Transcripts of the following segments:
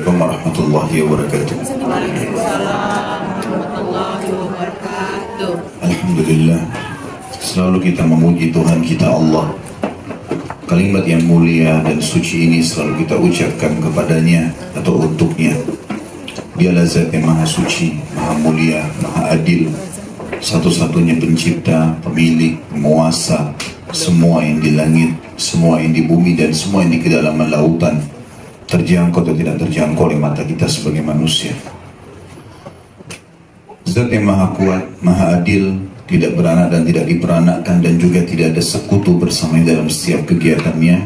Assalamualaikum warahmatullahi wabarakatuh. Alhamdulillah, selalu kita memuji Tuhan kita Allah. Kalimat yang mulia dan suci ini selalu kita ucapkan kepadanya atau untuknya. Dialah zat yang maha suci, maha mulia, maha adil, satu-satunya pencipta, pemilik, penguasa semua yang di langit, semua yang di bumi, dan semua yang di kedalaman lautan, terjangkau atau tidak terjangkau oleh mata kita sebagai manusia. Zat yang maha kuat, maha adil, tidak beranak dan tidak diperanakkan, dan juga tidak ada sekutu bersamanya dalam setiap kegiatannya.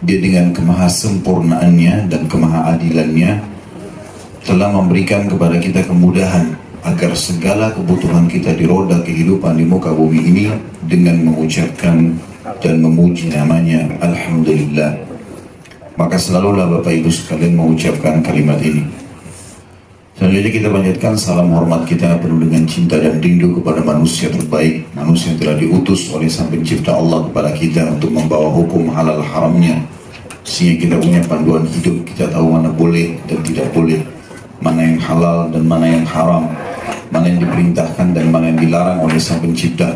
Dia dengan kemahasempurnaannya dan kemahaadilannya telah memberikan kepada kita kemudahan agar segala kebutuhan kita di roda kehidupan di muka bumi ini dengan mengucapkan dan memuji namanya Alhamdulillah. Maka selalulah Bapak Ibu sekalian mengucapkan kalimat ini. Selanjutnya kita panjatkan salam hormat kita penuh dengan cinta dan rindu kepada manusia terbaik, manusia yang telah diutus oleh Sang Pencipta Allah kepada kita untuk membawa hukum halal haramnya, sehingga kita punya panduan hidup, kita tahu mana boleh dan tidak boleh, mana yang halal dan mana yang haram, mana yang diperintahkan dan mana yang dilarang oleh Sang Pencipta.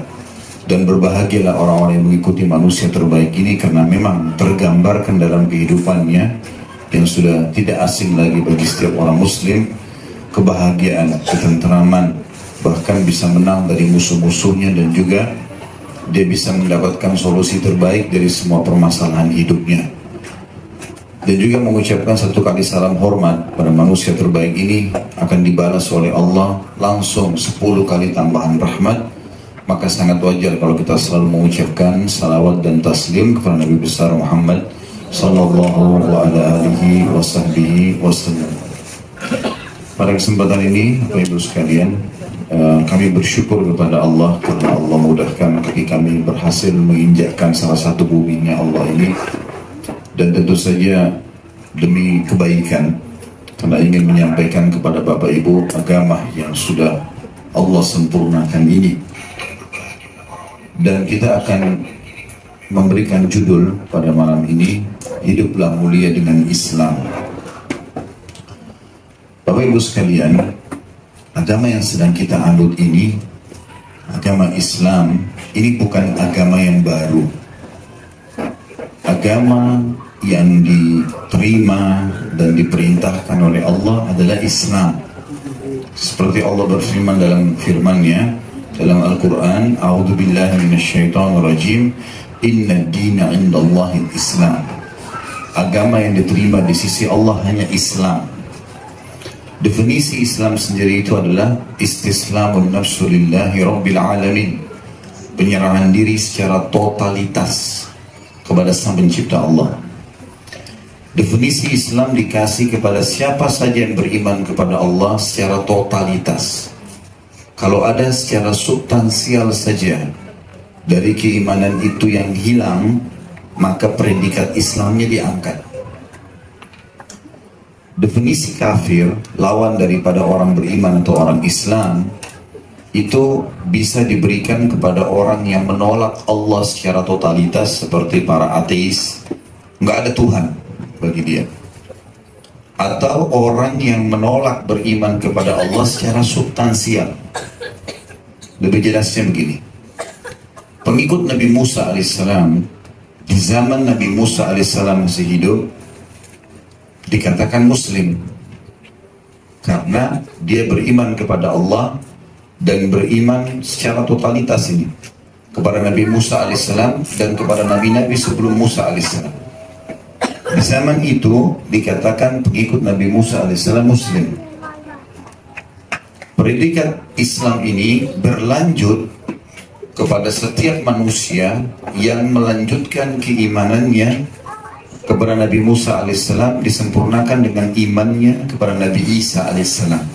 Dan berbahagialah orang-orang yang mengikuti manusia terbaik ini, karena memang tergambarkan dalam kehidupannya yang sudah tidak asing lagi bagi setiap orang muslim, kebahagiaan, ketenteraman, bahkan bisa menang dari musuh-musuhnya, dan juga dia bisa mendapatkan solusi terbaik dari semua permasalahan hidupnya. Dan juga mengucapkan satu kali salam hormat pada manusia terbaik ini akan dibalas oleh Allah langsung 10 kali tambahan rahmat. Maka sangat wajar kalau kita selalu mengucapkan salawat dan taslim kepada Nabi besar Muhammad sallallahu alaihi wasallam. Pada kesempatan ini, Bapak Ibu sekalian, kami bersyukur kepada Allah karena Allah mudahkan kaki kami berhasil menginjakkan salah satu buminya Allah ini. Dan tentu saja demi kebaikan, karena ingin menyampaikan kepada Bapak Ibu agama yang sudah Allah sempurnakan ini. Dan kita akan memberikan judul pada malam ini, Hiduplah Mulia dengan Islam. Bapak Ibu sekalian, agama yang sedang kita anut ini, agama Islam, ini bukan agama yang baru. Agama yang diterima dan diperintahkan oleh Allah adalah Islam. Seperti Allah berfirman dalam firman-Nya dalam Al-Quran, A'udzubillahi minasyaitonirrajim, Inna dina indallahi Islam. Agama yang diterima di sisi Allah hanya Islam. Definisi Islam sendiri itu adalah istislamun nafsu lillahi rabbil alamin, penyerahan diri secara totalitas kepada Sang Pencipta Allah. Definisi Islam dikasih kepada siapa saja yang beriman kepada Allah secara totalitas. Kalau ada secara substansial saja dari keimanan itu yang hilang, maka predikat Islamnya diangkat. Definisi kafir, lawan daripada orang beriman atau orang Islam, itu bisa diberikan kepada orang yang menolak Allah secara totalitas, seperti para ateis, nggak ada Tuhan bagi dia. Atau orang yang menolak beriman kepada Allah secara substansial. Lebih jelasnya begini, pengikut Nabi Musa alaihissalam di zaman Nabi Musa alaihissalam masih hidup dikatakan Muslim karena dia beriman kepada Allah dan beriman secara totalitas ini kepada Nabi Musa alaihissalam dan kepada nabi-nabi sebelum Musa alaihissalam. Di zaman itu dikatakan pengikut Nabi Musa alaihissalam Muslim. Predikat Islam ini berlanjut kepada setiap manusia yang melanjutkan keimanannya kepada Nabi Musa alaihissalam, disempurnakan dengan imannya kepada Nabi Isa alaihissalam.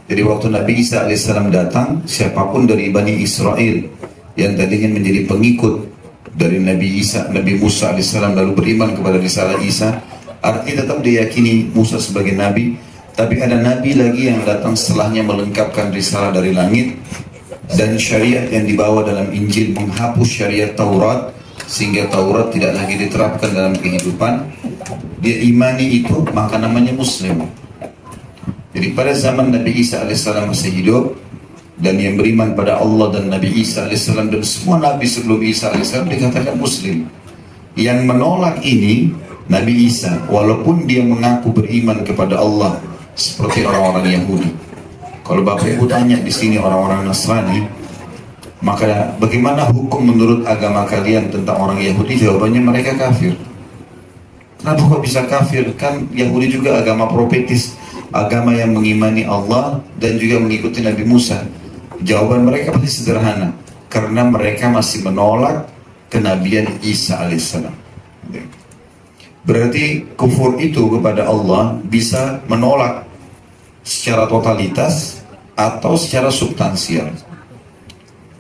Jadi waktu Nabi Isa alaihissalam datang, siapapun dari Bani Israel yang tadinya menjadi pengikut dari Nabi Musa alaihissalam lalu beriman kepada risalah Isa, artinya tetap diyakini Musa sebagai Nabi. Tapi ada Nabi lagi yang datang setelahnya melengkapkan risalah dari langit, dan syariat yang dibawa dalam Injil menghapus syariat Taurat, sehingga Taurat tidak lagi diterapkan dalam kehidupan. dia imani itu, maka namanya Muslim. Jadi pada zaman Nabi Isa alaihissalam masih hidup, dan yang beriman pada Allah dan Nabi Isa alaihissalam dan semua Nabi sebelum Isa alaihissalam dikatakan Muslim. Yang menolak ini Nabi Isa, walaupun dia mengaku beriman kepada Allah seperti orang-orang Yahudi. Kalau Bapak Ibu tanya di sini orang-orang Nasrani, maka bagaimana hukum menurut agama kalian tentang orang Yahudi? Jawabannya mereka kafir. Kenapa kok bisa kafir? Kan Yahudi juga agama profetis, agama yang mengimani Allah dan juga mengikuti Nabi Musa. Jawaban mereka pasti sederhana, karena mereka masih menolak kenabian Isa alaihissalam. Berarti kufur itu kepada Allah bisa menolak secara totalitas atau secara substansial.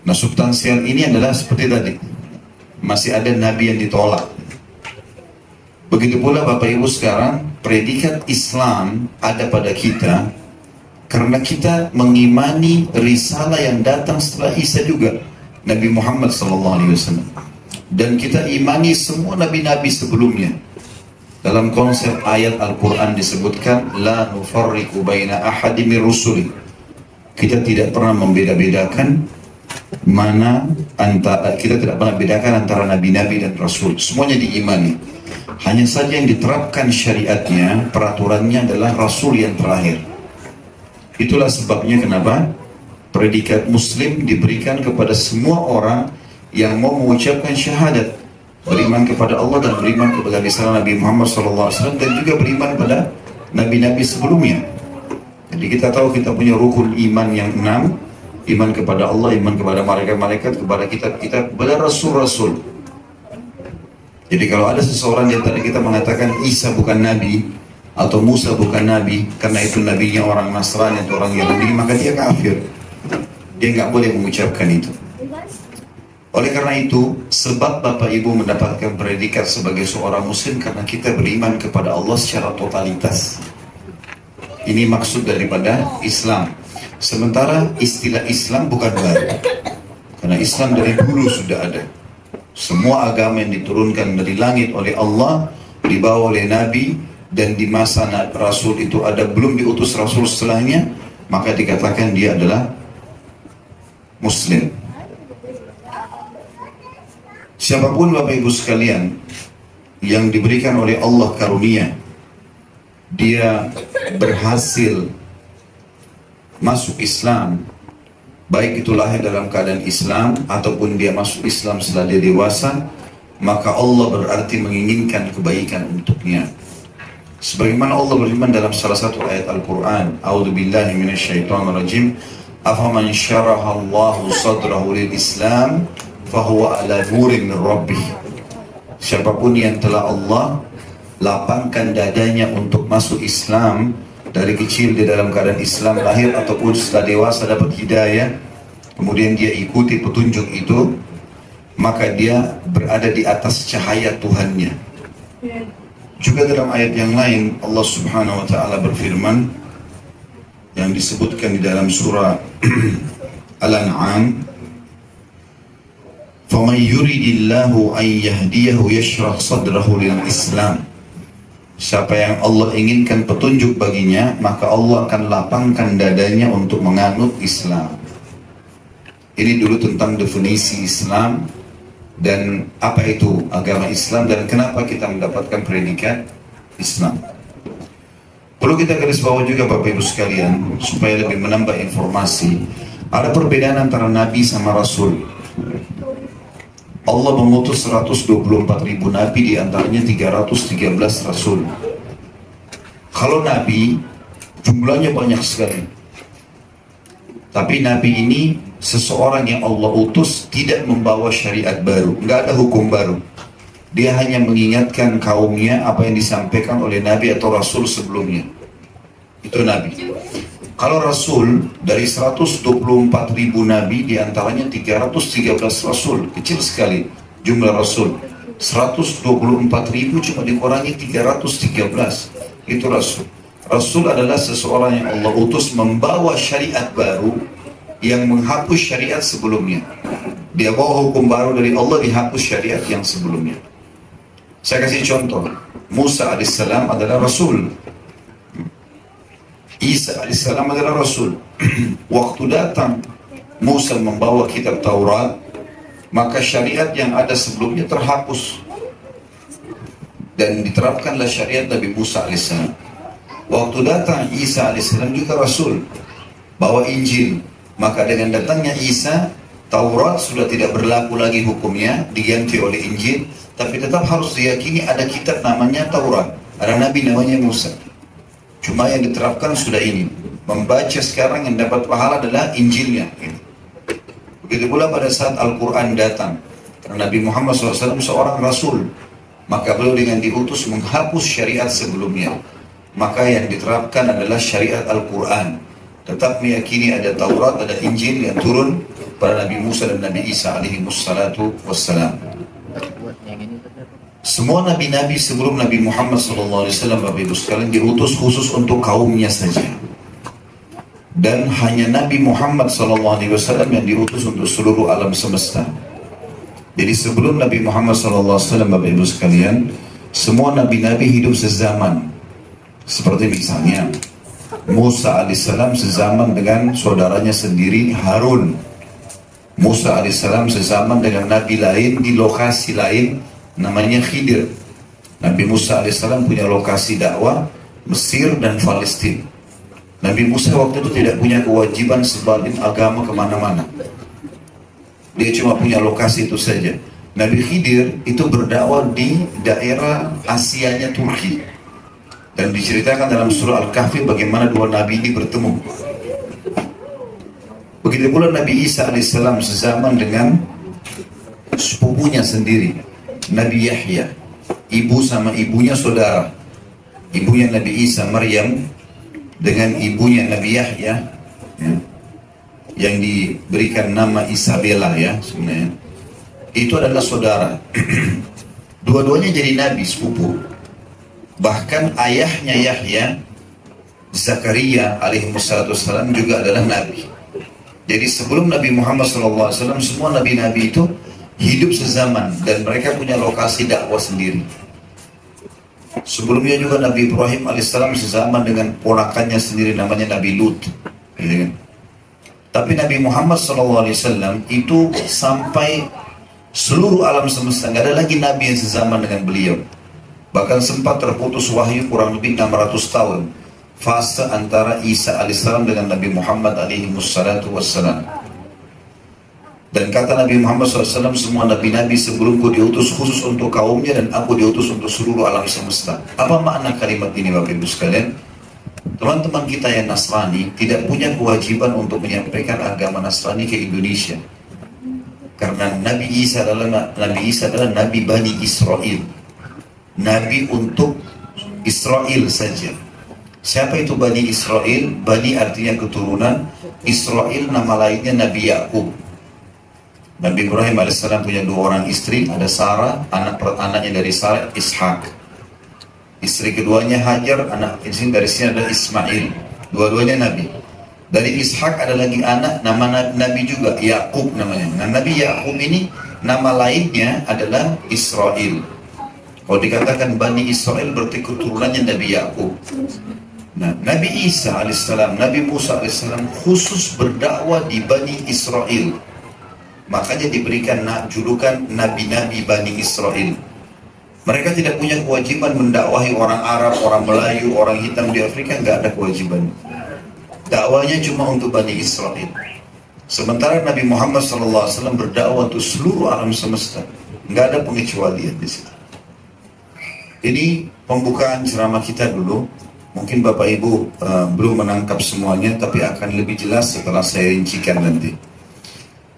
Nah, substansial ini adalah seperti tadi, masih ada nabi yang ditolak. Begitu pula Bapak Ibu sekarang, predikat Islam ada pada kita karena kita mengimani risalah yang datang setelah Isa juga, Nabi Muhammad SAW. Dan kita imani semua nabi-nabi sebelumnya. Dalam konsep ayat Al-Quran disebutkan, La nufarriqu baina ahadi min rusuli. Kita tidak pernah membeda-bedakan kita tidak pernah bedakan antara nabi-nabi dan rasul. Semuanya diimani. Hanya saja yang diterapkan syariatnya, peraturannya adalah rasul yang terakhir. Itulah sebabnya kenapa predikat Muslim diberikan kepada semua orang yang mau mengucapkan syahadat, beriman kepada Allah dan beriman kepada risalah Nabi Muhammad SAW, dan juga beriman pada nabi-nabi sebelumnya. Jadi kita tahu kita punya rukun iman yang 6. Iman kepada Allah, iman kepada malaikat-malaikat, kepada kitab-kitab, kepada rasul-rasul. Jadi kalau ada seseorang yang tadi kita mengatakan Isa bukan nabi atau Musa bukan nabi karena itu nabinya orang Nasrani atau orang Yahudi, maka dia kafir. Dia nggak boleh mengucapkan itu. Oleh karena itu, sebab Bapak Ibu mendapatkan predikat sebagai seorang Muslim karena kita beriman kepada Allah secara totalitas. Ini maksud daripada Islam. Sementara istilah Islam bukan baru, karena Islam dari dulu sudah ada. Semua agama yang diturunkan dari langit oleh Allah, dibawa oleh Nabi, dan di masa Rasul itu ada, belum diutus Rasul setelahnya, maka dikatakan dia adalah Muslim. Siapapun Bapak Ibu sekalian yang diberikan oleh Allah karunia, dia berhasil masuk Islam, baik itu lahir dalam keadaan Islam ataupun dia masuk Islam setelah dia dewasa, maka Allah berarti menginginkan kebaikan untuknya. Sebagaimana Allah berfirman dalam salah satu ayat Al-Quran, A'udzubillahi minasyaitonirrajim, afaman syaraha Allahu sadrahu lil Islam fahuwa ala nurin min rabbih. Siapapun yang telah Allah lapangkan dadanya untuk masuk Islam, dari kecil di dalam keadaan Islam, lahir ataupun setelah dewasa dapat hidayah, kemudian dia ikuti petunjuk itu, maka dia berada di atas cahaya Tuhannya. Juga dalam ayat yang lain Allah Subhanahu wa taala berfirman yang disebutkan di dalam surah Al-An'am, "Faman yuridillahu an yahdiyahu yashrah sadrahu lil Islam." Siapa yang Allah inginkan petunjuk baginya, maka Allah akan lapangkan dadanya untuk menganut Islam. Ini dulu tentang definisi Islam dan apa itu agama Islam dan kenapa kita mendapatkan predikat Islam. Perlu kita garis bawah juga Bapak Ibu sekalian, supaya lebih menambah informasi. Ada perbedaan antara Nabi sama Rasul. Allah mengutus 124.000 Nabi, diantaranya 313 Rasul. Kalau Nabi, jumlahnya banyak sekali. Tapi Nabi ini seseorang yang Allah utus tidak membawa syariat baru, nggak ada hukum baru. Dia hanya mengingatkan kaumnya apa yang disampaikan oleh Nabi atau Rasul sebelumnya. Itu Nabi. Kalau Rasul, dari 124.000 Nabi, diantaranya 313 Rasul. Kecil sekali jumlah Rasul. 124.000 cuma dikurangi 313. Itu Rasul. Rasul adalah seseorang yang Allah utus membawa syariat baru yang menghapus syariat sebelumnya. Dia bawa hukum baru dari Allah, dihapus syariat yang sebelumnya. Saya kasih contoh, Musa alaihissalam adalah Rasul, Isa alaihissalam adalah Rasul. Waktu datang Musa membawa kitab Taurat, maka syariat yang ada sebelumnya terhapus dan diterapkanlah syariat Nabi Musa alaihissalam. Waktu datang Isa alaihissalam juga Rasul, bawa Injil, maka dengan datangnya Isa, Taurat sudah tidak berlaku lagi hukumnya, diganti oleh Injil, tapi tetap harus diyakini ada kitab namanya Taurat, ada Nabi namanya Musa. Cuma yang diterapkan sudah ini, membaca sekarang yang dapat pahala adalah Injilnya. Begitu pula pada saat Al-Quran datang, karena Nabi Muhammad SAW seorang Rasul, maka beliau dengan diutus menghapus syariat sebelumnya. Maka yang diterapkan adalah syariat Al-Quran. Tetap meyakini ada Taurat, ada Injil yang turun pada Nabi Musa dan Nabi Isa alaihi wassalatu wassalam. Semua nabi-nabi sebelum Nabi Muhammad SAW, Bapak Ibu sekalian, diutus khusus untuk kaumnya saja. Dan hanya Nabi Muhammad SAW yang diutus untuk seluruh alam semesta. Jadi sebelum Nabi Muhammad SAW, Bapak Ibu sekalian, semua nabi-nabi hidup sezaman. Seperti misalnya Musa alaihissalam sezaman dengan saudaranya sendiri Harun. Musa alaihissalam sezaman dengan nabi lain di lokasi lain namanya Khidir. Nabi Musa alaihissalam punya lokasi dakwah Mesir dan Palestina. Nabi Musa waktu itu tidak punya kewajiban sebarin agama kemana-mana. Dia cuma punya lokasi itu saja. Nabi Khidir itu berdakwah di daerah Asianya Turki. Dan diceritakan dalam surah Al-Kahfi bagaimana dua nabi ini bertemu. Begitu pula Nabi Isa alaihissalam sezaman dengan sepupunya sendiri, Nabi Yahya. Ibu sama ibunya saudara. Ibunya Nabi Isa, Maryam, dengan ibunya Nabi Yahya, ya, yang diberikan nama Isabella, ya sebenarnya. Itu adalah saudara. Dua-duanya jadi nabi sepupu. Bahkan ayahnya Yahya, Zakaria alaihi wassalam juga adalah nabi. Jadi sebelum Nabi Muhammad SAW, semua nabi-nabi itu hidup sezaman dan mereka punya lokasi dakwah sendiri. Sebelumnya juga Nabi Ibrahim alaihissalam sezaman dengan ponakannya sendiri namanya Nabi Lut. Gitu kan? Tapi Nabi Muhammad SAW itu sampai seluruh alam semesta, nggak ada lagi nabi yang sezaman dengan beliau. Bahkan sempat terputus wahyu kurang lebih 600 tahun fase antara Isa alaihissalam dengan Nabi Muhammad alaihi wassalam. Dan kata Nabi Muhammad SAW, semua nabi-nabi sebelumku diutus khusus untuk kaumnya dan aku diutus untuk seluruh alam semesta. Apa makna kalimat ini Bapak Ibu sekalian? Teman-teman kita yang Nasrani tidak punya kewajiban untuk menyampaikan agama Nasrani ke Indonesia. Karena Nabi Isa adalah Nabi Bani Israel. Nabi untuk Israel saja. Siapa itu Bani Israel? Bani artinya keturunan, Israel nama lainnya Nabi Yakub. Nabi Ibrahim alaihissalam punya dua orang istri, ada Sarah, anaknya dari Sarah Ishak. Istri keduanya Hajar, anak dari sini ada Ismail. Dua-duanya Nabi. Dari Ishak ada lagi anak, nama Nabi juga, Yakub namanya. Nah, Nabi Yakub ini nama lainnya adalah Israel. Kalau dikatakan Bani Israel berarti keturunannya Nabi Yakub. Nah, Nabi Isa alaihissalam, Nabi Musa alaihissalam khusus berdakwah di Bani Israel. Makanya diberikan julukan Nabi-Nabi Bani Israel. Mereka tidak punya kewajiban mendakwahi orang Arab, orang Melayu, orang hitam di Afrika, nggak ada kewajiban. Dakwahnya cuma untuk Bani Israel. Sementara Nabi Muhammad SAW berdakwah untuk seluruh alam semesta. Nggak ada pengecualian di situ. Ini pembukaan ceramah kita dulu. Mungkin Bapak Ibu belum menangkap semuanya, tapi akan lebih jelas setelah saya rincikan nanti.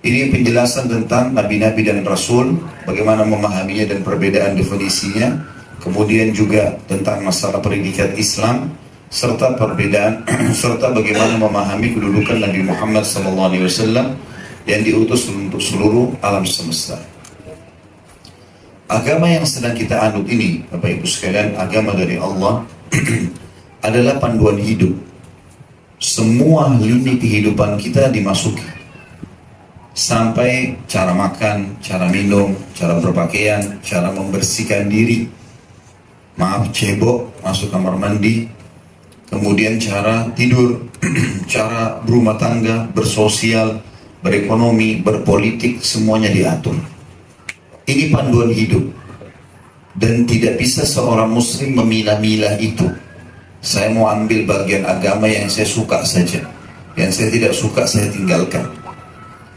Ini penjelasan tentang Nabi-Nabi dan Rasul, bagaimana memahaminya dan perbedaan definisinya. Kemudian juga tentang masalah predikat Islam, serta perbedaan, serta bagaimana memahami kedudukan Nabi Muhammad SAW yang diutus untuk seluruh alam semesta. Agama yang sedang kita anut ini, Bapak Ibu sekalian, agama dari Allah adalah panduan hidup. Semua lini kehidupan kita dimasuki. sampai cara makan, cara minum, cara berpakaian, cara membersihkan diri, maaf cebok, masuk kamar mandi, kemudian cara tidur, cara berumah tangga, bersosial, berekonomi, berpolitik, semuanya diatur. Ini panduan hidup. Dan tidak bisa seorang muslim memilah-milah itu. Saya mau ambil bagian agama yang saya suka saja, yang saya tidak suka saya tinggalkan.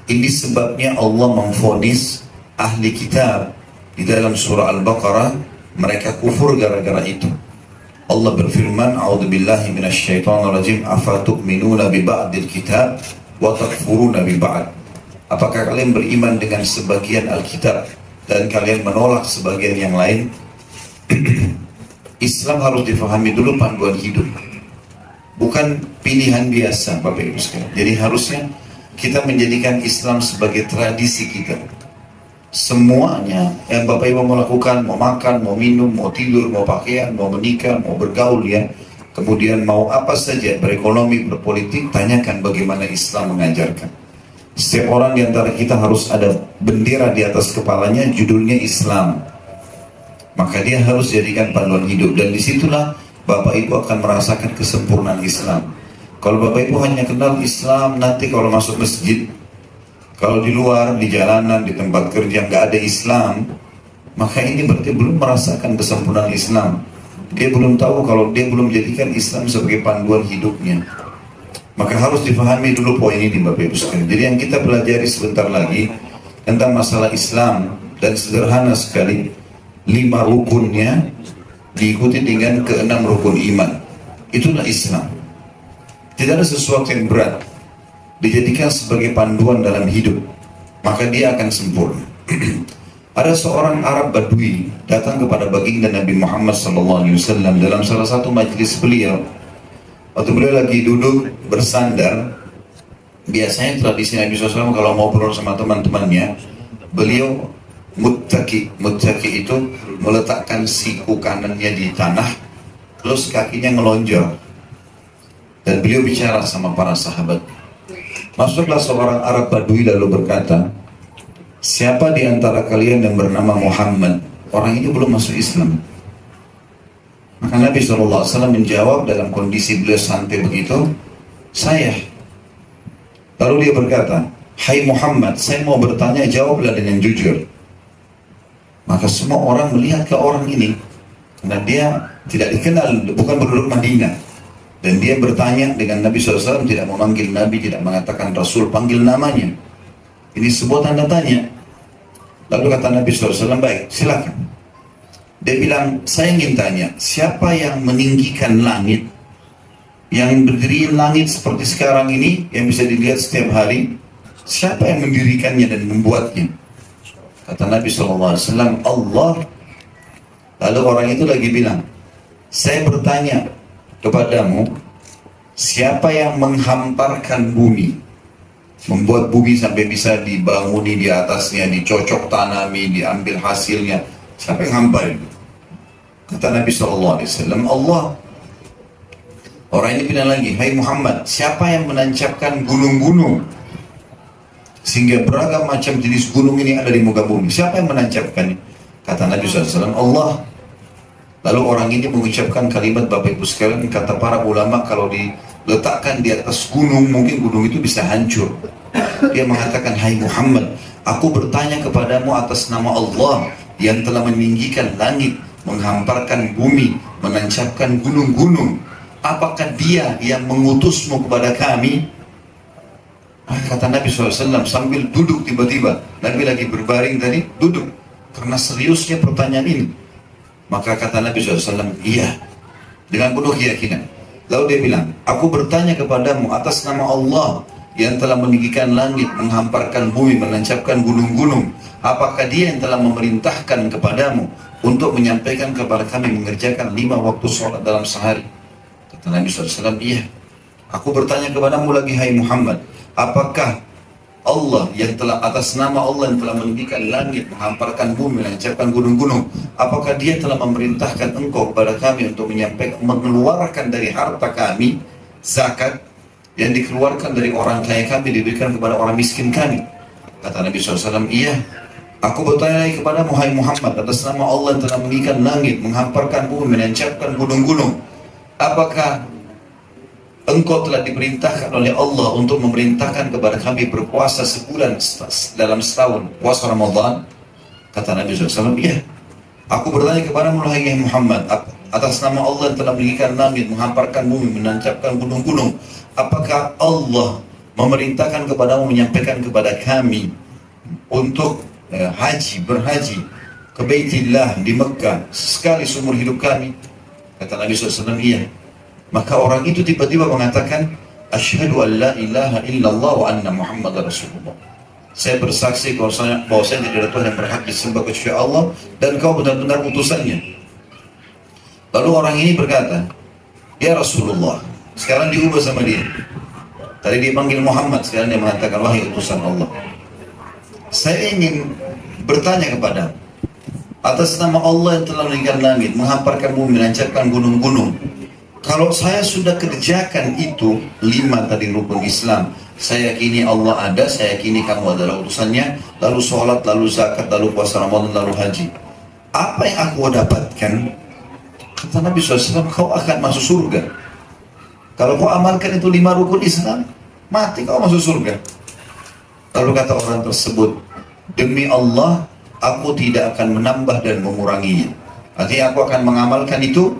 Ini sebabnya Allah memvonis ahli kitab di dalam surah Al-Baqarah, mereka kufur gara-gara itu. Allah berfirman, a'udzubillahi minasyaitonirrajim, afatu'minuna bi ba'dil kitab wa takfuruna bi ba'd. Apakah kalian beriman dengan sebagian Alkitab dan kalian menolak sebagian yang lain? Islam harus difahami dulu panduan hidup, bukan pilihan biasa Bapak Ibu sekalian. Jadi harusnya kita menjadikan Islam sebagai tradisi kita. Semuanya yang Bapak Ibu mau lakukan, mau makan, mau minum, mau tidur, mau pakaian, mau menikah, mau bergaul ya, kemudian mau apa saja, berekonomi, berpolitik, tanyakan bagaimana Islam mengajarkan. Setiap orang di antara kita harus ada bendera di atas kepalanya, judulnya Islam. Maka dia harus jadikan panduan hidup, dan disitulah Bapak Ibu akan merasakan kesempurnaan Islam. Kalau Bapak Ibu hanya kenal Islam nanti kalau masuk masjid, kalau di luar, di jalanan, di tempat kerja nggak ada Islam, maka ini berarti belum merasakan kesempurnaan Islam. Dia belum tahu, kalau dia belum jadikan Islam sebagai panduan hidupnya. Maka harus difahami dulu poin ini Bapak Ibu sekalian. Jadi yang kita pelajari sebentar lagi tentang masalah Islam, dan sederhana sekali, 5 rukunnya diikuti dengan ke-6 rukun iman. Itulah Islam. Tidak ada sesuatu yang berat, dijadikan sebagai panduan dalam hidup, maka dia akan sempurna. Ada seorang Arab Badui datang kepada baginda Nabi Muhammad SAW dalam salah satu majelis beliau. Waktu beliau lagi duduk bersandar, biasanya tradisi Nabi SAW kalau mau ngobrol sama teman-temannya, beliau muttaki. Muttaki itu meletakkan siku kanannya di tanah, terus kakinya ngelonjor, dan beliau bicara sama para sahabat. Masuklah seorang Arab Badui lalu berkata, siapa di antara kalian yang bernama Muhammad? Orang ini belum masuk Islam. Maka Nabi SAW menjawab dalam kondisi beliau santai begitu, saya. Lalu dia berkata, hai Muhammad, saya mau bertanya, jawablah dengan jujur. Maka semua orang melihat ke orang ini, karena dia tidak dikenal, bukan penduduk Madinah. Dan dia bertanya dengan Nabi SAW, tidak memanggil Nabi, tidak mengatakan Rasul, panggil namanya. Ini sebuah tanda tanya. Lalu kata Nabi SAW, baik, silakan. Dia bilang, saya ingin tanya, siapa yang meninggikan langit, yang berdiriin langit seperti sekarang ini, yang bisa dilihat setiap hari? Siapa yang mendirikannya dan membuatnya? Kata Nabi SAW, Allah. Lalu orang itu lagi bilang, saya bertanya kepadamu, siapa yang menghamparkan bumi, membuat bumi sampai bisa dibanguni di atasnya, dicocok tanami, diambil hasilnya? Siapa yang hamparin? Kata Nabi SAW, Allah. Orang ini bilang lagi, hai Muhammad, siapa yang menancapkan gunung-gunung sehingga beragam macam jenis gunung ini ada di muka bumi? Siapa yang menancapkannya? Kata Nabi SAW, Allah. Lalu orang ini mengucapkan kalimat, Bapak Ibu sekalian, kata para ulama, kalau diletakkan di atas gunung, mungkin gunung itu bisa hancur. Dia mengatakan, hai Muhammad, aku bertanya kepadamu atas nama Allah yang telah meninggikan langit, menghamparkan bumi, menancapkan gunung-gunung. Apakah dia yang mengutusmu kepada kami? Kata Nabi SAW sambil duduk, tiba-tiba Nabi lagi berbaring tadi, duduk karena seriusnya pertanyaan ini. Maka kata Nabi SAW, iya, dengan penuh keyakinan. Lalu dia bilang, aku bertanya kepadamu atas nama Allah yang telah meninggikan langit, menghamparkan bumi, menancapkan gunung-gunung. Apakah dia yang telah memerintahkan kepadamu untuk menyampaikan kepada kami mengerjakan 5 waktu sholat dalam sehari? Kata Nabi SAW, iya. Aku bertanya kepadamu lagi, hai Muhammad, apakah Allah yang telah, atas nama Allah yang telah meninggikan langit, menghamparkan bumi, menancapkan gunung-gunung, apakah dia telah memerintahkan engkau kepada kami untuk menyampaikan, mengeluarkan dari harta kami zakat yang dikeluarkan dari orang kaya kami, diberikan kepada orang miskin kami? Kata Nabi SAW, iya. Aku bertanya lagi kepada Muhammad, atas nama Allah yang telah meninggikan langit, menghamparkan bumi, menancapkan gunung-gunung, apakah engkau telah diperintahkan oleh Allah untuk memerintahkan kepada kami berpuasa sebulan dalam setahun, puasa Ramadan? Kata Nabi SAW, iya. Aku bertanya kepada Muhammad, atas nama Allah yang telah meninggikan langit, menghamparkan bumi, menancapkan gunung-gunung, apakah Allah memerintahkan kepadamu, menyampaikan kepada kami untuk berhaji ke Baitillah di Mekah sekali seumur hidup kami? Kata Nabi SAW, iya. Maka orang itu tiba-tiba mengatakan, asyhadu an la ilaha illallah wa anna Muhammad Rasulullah. Saya bersaksi bahwa saya tidak ada Tuhan yang berhak disembah kecuali Allah dan kau benar-benar utusannya. Lalu orang ini berkata, ya Rasulullah. Sekarang diubah sama dia. Tadi dia panggil Muhammad, sekarang dia mengatakan, wahai utusan Allah, saya ingin bertanya kepada atas nama Allah yang telah meninggikan langit, menghamparkan bumi, menancapkan gunung-gunung, kalau saya sudah kerjakan itu 5 tadi rukun Islam, saya yakini Allah ada, saya yakini kamu adalah utusannya, lalu sholat, lalu zakat, lalu puasa Ramadan, lalu haji, apa yang aku dapatkan? Kata Nabi SAW, kau akan masuk surga. Kalau kau amalkan itu 5 rukun Islam, mati kau masuk surga. Lalu kata orang tersebut, demi Allah, aku tidak akan menambah dan menguranginya. Artinya aku akan mengamalkan itu,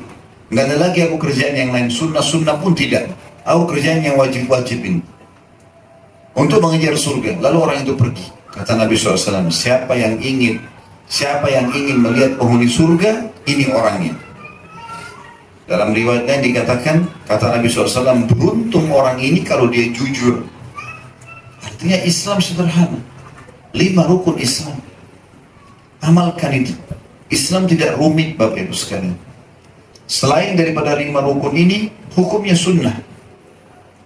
nggak ada lagi aku kerjaan yang lain, sunnah-sunnah pun tidak. Aku kerjaan yang wajib-wajib ini untuk mengejar surga. Lalu orang itu pergi. Kata Nabi SAW, siapa yang ingin melihat penghuni surga, ini orangnya. Dalam riwayatnya dikatakan, kata Nabi SAW, beruntung orang ini kalau dia jujur. Artinya Islam sederhana, 5 rukun Islam, amalkan itu. Islam tidak rumit Bapak Ibu sekalian. Selain daripada 5 rukun ini, hukumnya sunnah,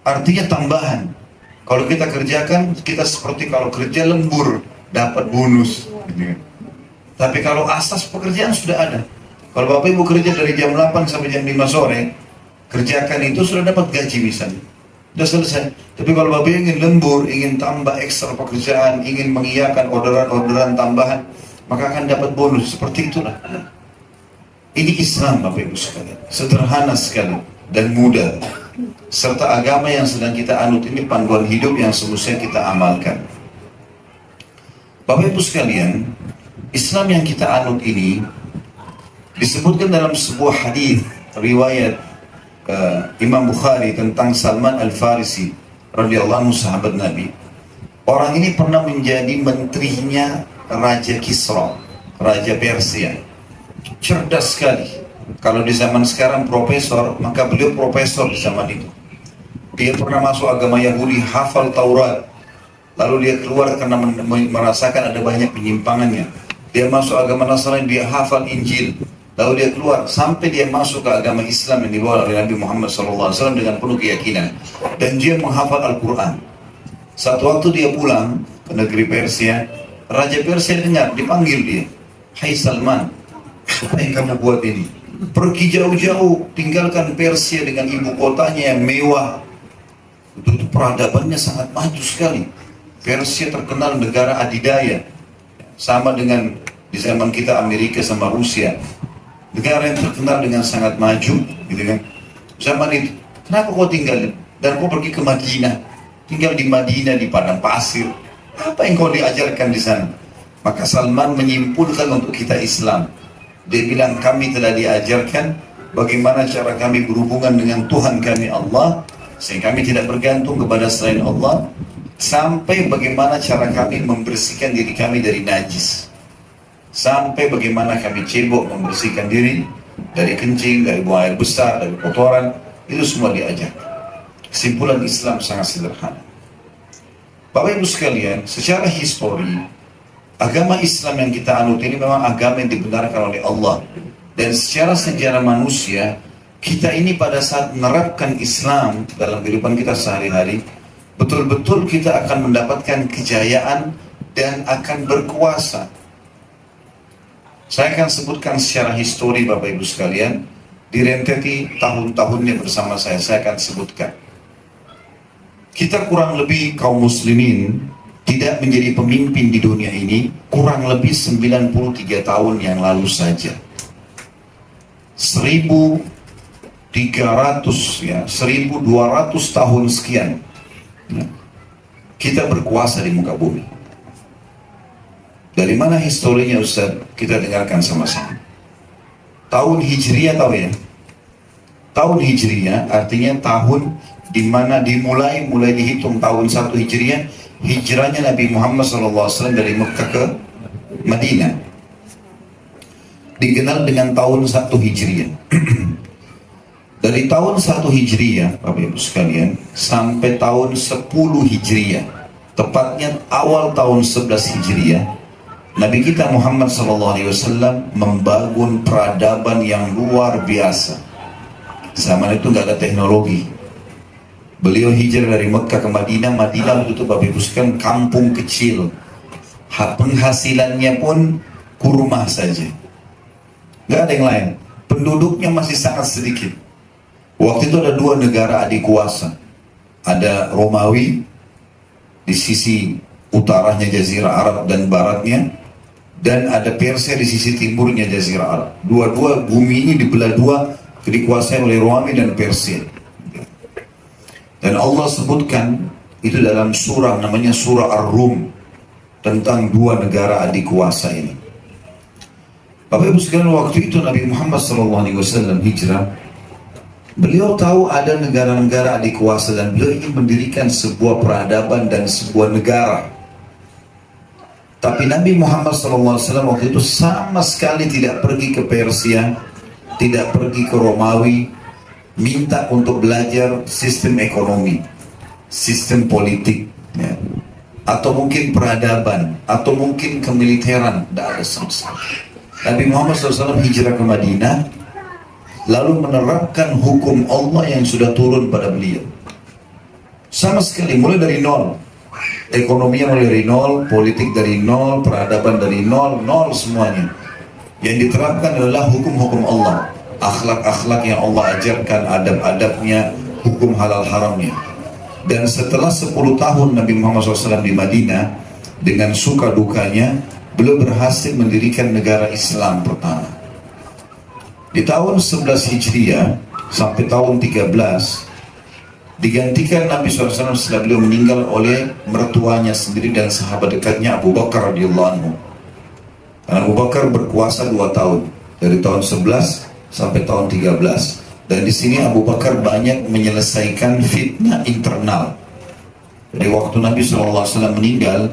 artinya tambahan. Kalau kita kerjakan, kita seperti kalau kerja lembur dapat bonus gitu kan. Tapi kalau asas pekerjaan sudah ada. Kalau Bapak Ibu kerja dari jam 8 sampai jam 5 sore, kerjakan itu sudah dapat gaji misalnya, sudah selesai. Tapi kalau Bapak Ibu ingin lembur, ingin tambah ekstra pekerjaan, ingin mengiyakan orderan-orderan tambahan, maka akan dapat bonus. Seperti itulah. Ini Islam Bapak Ibu sekalian, sederhana sekali dan mudah. Serta agama yang sedang kita anut ini panduan hidup yang semestinya kita amalkan. Bapak Ibu sekalian, Islam yang kita anut ini disebutkan dalam sebuah hadis riwayat Imam Bukhari tentang Salman Al-Farisi radhiyallahu anhu, sahabat Nabi. Orang ini pernah menjadi menterinya Raja Kisra, Raja Persia. Cerdas sekali. Kalau di zaman sekarang profesor, maka beliau profesor di zaman itu. Dia pernah masuk agama Yahudi, hafal Taurat. Lalu dia keluar karena merasakan ada banyak penyimpangannya. Dia masuk agama Nasrani, dia hafal Injil. Lalu dia keluar sampai dia masuk ke agama Islam yang dibawa oleh Nabi Muhammad SAW dengan penuh keyakinan. Dan dia menghafal Al-Quran. Satu waktu dia pulang ke negeri Persia, Raja Persia dengar, dipanggil dia. Hai Salman, apa yang kamu buat ini? Pergi jauh-jauh, tinggalkan Persia dengan ibu kotanya yang mewah. Itu peradabannya sangat maju sekali. Persia terkenal negara adidaya, sama dengan di zaman kita Amerika sama Rusia, negara yang terkenal dengan sangat maju, gitu kan? Zaman itu, kenapa kau tinggal dan kau pergi ke Madinah, tinggal di Madinah di padang pasir? Apa yang kau diajarkan di sana? Maka Salman menyimpulkan untuk kita Islam. Dia bilang, kami telah diajarkan bagaimana cara kami berhubungan dengan Tuhan kami Allah, sehingga kami tidak bergantung kepada selain Allah, sampai bagaimana cara kami membersihkan diri kami dari najis, sampai bagaimana kami cebok membersihkan diri dari kencing, dari buang air besar, dari kotoran. Itu semua diajar. Kesimpulan Islam sangat sederhana. Bapak Ibu sekalian, secara histori, agama Islam yang kita anut ini memang agama yang dibenarkan oleh Allah. Dan secara sejarah manusia, kita ini pada saat menerapkan Islam dalam kehidupan kita sehari-hari, betul-betul kita akan mendapatkan kejayaan dan akan berkuasa. Saya akan sebutkan secara histori Bapak Ibu sekalian, direnteti tahun-tahunnya bersama saya akan sebutkan. Kita kurang lebih kaum muslimin tidak menjadi pemimpin di dunia ini kurang lebih 93 tahun yang lalu saja. 1300 ya, 1200 tahun sekian ya, kita berkuasa di muka bumi. Dari mana historinya Ustaz? Kita dengarkan sama-sama. Tahun Hijriah tahu ya? Tahun Hijriah artinya tahun di mana mulai dihitung tahun 1 Hijriah, hijrahnya Nabi Muhammad SAW dari Mekah ke Madinah. Dikenal dengan tahun 1 Hijriah. Dari tahun 1 Hijriah, Bapak Ibu sekalian, sampai tahun 10 Hijriah, tepatnya awal tahun 11 Hijriah, Nabi kita Muhammad SAW membangun peradaban yang luar biasa. Zaman itu nggak ada teknologi. Beliau hijrah dari Mekah ke Madinah. Madinah itu Bapak Ibu sekalian kampung kecil. Penghasilannya pun kurma saja. Nggak ada yang lain. Penduduknya masih sangat sedikit. Waktu itu ada 2 negara adik kuasa. Ada Romawi di sisi utaranya Jazirah Arab dan baratnya, dan ada Persia di sisi timurnya Jazirah Arab. Dua-dua bumi ini dibelah 2, dikuasai oleh Romawi dan Persia. Dan Allah sebutkan itu dalam surah namanya surah Ar-Rum tentang 2 negara adik kuasa ini. Bapak Ibu sekalian, waktu itu Nabi Muhammad SAW hijrah. Beliau tahu ada negara-negara adik kuasa dan beliau ingin mendirikan sebuah peradaban dan sebuah negara. Tapi Nabi Muhammad SAW waktu itu sama sekali tidak pergi ke Persia, tidak pergi ke Romawi, minta untuk belajar sistem ekonomi, sistem politik, ya, atau mungkin peradaban, atau mungkin kemiliteran. Tidak ada sama sekali. Nabi Muhammad SAW hijrah ke Madinah, lalu menerapkan hukum Allah yang sudah turun pada beliau. Sama sekali, mulai dari nol. Ekonominya mulai dari nol, politik dari nol, peradaban dari nol, nol semuanya. Yang diterapkan adalah hukum-hukum Allah, akhlak-akhlak yang Allah ajarkan, adab-adabnya, hukum halal haramnya. Dan setelah 10 tahun Nabi Muhammad SAW di Madinah, dengan suka dukanya, beliau berhasil mendirikan negara Islam pertama. Di tahun 11 Hijriah sampai tahun 13, digantikan Nabi SAW setelah beliau meninggal oleh mertuanya sendiri dan sahabat dekatnya Abu Bakar radhiyallahu anhu. Abu Bakar berkuasa 2 tahun, dari tahun 11 sampai tahun 13. Dan di sini Abu Bakar banyak menyelesaikan fitnah internal. Jadi waktu Nabi SAW meninggal,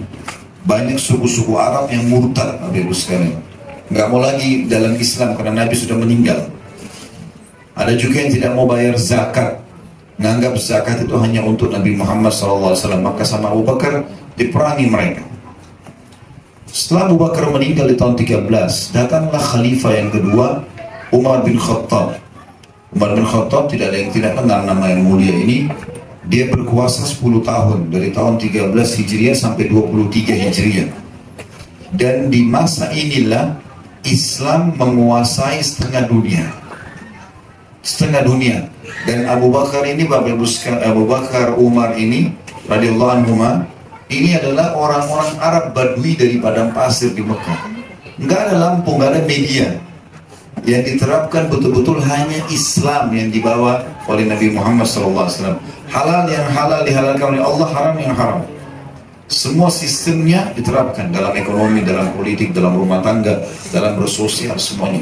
banyak suku-suku Arab yang murtad, Bapak Ibu sekalian. Nggak mau lagi dalam Islam karena Nabi sudah meninggal. Ada juga yang tidak mau bayar zakat, menganggap zakat itu hanya untuk Nabi Muhammad SAW. Maka sama Abu Bakar diperangi mereka. Setelah Abu Bakar meninggal di tahun 13, datanglah khalifah yang kedua, Umar bin Khattab. Umar bin Khattab tidak ada yang tidak kenal nama yang mulia ini. Dia berkuasa 10 tahun, dari tahun 13 Hijriah sampai 23 Hijriah. Dan di masa inilah Islam menguasai setengah dunia. Setengah dunia. Dan Abu Bakar ini, Abu Bakar Umar ini radhiyallahu anhuma, ini adalah orang-orang Arab Badui dari padang pasir di Mekah. Nggak ada lampu, nggak ada media. Yang diterapkan betul-betul hanya Islam yang dibawa oleh Nabi Muhammad SAW. Halal yang halal dihalalkan oleh Allah, haram yang haram. Semua sistemnya diterapkan dalam ekonomi, dalam politik, dalam rumah tangga, dalam bersosial, semuanya.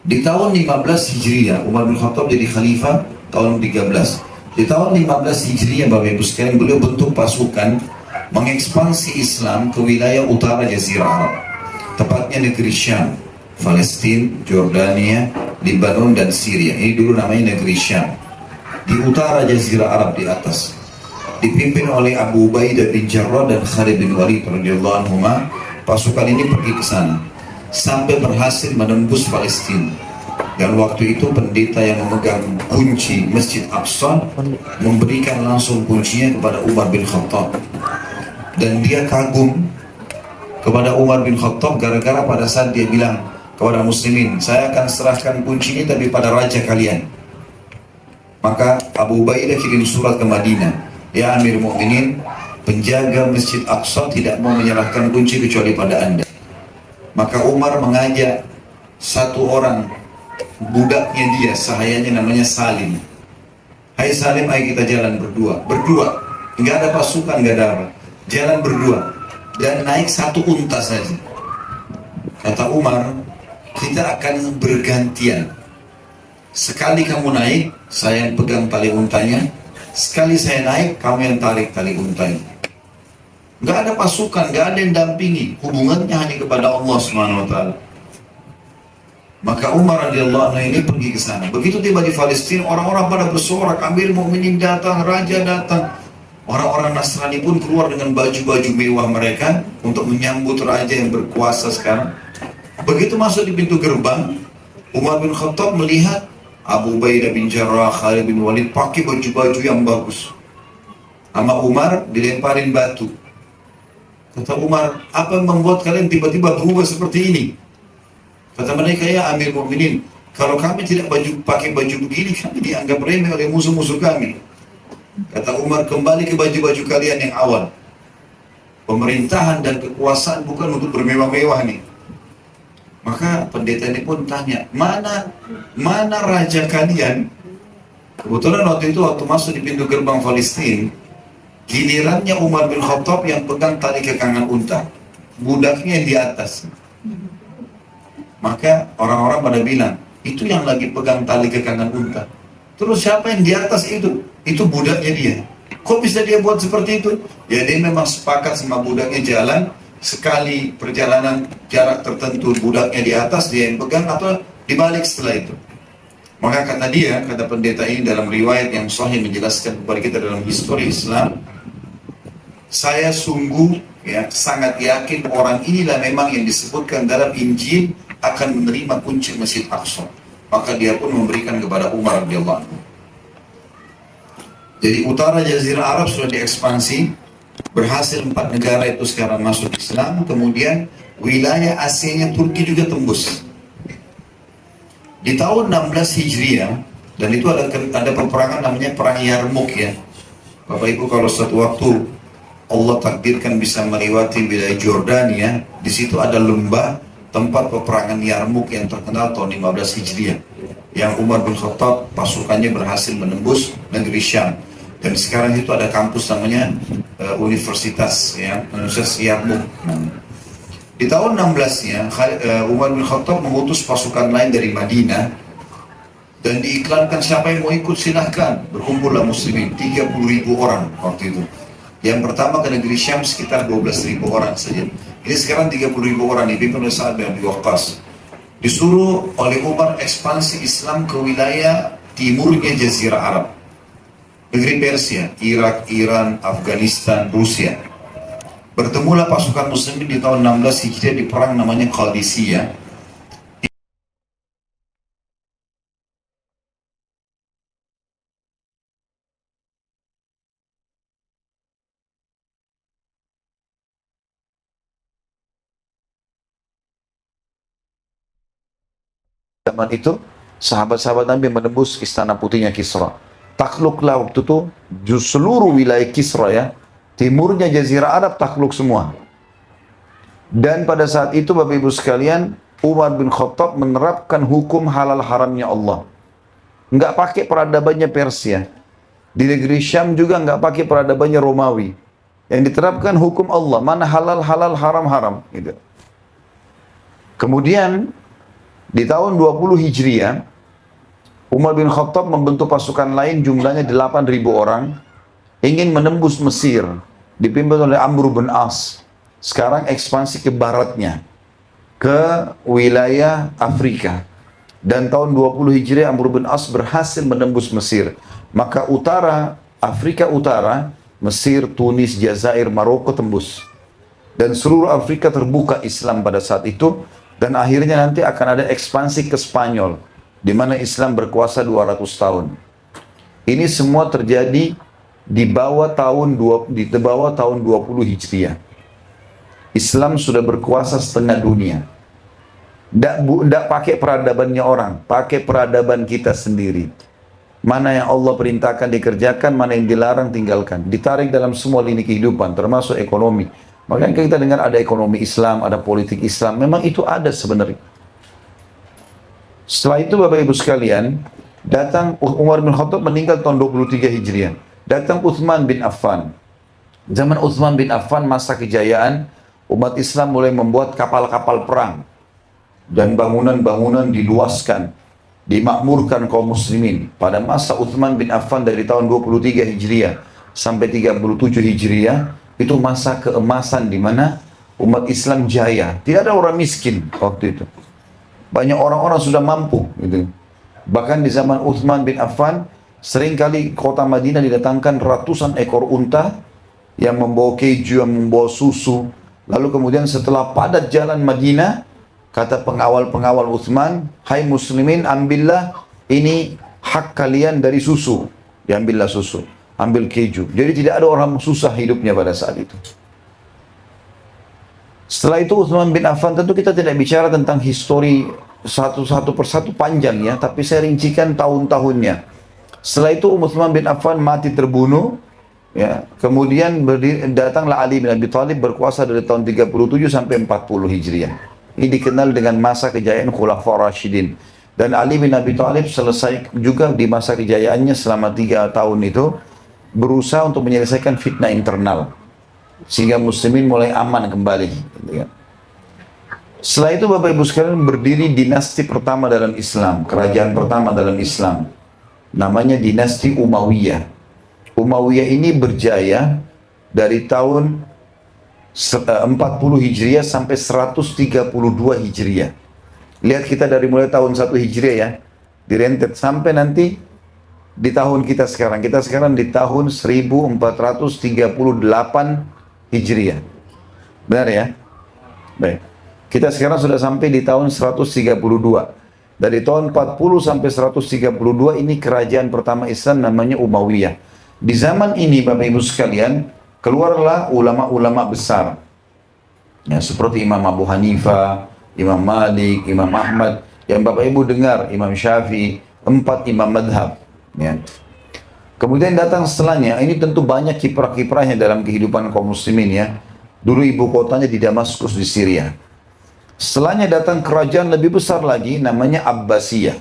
Di tahun 15 Hijriah, Umar bin Khattab jadi khalifah tahun 13. Di tahun 15 Hijriah, Bapak Ibu sekalian, beliau bentuk pasukan mengekspansi Islam ke wilayah utara Jazirah Arab. Tepatnya negeri Syam, Palestina, Jordania, Lebanon, dan Syria. Ini dulu namanya negeri Syam. Di utara Jazirah Arab di atas. Dipimpin oleh Abu Ubaidah bin Jarrah dan Khalid bin Walid radhiyallahu anhuma. Pasukan ini pergi ke sana sampai berhasil menembus Palestina. Dan waktu itu pendeta yang memegang kunci Masjid Aqsa memberikan langsung kuncinya kepada Umar bin Khattab. Dan dia kagum kepada Umar bin Khattab gara-gara pada saat dia bilang kepada muslimin, saya akan serahkan kunci ini tapi pada raja kalian. Maka Abu Ubaidah kirim surat ke Madinah, ya Amir Mu'minin, penjaga Masjid Aqsa tidak mau menyerahkan kunci kecuali pada Anda. Maka Umar mengajak satu orang budaknya dia, sahayanya namanya Salim. Hai Salim, ayo kita jalan berdua. Berdua, nggak ada pasukan, nggak ada apa. Jalan berdua dan naik satu unta saja. Kata Umar, kita akan bergantian. Sekali kamu naik, saya yang pegang tali untanya. Sekali saya naik, kamu yang tarik tali untanya. Nggak ada pasukan, nggak ada yang dampingi. Hubungannya hanya kepada Allah Subhanahu Wa Taala. Maka Umar radhiyallahu anhu ini pergi ke sana. Begitu tiba di Palestina, orang-orang pada bersorak, Amir Mukminin datang, Raja datang. Orang-orang Nasrani pun keluar dengan baju-baju mewah mereka untuk menyambut Raja yang berkuasa sekarang. Begitu masuk di pintu gerbang, Umar bin Khattab melihat Abu Ubaidah bin Jarrah, Khalid bin Walid pakai baju-baju yang bagus. Sama Umar dilemparin batu. Kata Umar, apa yang membuat kalian tiba-tiba berubah seperti ini? Kata mereka, ya Amir Mu'minin, kalau kami tidak pakai baju begini, kami dianggap remeh oleh musuh-musuh kami. Kata Umar, kembali ke baju-baju kalian yang awal. Pemerintahan dan kekuasaan bukan untuk bermewah-mewah nih. Maka pendeta ini pun tanya, mana raja kalian? Kebetulan waktu itu, waktu masuk di pintu gerbang Palestina, gilirannya Umar bin Khattab yang pegang tali kekangan unta, budaknya di atas. Maka orang-orang pada bilang, itu yang lagi pegang tali kekangan unta. Terus siapa yang di atas itu? Itu budaknya dia. Kok bisa dia buat seperti itu? Ya dia memang sepakat sama budaknya jalan. Sekali perjalanan jarak tertentu budaknya di atas, dia yang pegang atau dibalik setelah itu. Maka kata dia, kata pendeta ini dalam riwayat yang sahih menjelaskan kepada kita dalam histori Islam, saya sungguh sangat yakin orang inilah memang yang disebutkan dalam Injil akan menerima kunci Masjid Aqsa. Maka dia pun memberikan kepada Umar radhiyallahu anhu. Jadi utara Jazirah Arab sudah diekspansi, berhasil 4 negara itu sekarang masuk Islam, kemudian wilayah Asia-nya Turki juga tembus. Di tahun 16 Hijriah, dan itu ada peperangan namanya Perang Yarmuk ya. Bapak Ibu kalau suatu waktu Allah takdirkan bisa melewati wilayah Jordania, di situ ada lembah tempat peperangan Yarmuk yang terkenal tahun 15 Hijriah. Yang Umar bin Khattab pasukannya berhasil menembus negeri Syam. Dan sekarang itu ada kampus namanya Universitas Yarmuk. Di tahun 16-nya Umar bin Khattab mengutus pasukan lain dari Madinah dan diiklankan siapa yang mau ikut silahkan. Berkumpullah muslimin 30.000 orang waktu itu. Yang pertama ke negeri Syam sekitar 12.000 orang saja. Ini sekarang 30.000 orang dipimpin oleh Sa'ad bin Abi Waqqas. Disuruh oleh Umar ekspansi Islam ke wilayah timurnya Jazirah Arab. Negeri Persia, Irak, Iran, Afghanistan, Rusia. Bertemulah pasukan muslimin di tahun 16 Hijriah di perang namanya Qadisiyah. Zaman itu sahabat-sahabat Nabi menembus istana putihnya Kisra. Takluklah waktu itu seluruh wilayah Kisra ya, timurnya Jazirah Arab takluk semua. Dan pada saat itu Bapak Ibu sekalian, Umar bin Khattab menerapkan hukum halal haramnya Allah. Nggak pakai peradabannya Persia. Di negeri Syam juga nggak pakai peradabannya Romawi. Yang diterapkan hukum Allah, mana halal halal haram haram. Gitu. Kemudian di tahun 20 Hijriah, Umar bin Khattab membentuk pasukan lain jumlahnya 8.000 orang ingin menembus Mesir dipimpin oleh Amr bin As. Sekarang ekspansi ke baratnya ke wilayah Afrika. Dan tahun 20 Hijriah Amr bin As berhasil menembus Mesir. Maka utara, Afrika Utara, Mesir, Tunis, Jazair, Maroko tembus. Dan seluruh Afrika terbuka Islam pada saat itu. Dan akhirnya nanti akan ada ekspansi ke Spanyol, di mana Islam berkuasa 200 tahun. Ini semua terjadi di bawah tahun 20 Hijriah. Islam sudah berkuasa setengah dunia. Tidak pakai peradabannya orang, pakai peradaban kita sendiri. Mana yang Allah perintahkan dikerjakan, mana yang dilarang tinggalkan. Ditarik dalam semua lini kehidupan, termasuk ekonomi. Makanya kita dengar ada ekonomi Islam, ada politik Islam. Memang itu ada sebenarnya. Setelah itu Bapak Ibu sekalian, datang Umar bin Khattab meninggal tahun 23 Hijriah. Datang Uthman bin Affan. Zaman Uthman bin Affan masa kejayaan, umat Islam mulai membuat kapal-kapal perang. Dan bangunan-bangunan diluaskan, dimakmurkan kaum muslimin. Pada masa Uthman bin Affan dari tahun 23 Hijriah sampai 37 Hijriah, itu masa keemasan di mana umat Islam jaya. Tidak ada orang miskin waktu itu. Banyak orang-orang sudah mampu. Gitu. Bahkan di zaman Uthman bin Affan, seringkali kota Madinah didatangkan ratusan ekor unta yang membawa keju, yang membawa susu. Lalu kemudian setelah padat jalan Madinah, kata pengawal-pengawal Uthman, hai muslimin, ambillah ini hak kalian dari susu. Diambillah susu, ambil keju. Jadi tidak ada orang susah hidupnya pada saat itu. Setelah itu Uthman bin Affan, tentu kita tidak bicara tentang histori satu persatu panjang ya, tapi saya rincikan tahun-tahunnya. Setelah itu Uthman bin Affan mati terbunuh, ya. Kemudian datanglah Ali bin Abi Thalib berkuasa dari tahun 37 sampai 40 Hijriah. Ini dikenal dengan masa kejayaan Khulafaur Rasyidin. Dan Ali bin Abi Thalib selesai juga di masa kejayaannya selama 3 tahun itu, berusaha untuk menyelesaikan fitnah internal. Sehingga muslimin mulai aman kembali. Setelah itu Bapak Ibu sekalian berdiri dinasti pertama dalam Islam, kerajaan pertama dalam Islam. Namanya dinasti Umayyah. Umayyah ini berjaya dari tahun 40 Hijriah sampai 132 Hijriah. Lihat kita dari mulai tahun 1 Hijriah ya, direntet sampai nanti di tahun kita sekarang. Kita sekarang di tahun 1438 Hijriah. Benar ya? Baik. Kita sekarang sudah sampai di tahun 132. Dari tahun 40 sampai 132 ini kerajaan pertama Islam namanya Umayyah. Di zaman ini Bapak Ibu sekalian, keluarlah ulama-ulama besar. Ya, seperti Imam Abu Hanifah, Imam Malik, Imam Ahmad, yang Bapak Ibu dengar, Imam Syafi'i, 4 imam madhab. Ya. Kemudian datang setelahnya, ini tentu banyak kiprah-kiprahnya dalam kehidupan kaum muslimin ya. Dulu ibu kotanya di Damaskus di Syria. Setelahnya datang kerajaan lebih besar lagi namanya Abbasiyah.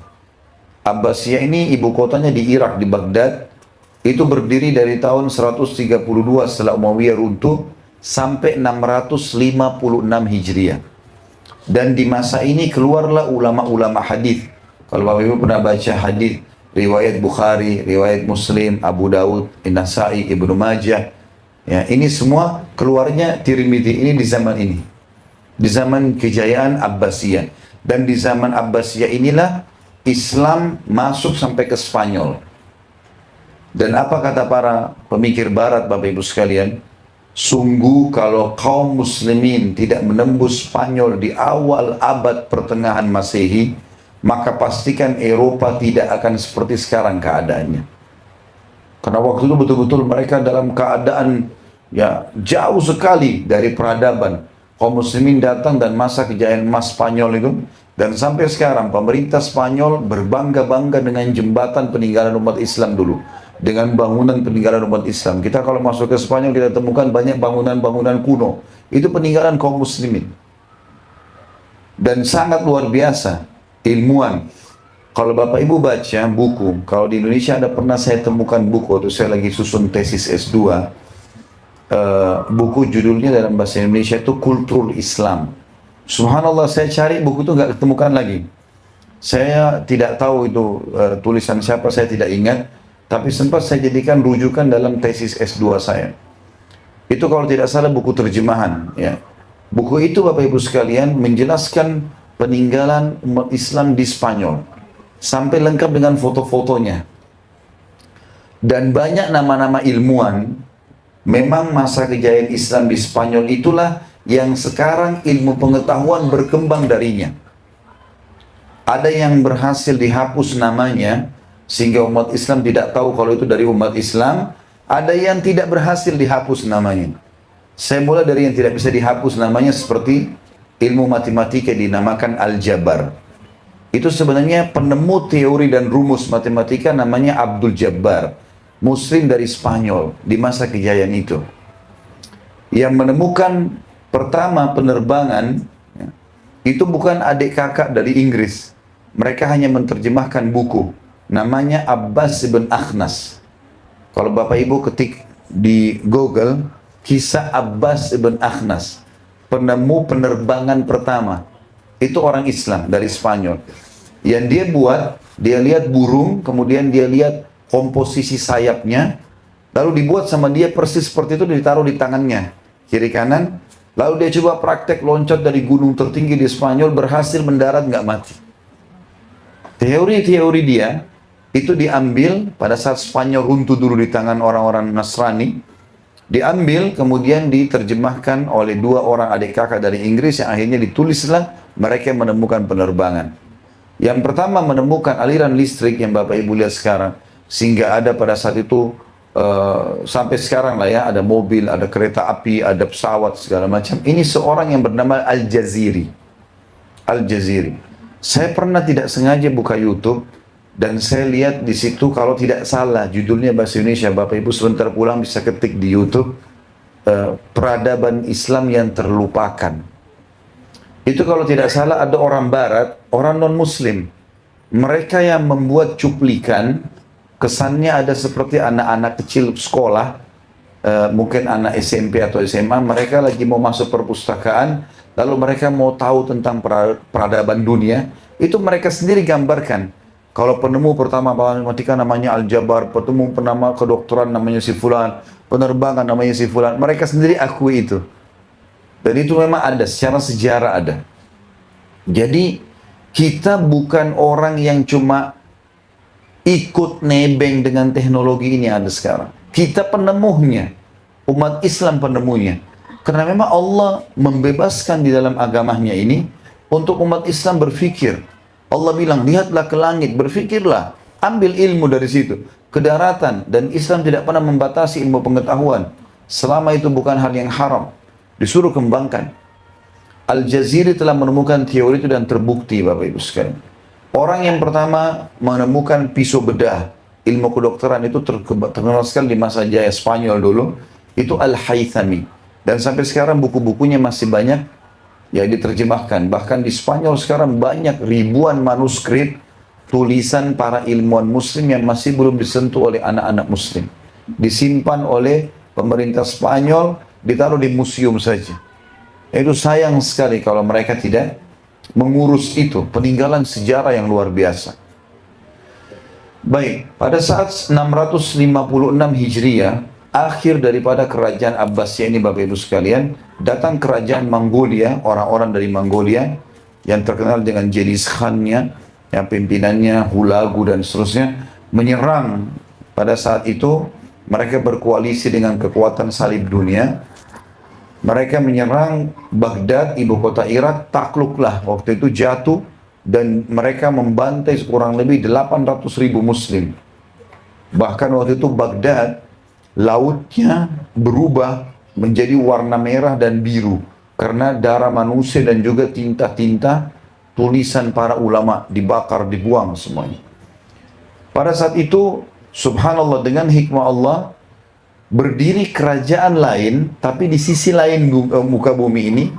Abbasiyah ini ibu kotanya di Irak, di Baghdad. Itu berdiri dari tahun 132 setelah Umayyah runtuh sampai 656 Hijriah. Dan di masa ini keluarlah ulama-ulama hadis. Kalau Bapak Ibu pernah baca hadis riwayat Bukhari, riwayat Muslim, Abu Daud, An-Nasai, Ibnu Majah, ya, ini semua keluarnya Tirmidzi ini di zaman ini. Di zaman kejayaan Abbasiyah. Dan di zaman Abbasiyah inilah Islam masuk sampai ke Spanyol. Dan apa kata para pemikir barat Bapak Ibu sekalian? Sungguh kalau kaum muslimin tidak menembus Spanyol di awal abad pertengahan Masehi, maka pastikan Eropa tidak akan seperti sekarang keadaannya. Karena waktu itu betul-betul mereka dalam keadaan ya jauh sekali dari peradaban. Kaum muslimin datang dan masa kejayaan emas Spanyol itu, dan sampai sekarang pemerintah Spanyol berbangga-bangga dengan jembatan peninggalan umat Islam dulu, dengan bangunan peninggalan umat Islam. Kita kalau masuk ke Spanyol kita temukan banyak bangunan-bangunan kuno, itu peninggalan kaum muslimin. Dan sangat luar biasa, ilmuwan. Kalau Bapak Ibu baca buku, kalau di Indonesia ada pernah saya temukan buku waktu saya lagi susun tesis S2, buku judulnya dalam bahasa Indonesia itu Kultur Islam. Subhanallah, saya cari buku itu nggak ketemukan lagi. Saya tidak tahu itu tulisan siapa, saya tidak ingat. Tapi sempat saya jadikan rujukan dalam tesis S2 saya. Itu kalau tidak salah buku terjemahan. Ya. Buku itu Bapak Ibu sekalian menjelaskan peninggalan umat Islam di Spanyol. Sampai lengkap dengan foto-fotonya. Dan banyak nama-nama ilmuwan. Memang masa kejayaan Islam di Spanyol itulah yang sekarang ilmu pengetahuan berkembang darinya. Ada yang berhasil dihapus namanya, sehingga umat Islam tidak tahu kalau itu dari umat Islam. Ada yang tidak berhasil dihapus namanya. Saya mulai dari yang tidak bisa dihapus namanya, seperti ilmu matematika dinamakan Aljabar. Itu sebenarnya penemu teori dan rumus matematika namanya Abdul Jabbar, Muslim dari Spanyol di masa kejayaan itu. Yang menemukan pertama penerbangan, ya, itu bukan adik kakak dari Inggris. Mereka hanya menerjemahkan buku. Namanya Abbas ibn Akhnas. Kalau Bapak Ibu ketik di Google, kisah Abbas ibn Akhnas, penemu penerbangan pertama. Itu orang Islam dari Spanyol. Yang dia buat, dia lihat burung, kemudian dia lihat komposisi sayapnya, lalu dibuat sama dia persis seperti itu, ditaruh di tangannya, kiri kanan. Lalu dia coba praktek loncat dari gunung tertinggi di Spanyol, berhasil mendarat, nggak mati. Teori-teori dia itu diambil pada saat Spanyol runtuh dulu di tangan orang-orang Nasrani, diambil kemudian diterjemahkan oleh dua orang adik kakak dari Inggris yang akhirnya ditulislah mereka yang menemukan penerbangan. Yang pertama menemukan aliran listrik yang Bapak Ibu lihat sekarang, sehingga ada pada saat itu sampai sekarang lah ya, ada mobil, ada kereta api, ada pesawat segala macam. Ini seorang yang bernama Al-Jaziri. Al-Jaziri. Saya pernah tidak sengaja buka YouTube dan saya lihat di situ, kalau tidak salah judulnya bahasa Indonesia, Bapak Ibu sebentar pulang bisa ketik di YouTube, Peradaban Islam yang Terlupakan. Itu kalau tidak salah ada orang Barat, orang non-Muslim, mereka yang membuat cuplikan, kesannya ada seperti anak-anak kecil sekolah, mungkin anak SMP atau SMA, mereka lagi mau masuk perpustakaan, lalu mereka mau tahu tentang peradaban dunia, itu mereka sendiri gambarkan. Kalau penemu pertama matematika namanya Al-Jabbar, penemu penama kedokteran namanya si Fulan, penerbangan namanya si Fulan, mereka sendiri akui itu. Dan itu memang ada, secara sejarah ada. Jadi kita bukan orang yang cuma ikut nebeng dengan teknologi ini ada sekarang. Kita penemuhnya, umat Islam penemunya. Karena memang Allah membebaskan di dalam agamanya ini untuk umat Islam berfikir. Allah bilang, lihatlah ke langit, berfikirlah, ambil ilmu dari situ, ke daratan. Dan Islam tidak pernah membatasi ilmu pengetahuan, selama itu bukan hal yang haram. Disuruh kembangkan. Al-Jaziri telah menemukan teori itu dan terbukti, Bapak Ibu sekalian. Orang yang pertama menemukan pisau bedah, ilmu kedokteran itu terkenal sekali di masa jaya Spanyol dulu, itu Al-Haythami. Dan sampai sekarang buku-bukunya masih banyak ya diterjemahkan. Bahkan di Spanyol sekarang banyak ribuan manuskrip tulisan para ilmuwan muslim yang masih belum disentuh oleh anak-anak muslim. Disimpan oleh pemerintah Spanyol, ditaruh di museum saja. Itu sayang sekali kalau mereka tidak mengurus itu, peninggalan sejarah yang luar biasa. Baik, pada saat 656 Hijriah, akhir daripada kerajaan Abbasiyah ini Bapak Ibu sekalian, datang kerajaan Mongolia, orang-orang dari Mongolia yang terkenal dengan Genghis Khan-nya, yang pimpinannya Hulagu dan seterusnya, menyerang. Pada saat itu mereka berkoalisi dengan kekuatan salib dunia. Mereka menyerang Baghdad, ibu kota Irak, takluklah waktu itu jatuh, dan mereka membantai kurang lebih 800.000 muslim. Bahkan waktu itu Baghdad, lautnya berubah menjadi warna merah dan biru karena darah manusia dan juga tinta-tinta tulisan para ulama dibakar, dibuang semuanya. Pada saat itu, subhanallah, dengan hikmah Allah, berdiri kerajaan lain, tapi di sisi lain muka bumi ini,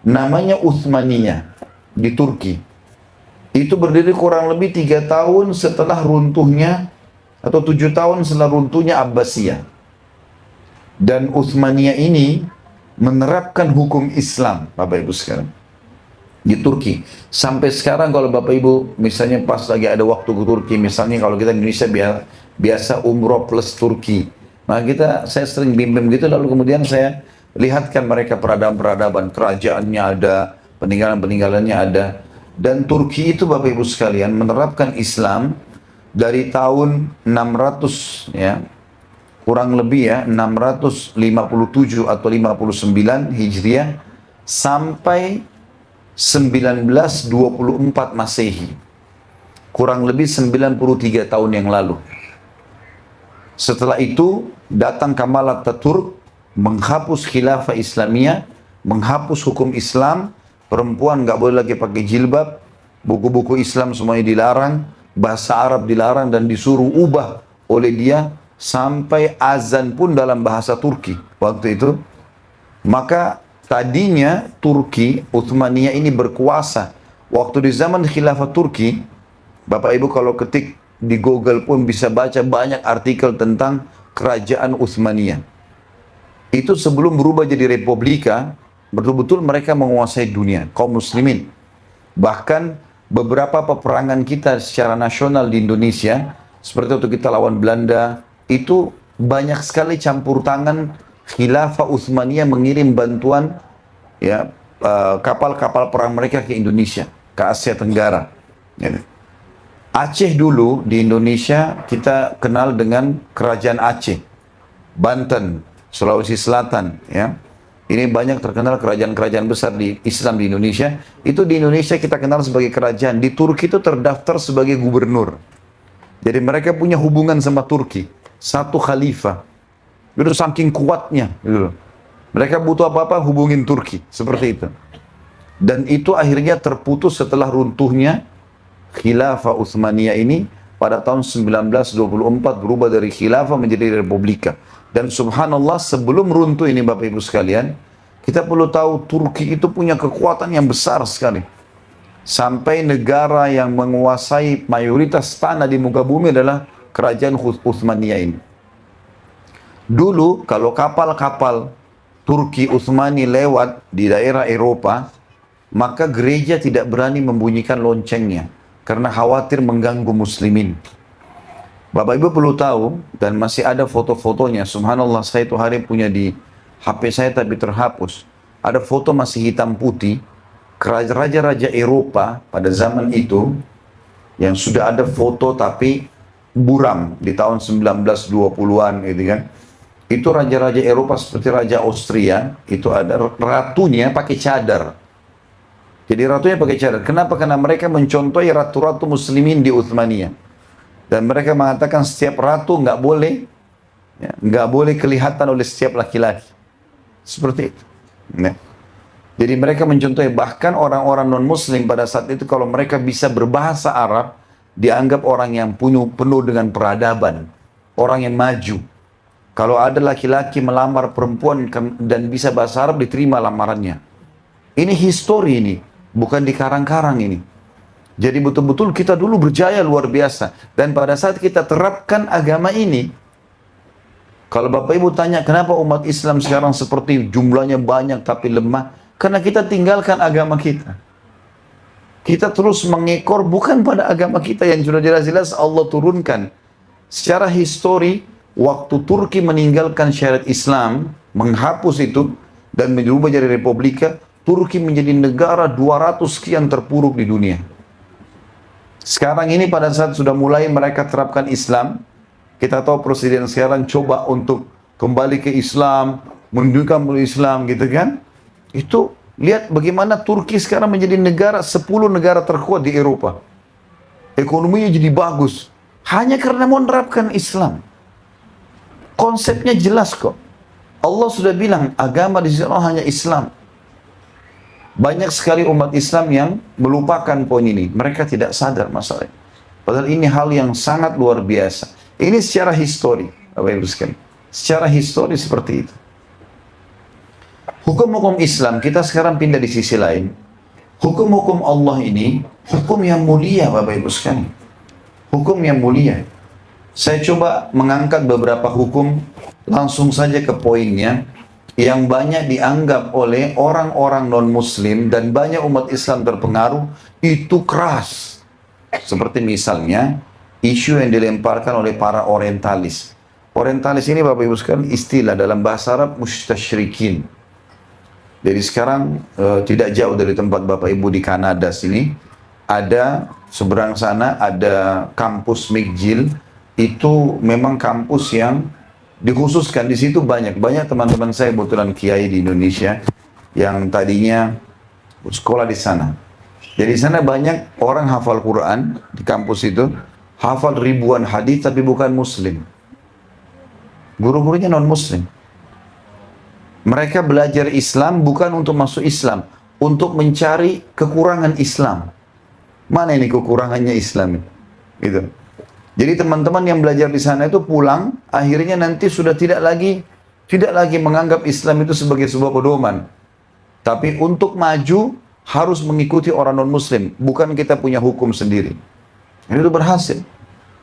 namanya Uthmaniyah di Turki. Itu berdiri kurang lebih 3 tahun setelah runtuhnya, atau 7 tahun setelah runtuhnya Abbasiyah. Dan Uthmaniyah ini menerapkan hukum Islam, Bapak Ibu sekalian, di Turki. Sampai sekarang kalau Bapak Ibu misalnya pas lagi ada waktu ke Turki, misalnya kalau kita di Indonesia biasa umroh plus Turki, nah saya sering bimbing gitu, lalu kemudian saya lihatkan mereka peradaban-peradaban, kerajaannya ada, peninggalan-peninggalannya ada. Dan Turki itu Bapak Ibu sekalian menerapkan Islam dari tahun 600 ya, kurang lebih ya, 657 atau 59 Hijriah sampai 1924 Masehi. Kurang lebih 93 tahun yang lalu. Setelah itu datang Kamal Ataturk menghapus khilafah Islamiyah, menghapus hukum Islam, perempuan nggak boleh lagi pakai jilbab, buku-buku Islam semuanya dilarang, bahasa Arab dilarang dan disuruh ubah oleh dia, sampai azan pun dalam bahasa Turki waktu itu. Maka tadinya Turki, Utsmaniyah ini berkuasa. Waktu di zaman khilafah Turki, Bapak Ibu kalau ketik di Google pun bisa baca banyak artikel tentang kerajaan Utsmaniyah. Itu sebelum berubah jadi republika, betul-betul mereka menguasai dunia, kaum muslimin. Bahkan beberapa peperangan kita secara nasional di Indonesia, seperti waktu kita lawan Belanda, itu banyak sekali campur tangan Khilafah Utsmaniyah mengirim bantuan, ya, kapal-kapal perang mereka ke Indonesia, ke Asia Tenggara. Gitu. Aceh dulu di Indonesia kita kenal dengan Kerajaan Aceh, Banten, Sulawesi Selatan, ya. Ini banyak terkenal kerajaan-kerajaan besar di Islam di Indonesia. Itu di Indonesia kita kenal sebagai kerajaan. Di Turki itu terdaftar sebagai gubernur. Jadi mereka punya hubungan sama Turki. Satu khalifah. Itu saking kuatnya. Gitu. Mereka butuh apa-apa hubungin Turki. Seperti itu. Dan itu akhirnya terputus setelah runtuhnya Khilafah Utsmaniyah ini pada tahun 1924 berubah dari khilafah menjadi republika. Dan subhanallah sebelum runtuh ini Bapak Ibu sekalian, kita perlu tahu Turki itu punya kekuatan yang besar sekali. Sampai negara yang menguasai mayoritas tanah di muka bumi adalah kerajaan Utsmaniyah ini. Dulu kalau kapal-kapal Turki Utsmani lewat di daerah Eropa, maka gereja tidak berani membunyikan loncengnya karena khawatir mengganggu muslimin. Bapak Ibu perlu tahu, dan masih ada foto-fotonya, subhanallah saya itu hari punya di HP saya tapi terhapus. Ada foto masih hitam putih, raja-raja Eropa pada zaman itu, yang sudah ada foto tapi buram di tahun 1920-an gitu kan. Itu raja-raja Eropa seperti Raja Austria, itu ada ratunya pakai cadar. Jadi ratunya pakai cadar. Kenapa? Karena mereka mencontohi ratu-ratu muslimin di Utsmaniyah. Dan mereka mengatakan setiap ratu nggak boleh, ya, nggak boleh kelihatan oleh setiap laki-laki. Seperti itu. Ya. Jadi mereka mencontohi, bahkan orang-orang non-muslim pada saat itu kalau mereka bisa berbahasa Arab, dianggap orang yang penuh dengan peradaban, orang yang maju. Kalau ada laki-laki melamar perempuan dan bisa bahasa Arab, diterima lamarannya. Ini histori ini, bukan dikarang-karang ini. Jadi betul-betul kita dulu berjaya luar biasa. Dan pada saat kita terapkan agama ini, kalau Bapak Ibu tanya kenapa umat Islam sekarang seperti jumlahnya banyak tapi lemah, karena kita tinggalkan agama kita. Kita terus mengekor bukan pada agama kita yang sudah jelas-jelas Allah turunkan. Secara histori, waktu Turki meninggalkan syariat Islam, menghapus itu, dan berubah jadi republika, Turki menjadi negara 200 sekian terpuruk di dunia. Sekarang ini pada saat sudah mulai mereka terapkan Islam, kita tahu presiden sekarang coba untuk kembali ke Islam, menunjukkan Islam gitu kan. Itu lihat bagaimana Turki sekarang menjadi negara 10 negara terkuat di Eropa. Ekonominya jadi bagus. Hanya karena mau menerapkan Islam. Konsepnya jelas kok. Allah sudah bilang agama di sini hanya Islam. Banyak sekali umat Islam yang melupakan poin ini. Mereka tidak sadar masalahnya. Padahal ini hal yang sangat luar biasa. Ini secara histori, Bapak Ibu sekalian. Secara histori seperti itu. Hukum-hukum Islam, kita sekarang pindah di sisi lain. Hukum-hukum Allah ini, hukum yang mulia Bapak Ibu sekalian. Hukum yang mulia. Saya coba mengangkat beberapa hukum, langsung saja ke poinnya, yang banyak dianggap oleh orang-orang non-muslim dan banyak umat Islam terpengaruh, itu keras. Seperti misalnya, isu yang dilemparkan oleh para orientalis. Orientalis ini Bapak Ibu sekalian istilah dalam bahasa Arab mustasyrikin. Jadi sekarang tidak jauh dari tempat Bapak Ibu di Kanada sini, ada seberang sana ada kampus McGill. Itu memang kampus yang dikhususkan. Di situ banyak teman-teman saya kebetulan kiai di Indonesia yang tadinya sekolah di sana. Jadi di sana banyak orang hafal Quran di kampus itu, hafal ribuan hadis tapi bukan muslim. Guru-gurunya non-muslim. Mereka belajar Islam bukan untuk masuk Islam, untuk mencari kekurangan Islam. Mana ini kekurangannya Islam? Gitu. Jadi teman-teman yang belajar di sana itu pulang, akhirnya nanti sudah tidak lagi menganggap Islam itu sebagai sebuah pedoman. Tapi untuk maju harus mengikuti orang non-Muslim, bukan kita punya hukum sendiri. Ini itu berhasil.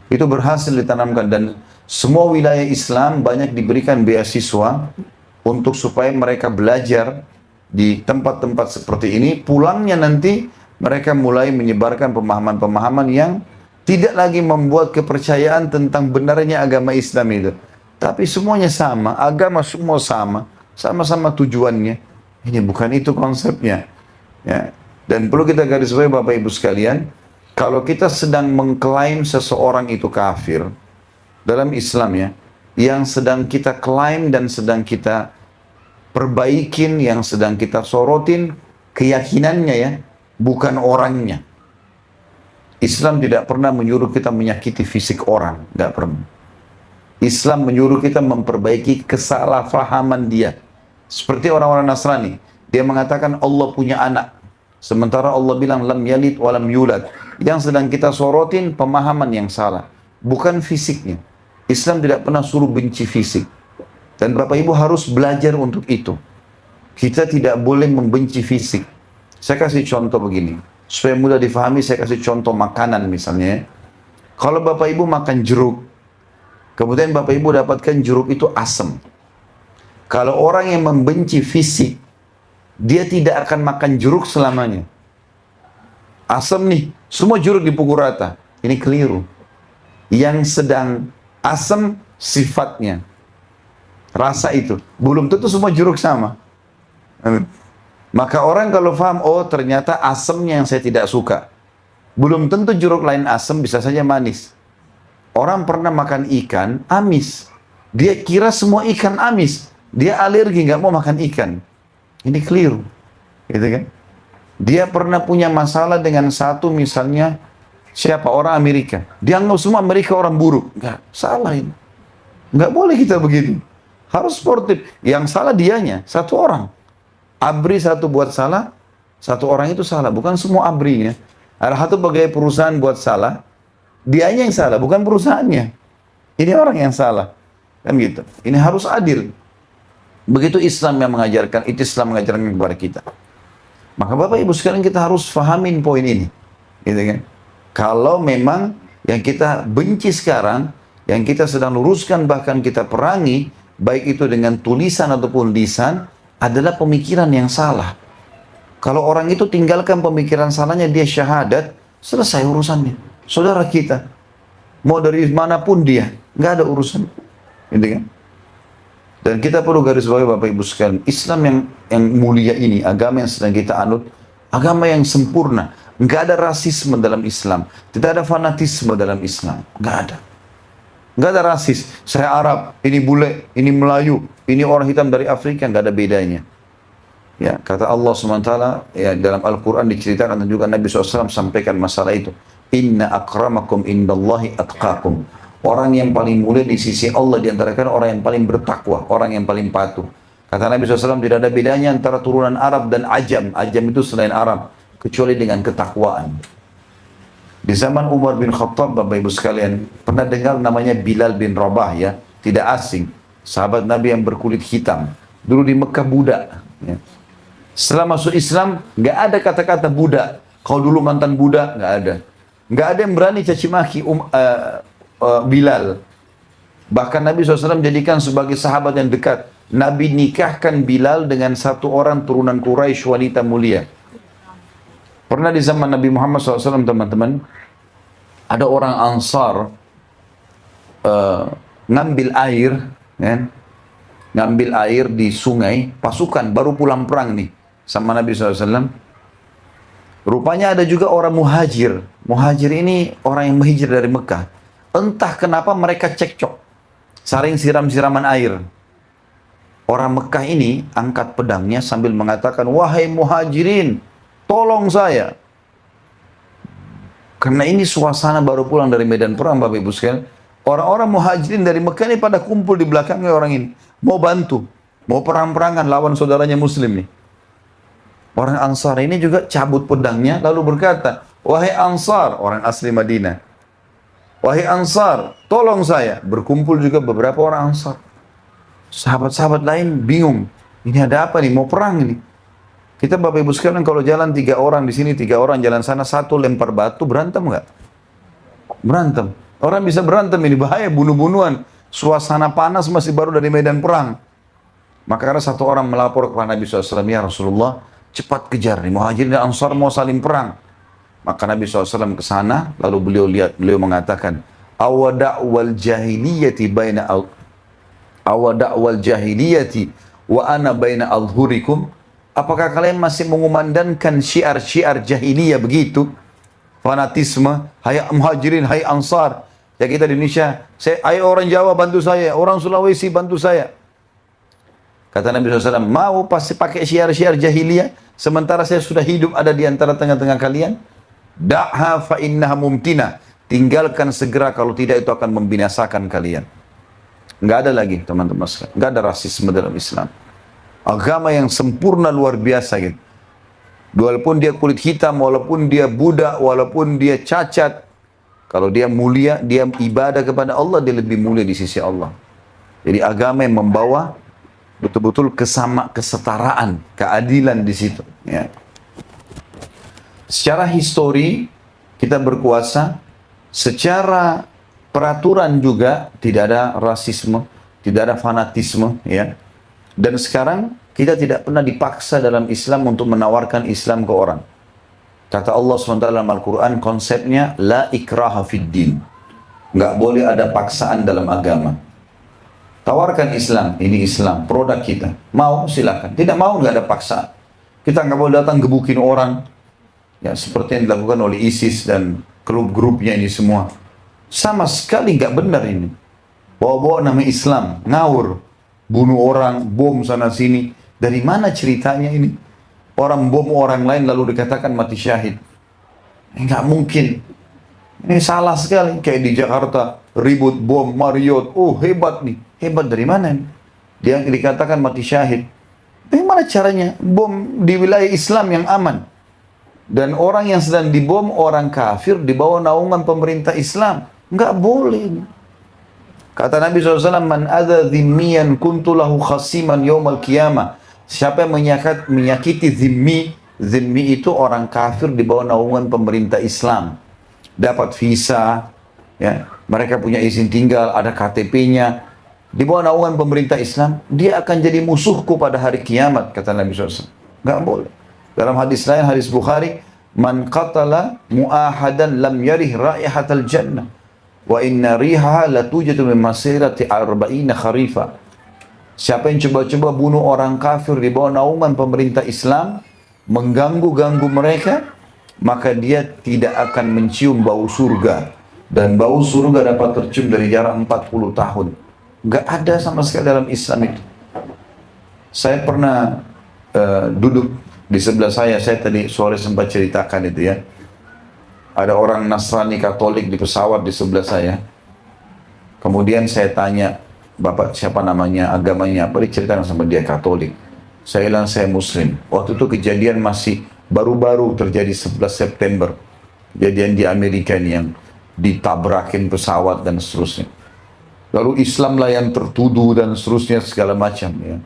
Itu berhasil ditanamkan dan semua wilayah Islam banyak diberikan beasiswa untuk supaya mereka belajar di tempat-tempat seperti ini. Pulangnya nanti mereka mulai menyebarkan pemahaman-pemahaman yang tidak lagi membuat kepercayaan tentang benarnya agama Islam itu. Tapi semuanya sama, agama semua sama, sama-sama tujuannya. Ini bukan itu konsepnya. Ya. Dan perlu kita garis bawahi Bapak Ibu sekalian, kalau kita sedang mengklaim seseorang itu kafir dalam Islam ya, yang sedang kita klaim dan sedang kita perbaikin, yang sedang kita sorotin keyakinannya ya, bukan orangnya. Islam tidak pernah menyuruh kita menyakiti fisik orang, tidak pernah. Islam menyuruh kita memperbaiki kesalahpahaman dia. Seperti orang-orang Nasrani, dia mengatakan Allah punya anak, sementara Allah bilang lam yalid walam yulad. Yang sedang kita sorotin pemahaman yang salah, bukan fisiknya. Islam tidak pernah suruh benci fisik. Dan Bapak Ibu harus belajar untuk itu. Kita tidak boleh membenci fisik. Saya kasih contoh begini, supaya mudah difahami. Saya kasih contoh makanan misalnya. Kalau Bapak Ibu makan jeruk, kemudian Bapak Ibu dapatkan jeruk itu asam. Kalau orang yang membenci fisik, dia tidak akan makan jeruk selamanya. Asam nih, semua jeruk dipukul rata. Ini keliru. Yang sedang asam sifatnya, rasa itu. Belum tentu semua jeruk sama. Maka orang kalau paham, oh ternyata asamnya yang saya tidak suka. Belum tentu jeruk lain asam, bisa saja manis. Orang pernah makan ikan, amis. Dia kira semua ikan amis. Dia alergi, nggak mau makan ikan. Ini keliru. Gitu kan? Dia pernah punya masalah dengan satu misalnya, siapa? Orang Amerika. Dia anggap semua Amerika orang buruk. Nggak, salah ini. Nggak boleh kita begitu. Harus sportif. Yang salah dianya, satu orang. ABRI satu buat salah, satu orang itu salah. Bukan semua ABRI-nya. Ada satu pegawai perusahaan buat salah, dianya yang salah, bukan perusahaannya. Ini orang yang salah. Kan gitu. Ini harus adil. Begitu Islam yang mengajarkan, itu Islam mengajarkan kepada kita. Maka Bapak Ibu sekalian kita harus fahamin poin ini. Gitu kan? Kalau memang yang kita benci sekarang, yang kita sedang luruskan bahkan kita perangi, baik itu dengan tulisan ataupun lisan, adalah pemikiran yang salah. Kalau orang itu tinggalkan pemikiran salahnya, dia syahadat, selesai urusannya. Saudara kita, mau dari manapun dia, nggak ada urusan. Gitu kan? Dan kita perlu garis bawahi Bapak Ibu sekalian, Islam yang mulia ini, agama yang sedang kita anut, agama yang sempurna. Nggak ada rasisme dalam Islam, tidak ada fanatisme dalam Islam, nggak ada. Nggak ada rasis, saya Arab, ini bule, ini Melayu, ini orang hitam dari Afrika, nggak ada bedanya. Ya, kata Allah SWT, ya, dalam Al-Quran diceritakan dan juga Nabi SAW sampaikan masalah itu. Inna akramakum indallahi atqakum. Orang yang paling mulia di sisi Allah diantara kalian orang yang paling bertakwa, orang yang paling patuh. Kata Nabi SAW tidak ada bedanya antara turunan Arab dan Ajam. Ajam itu selain Arab, kecuali dengan ketakwaan. Di zaman Umar bin Khattab, Bapak Ibu sekalian, pernah dengar namanya Bilal bin Rabah ya, tidak asing. Sahabat Nabi yang berkulit hitam. Dulu di Mekah budak. Ya. Setelah masuk Islam, nggak ada kata-kata budak. Kalau dulu mantan budak, nggak ada. Nggak ada yang berani caci maki Bilal. Bahkan Nabi SAW jadikan sebagai sahabat yang dekat. Nabi nikahkan Bilal dengan satu orang turunan Quraisy, wanita mulia. Pernah di zaman Nabi Muhammad SAW, teman-teman, ada orang Ansar ngambil air, kan? Ngambil air di sungai, pasukan baru pulang perang nih sama Nabi SAW. Rupanya ada juga orang muhajir. Muhajir ini orang yang menghijrah dari Mekah. Entah kenapa mereka cekcok, saling siram-siraman air. Orang Mekah ini angkat pedangnya sambil mengatakan, wahai muhajirin, tolong saya. Karena ini suasana baru pulang dari medan perang, Bapak Ibu sekalian. Orang-orang muhajirin dari Mekah ini pada kumpul di belakangnya orang ini. Mau bantu, mau perang-perangan lawan saudaranya muslim nih. Orang Ansar ini juga cabut pedangnya lalu berkata, Wahai Ansar, orang asli Madinah. Wahai Ansar, tolong saya. Berkumpul juga beberapa orang Ansar. Sahabat-sahabat lain bingung. Ini ada apa nih? Mau perang ini. Kita Bapak Ibu sekalian kalau jalan 3 orang di sini, 3 orang jalan sana, satu lempar batu, berantem nggak? Berantem. Orang bisa berantem, ini bahaya, bunuh-bunuhan. Suasana panas masih baru dari medan perang. Maka ada satu orang melapor kepada Nabi SAW, ya Rasulullah, cepat kejar nih, Muhajirin dan Ansar mau saling perang. Maka Nabi SAW ke sana, lalu beliau mengatakan, awada'wal jahiliyati baina awada'wal jahiliyati wa ana baina alhurikum. Apakah kalian masih mengumandangkan syiar-syiar jahiliyah begitu? Fanatisme, hai Muhajirin, hai Ansar. Ya kita di Indonesia, ayo orang Jawa bantu saya, orang Sulawesi bantu saya. Kata Nabi SAW, mau pasti pakai syiar-syiar jahiliyah, sementara saya sudah hidup ada di antara tengah-tengah kalian? Da'ha fa innaha mumtina. Tinggalkan segera, kalau tidak itu akan membinasakan kalian. Enggak ada lagi teman-teman sekalian, enggak ada rasisme dalam Islam. Agama yang sempurna luar biasa gitu. Walaupun dia kulit hitam, walaupun dia budak, walaupun dia cacat, kalau dia mulia, dia ibadah kepada Allah, dia lebih mulia di sisi Allah. Jadi agama yang membawa betul-betul kesetaraan, keadilan di situ. Ya. Secara histori kita berkuasa, secara peraturan juga tidak ada rasisme, tidak ada fanatisme, ya. Dan sekarang kita tidak pernah dipaksa dalam Islam untuk menawarkan Islam ke orang. Kata Allah SWT dalam Al-Quran, konsepnya la ikraha fid din. Nggak boleh ada paksaan dalam agama. Tawarkan Islam, ini Islam, produk kita. Mau silakan, tidak mau nggak ada paksaan. Kita nggak boleh datang gebukin orang, ya seperti yang dilakukan oleh ISIS dan grup-grupnya ini semua. Sama sekali nggak benar ini. Bawa-bawa nama Islam, ngawur. Bunuh orang, bom sana sini. Dari mana ceritanya ini? Orang bom orang lain lalu dikatakan mati syahid. Nggak mungkin. Ini salah sekali. Kayak di Jakarta, ribut bom, Marriott. Oh hebat nih. Hebat dari mana ini? Dia dikatakan mati syahid. Bagaimana caranya? Bom di wilayah Islam yang aman. Dan orang yang sedang dibom, orang kafir di bawah naungan pemerintah Islam. Nggak boleh. Kata Nabi SAW, man adha dhimmiyan kuntulahu khasiman yawmal qiyamah. Siapa yang menyakiti zimmi itu orang kafir di bawah naungan pemerintah Islam. Dapat visa, ya, mereka punya izin tinggal, ada KTP-nya. Di bawah naungan pemerintah Islam, dia akan jadi musuhku pada hari kiamat, kata Nabi SAW. Nggak boleh. Dalam hadis lain, hadis Bukhari, man qatala mu'ahadan lam yarih raihatal jannah. Wa inna riha la tujadu min masirati arba'ina kharifa. Siapa yang coba-coba bunuh orang kafir di bawah naungan pemerintah Islam, mengganggu-ganggu mereka, maka dia tidak akan mencium bau surga. Dan bau surga dapat tercium dari jarak 40 tahun. Gak ada sama sekali dalam Islam itu. Saya pernah duduk di sebelah saya tadi sore sempat ceritakan itu ya. Ada orang Nasrani Katolik di pesawat di sebelah saya. Kemudian saya tanya, Bapak siapa namanya, agamanya apa? Diceritakan sama dia Katolik. Saya bilang saya Muslim. Waktu itu kejadian masih baru-baru terjadi 11 September. Kejadian di Amerika ini yang ditabrakin pesawat dan seterusnya. Lalu Islam lah yang tertuduh dan seterusnya segala macam. Ya.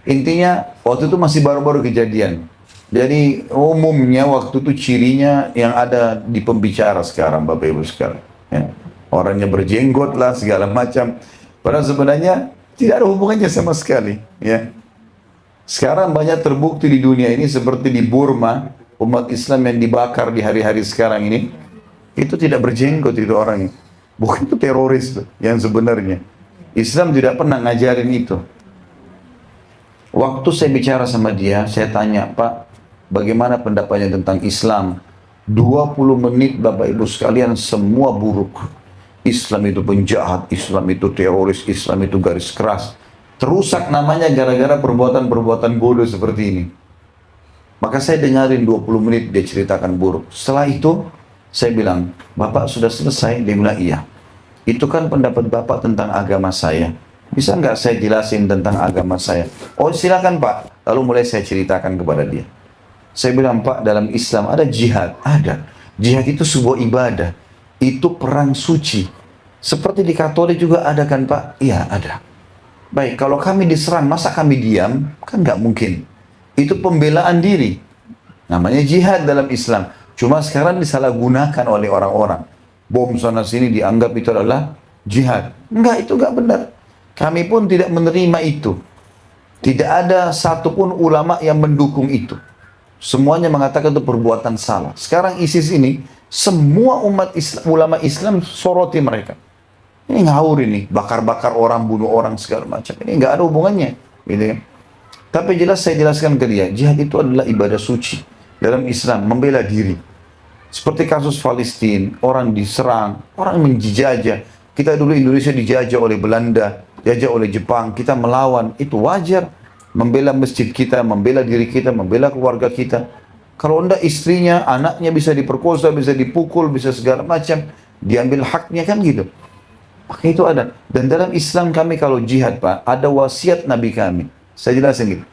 Intinya waktu itu masih baru-baru kejadian. Jadi umumnya waktu itu cirinya yang ada di pembicara sekarang Bapak Ibu sekarang. Ya. Orangnya berjenggot lah segala macam. Padahal sebenarnya tidak ada hubungannya sama sekali. Ya. Sekarang banyak terbukti di dunia ini seperti di Burma, umat Islam yang dibakar di hari-hari sekarang ini, itu tidak berjenggot itu orangnya. Bukan itu teroris tuh, yang sebenarnya. Islam tidak pernah ngajarin itu. Waktu saya bicara sama dia, saya tanya, Pak, bagaimana pendapatnya tentang Islam? 20 menit Bapak Ibu sekalian semua buruk. Islam itu penjahat, Islam itu teroris, Islam itu garis keras. Terusak namanya gara-gara perbuatan-perbuatan bodoh seperti ini. Maka saya dengarin 20 menit dia ceritakan buruk. Setelah itu saya bilang, Bapak sudah selesai? Dia bilang iya. Itu kan pendapat Bapak tentang agama saya. Bisa nggak saya jelasin tentang agama saya? Oh silakan Pak. Lalu mulai saya ceritakan kepada dia. Saya bilang, Pak, dalam Islam ada jihad? Ada. Jihad itu sebuah ibadah. Itu perang suci. Seperti di Katolik juga ada kan Pak? Iya ada. Baik, kalau kami diserang, masa kami diam? Kan nggak mungkin. Itu pembelaan diri. Namanya jihad dalam Islam. Cuma sekarang disalahgunakan oleh orang-orang. Bom sana sini dianggap itu adalah jihad. Enggak, itu enggak benar. Kami pun tidak menerima itu. Tidak ada satupun ulama yang mendukung itu. Semuanya mengatakan itu perbuatan salah. Sekarang ISIS ini, semua umat Islam, ulama Islam soroti mereka. Ini ngawur ini, bakar-bakar orang, bunuh orang, segala macam. Ini enggak ada hubungannya. Gitu kan? Tapi jelas saya jelaskan ke dia, jihad itu adalah ibadah suci. Dalam Islam, membela diri. Seperti kasus Palestina, orang diserang, orang menjajah. Kita dulu Indonesia dijajah oleh Belanda, dijajah oleh Jepang, kita melawan, itu wajar. Membela masjid kita, membela diri kita, membela keluarga kita. Kalau enggak istrinya, anaknya bisa diperkosa, bisa dipukul, bisa segala macam, diambil haknya kan gitu. Maka itu ada. Dan dalam Islam kami kalau jihad Pak, ada wasiat Nabi kami. Saya jelasin gitu.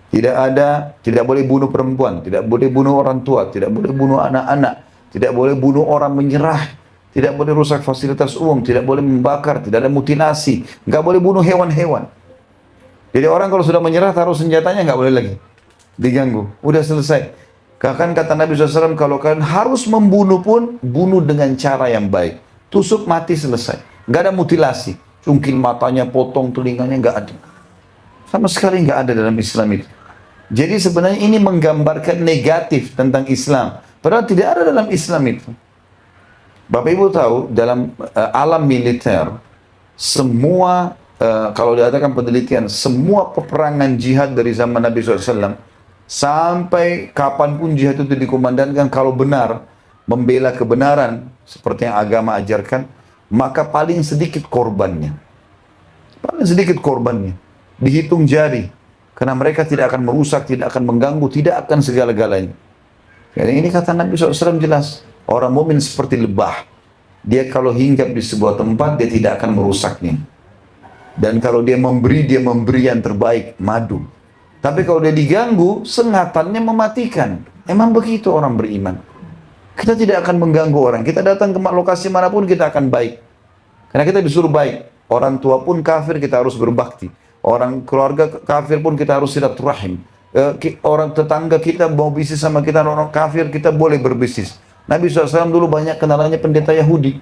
Tidak boleh bunuh perempuan, tidak boleh bunuh orang tua, tidak boleh bunuh anak-anak, tidak boleh bunuh orang menyerah, tidak boleh rusak fasilitas umum, tidak boleh membakar, tidak ada mutilasi, nggak boleh bunuh hewan-hewan. Jadi orang kalau sudah menyerah taruh senjatanya nggak boleh lagi diganggu. Udah selesai. Bahkan kata Nabi SAW, kalau kalian harus membunuh pun, bunuh dengan cara yang baik. Tusuk mati selesai. Nggak ada mutilasi. Cungkil matanya, potong telinganya, nggak ada. Sama sekali nggak ada dalam Islam itu. Jadi sebenarnya ini menggambarkan negatif tentang Islam. Padahal tidak ada dalam Islam itu. Bapak Ibu tahu, dalam alam militer, semua, kalau dikatakan penelitian, semua peperangan jihad dari zaman Nabi SAW, sampai kapanpun jihad itu dikumandangkan, kalau benar, membela kebenaran, seperti yang agama ajarkan, maka paling sedikit korbannya. Paling sedikit korbannya. Dihitung jari. Karena mereka tidak akan merusak, tidak akan mengganggu, tidak akan segala-galanya. Jadi ini kata Nabi SAW jelas. Orang mukmin seperti lebah. Dia kalau hinggap di sebuah tempat, dia tidak akan merusaknya. Dan kalau dia memberi yang terbaik, madu. Tapi kalau dia diganggu, sengatannya mematikan. Emang begitu orang beriman. Kita tidak akan mengganggu orang. Kita datang ke lokasi manapun, kita akan baik. Karena kita disuruh baik. Orang tua pun kafir, kita harus berbakti. Orang keluarga kafir pun kita harus silaturahim. Orang tetangga kita mau bisnis sama kita, orang kafir, kita boleh berbisnis. Nabi SAW dulu banyak kenalannya pendeta Yahudi.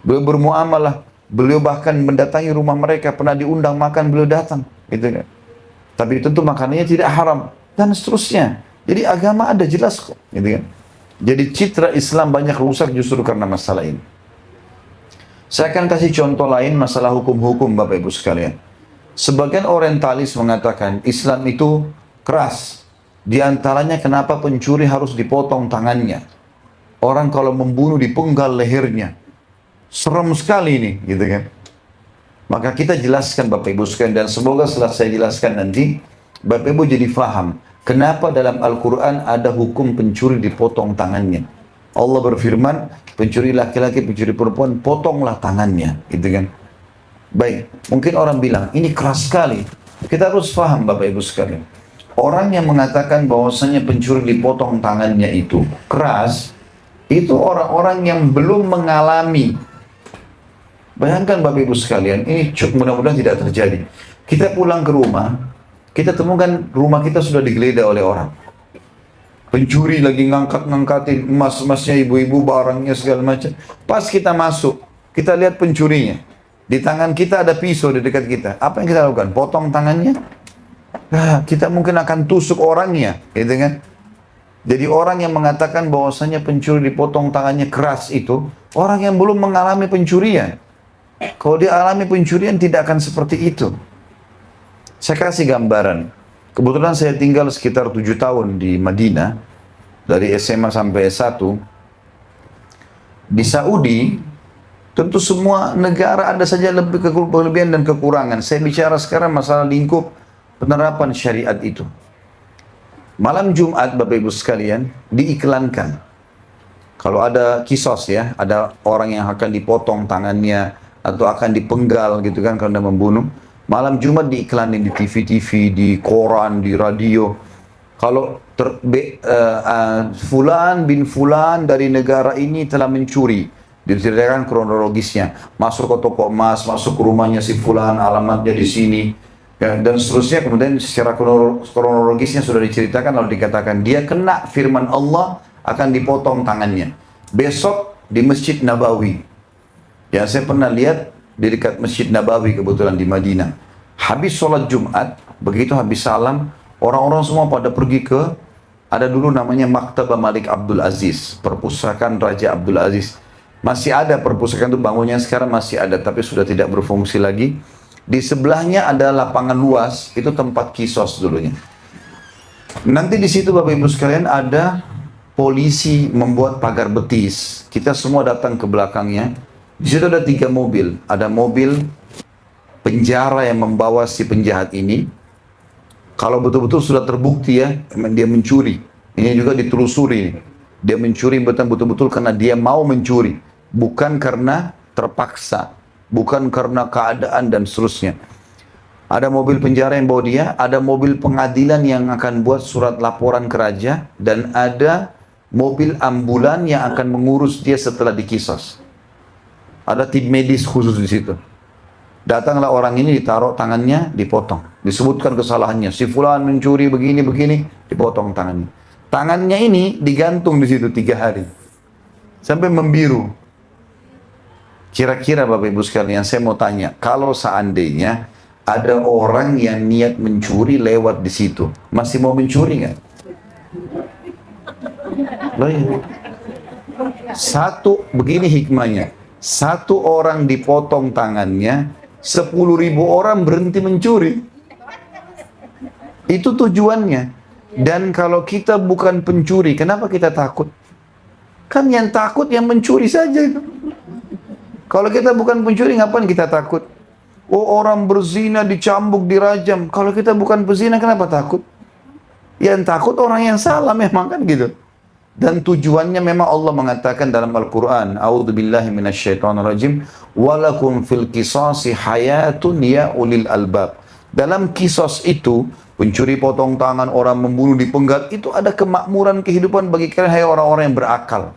Beliau bermuamalah. Beliau bahkan mendatangi rumah mereka, pernah diundang makan, beliau datang. Gitu kan. Tapi tentu makanannya tidak haram. Dan seterusnya. Jadi agama ada jelas kok. Gitu kan. Jadi citra Islam banyak rusak justru karena masalah ini. Saya akan kasih contoh lain masalah hukum-hukum Bapak Ibu sekalian. Sebagian orientalis mengatakan Islam itu keras. Di antaranya kenapa pencuri harus dipotong tangannya. Orang kalau membunuh dipenggal lehernya. Serem sekali ini, gitu kan. Maka kita jelaskan Bapak Ibu sekalian, dan semoga setelah saya jelaskan nanti, Bapak Ibu jadi faham. Kenapa dalam Al-Quran ada hukum pencuri dipotong tangannya. Allah berfirman, pencuri laki-laki, pencuri perempuan, potonglah tangannya, gitu kan. Baik, mungkin orang bilang, ini keras sekali. Kita harus paham Bapak Ibu sekalian. Orang yang mengatakan bahwasanya pencuri dipotong tangannya itu keras, itu orang-orang yang belum mengalami. Bayangkan Bapak Ibu sekalian, ini mudah-mudahan tidak terjadi. Kita pulang ke rumah, kita temukan rumah kita sudah digeledah oleh orang. Pencuri lagi ngangkat-ngangkatin emas-emasnya, ibu-ibu, barangnya segala macam. Pas kita masuk, kita lihat pencurinya. Di tangan kita ada pisau di dekat kita. Apa yang kita lakukan? Potong tangannya? Nah, kita mungkin akan tusuk orangnya, gitu kan? Jadi orang yang mengatakan bahwasanya pencuri dipotong tangannya keras itu, orang yang belum mengalami pencurian. Kalau dia alami pencurian tidak akan seperti itu. Saya kasih gambaran. Kebetulan saya tinggal sekitar 7 tahun di Madinah, dari SMA sampai S1. Di Saudi, tentu semua negara ada saja kelebihan dan kekurangan. Saya bicara sekarang masalah lingkup penerapan syariat itu. Malam Jumat Bapak Ibu sekalian diiklankan. Kalau ada kisos ya, ada orang yang akan dipotong tangannya atau akan dipenggal gitu kan karena membunuh. Malam Jumat diiklanin di TV-TV, di koran, di radio. Kalau Fulan bin Fulan dari negara ini telah mencuri, diceritakan kronologisnya, masuk ke toko emas, masuk ke rumahnya si Fulan, alamatnya di sini, ya, dan seterusnya. Kemudian secara kronologisnya sudah diceritakan, lalu dikatakan dia kena firman Allah akan dipotong tangannya. Besok di Masjid Nabawi, yang saya pernah lihat di dekat Masjid Nabawi kebetulan di Madinah. Habis sholat Jumat, begitu habis salam, orang-orang semua pada pergi ke, ada dulu namanya Maktabah Malik Abdul Aziz, perpustakaan Raja Abdul Aziz. Masih ada perpustakaan itu, bangunnya sekarang masih ada, tapi sudah tidak berfungsi lagi. Di sebelahnya ada lapangan luas, itu tempat kisos dulunya. Nanti di situ Bapak Ibu sekalian ada polisi membuat pagar betis. Kita semua datang ke belakangnya. Di situ ada 3 mobil. Ada mobil penjara yang membawa si penjahat ini. Kalau betul-betul sudah terbukti ya, dia mencuri. Ini juga ditelusuri. Dia mencuri betul-betul karena dia mau mencuri. Bukan karena terpaksa. Bukan karena keadaan dan seterusnya. Ada mobil penjara yang bawa dia. Ada mobil pengadilan yang akan buat surat laporan ke raja. Dan ada mobil ambulan yang akan mengurus dia setelah dikisos. Ada tim medis khusus di situ. Datanglah orang ini, ditaruh tangannya, dipotong. Disebutkan kesalahannya. Si Fulan mencuri begini, dipotong tangannya. Tangannya ini digantung di situ 3 hari. Sampai membiru. Kira-kira Bapak Ibu sekalian, saya mau tanya. Kalau seandainya ada orang yang niat mencuri lewat di situ, masih mau mencuri nggak? Loh ya. Begini hikmahnya. 1 orang dipotong tangannya, 10.000 orang berhenti mencuri. Itu tujuannya. Dan kalau kita bukan pencuri, kenapa kita takut? Kan yang takut yang mencuri saja. Kalau kita bukan pencuri, ngapain kita takut? Oh, orang berzina dicambuk, dirajam. Kalau kita bukan pezina, kenapa takut? Yang takut orang yang salah memang, kan gitu. Dan tujuannya memang Allah mengatakan dalam Al-Quran, A'udzubillahi minasyaitonirrajim, walakum fil qisasi hayatun ya ulil albab. Dalam kisos itu, pencuri potong tangan, orang membunuh, dipenggal, itu ada kemakmuran kehidupan bagi kalian, hai orang-orang yang berakal.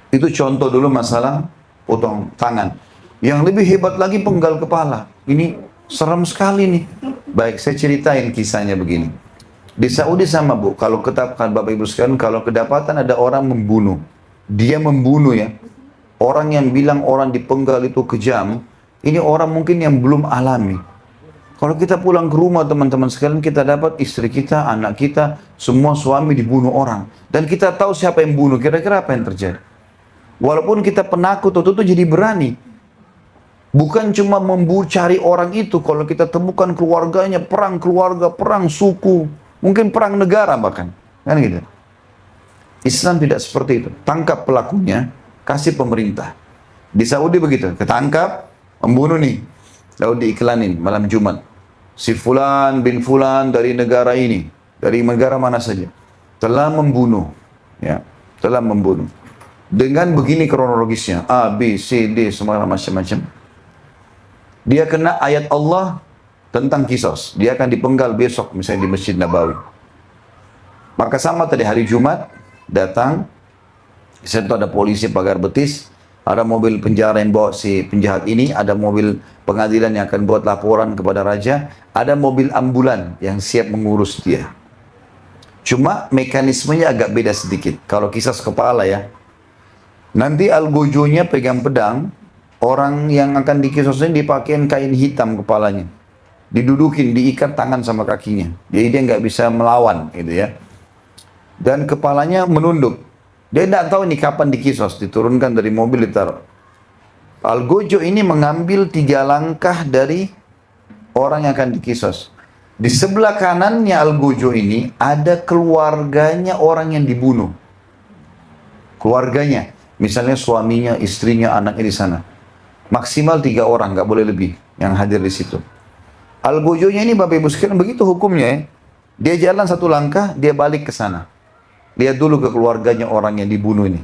Itu contoh dulu masalah potong tangan. Yang lebih hebat lagi penggal kepala. Ini serem sekali nih. Baik, saya ceritain kisahnya begini. Di Saudi sama Bu, kalau ketapkan Bapak Ibu sekalian, kalau kedapatan ada orang membunuh, dia membunuh ya, orang yang bilang orang dipenggal itu kejam, ini orang mungkin yang belum alami. Kalau kita pulang ke rumah teman-teman sekalian, kita dapat istri kita, anak kita, semua suami dibunuh orang. Dan kita tahu siapa yang bunuh, kira-kira apa yang terjadi? Walaupun kita penakut, itu jadi berani. Bukan cuma cari orang itu, kalau kita temukan keluarganya, perang keluarga, perang suku, mungkin perang negara bahkan, kan gitu. Islam tidak seperti itu. Tangkap pelakunya, kasih pemerintah. Di Saudi begitu, ketangkap, membunuh nih, lalu diiklanin malam Jumat. Si Fulan bin Fulan dari negara ini, dari negara mana saja, telah membunuh, ya, telah membunuh. Dengan begini kronologisnya, A, B, C, D, semua macam-macam. Dia kena ayat Allah tentang kisos. Dia akan dipenggal besok misalnya di Masjid Nabawi. Maka sama tadi hari Jumat datang, di situ ada polisi pagar betis, ada mobil penjara yang bawa si penjahat ini, ada mobil pengadilan yang akan buat laporan kepada raja, ada mobil ambulan yang siap mengurus dia. Cuma mekanismenya agak beda sedikit. Kalau kisos kepala ya, nanti algojonya pegang pedang, orang yang akan dikisos ini dipakein kain hitam kepalanya. Didudukin, diikat tangan sama kakinya. Jadi dia nggak bisa melawan gitu ya. Dan kepalanya menunduk. Dia tidak tahu ini kapan dikisos, diturunkan dari mobil ditaruh. Algojo ini mengambil 3 langkah dari orang yang akan dikisos. Di sebelah kanannya Algojo ini ada keluarganya orang yang dibunuh. Keluarganya, misalnya suaminya, istrinya, anaknya di sana. Maksimal 3 orang, nggak boleh lebih yang hadir di situ. Algojonya ini Bapak Ibu sekalian begitu hukumnya ya. Dia jalan 1 langkah, dia balik ke sana. Lihat dulu ke keluarganya orang yang dibunuh ini.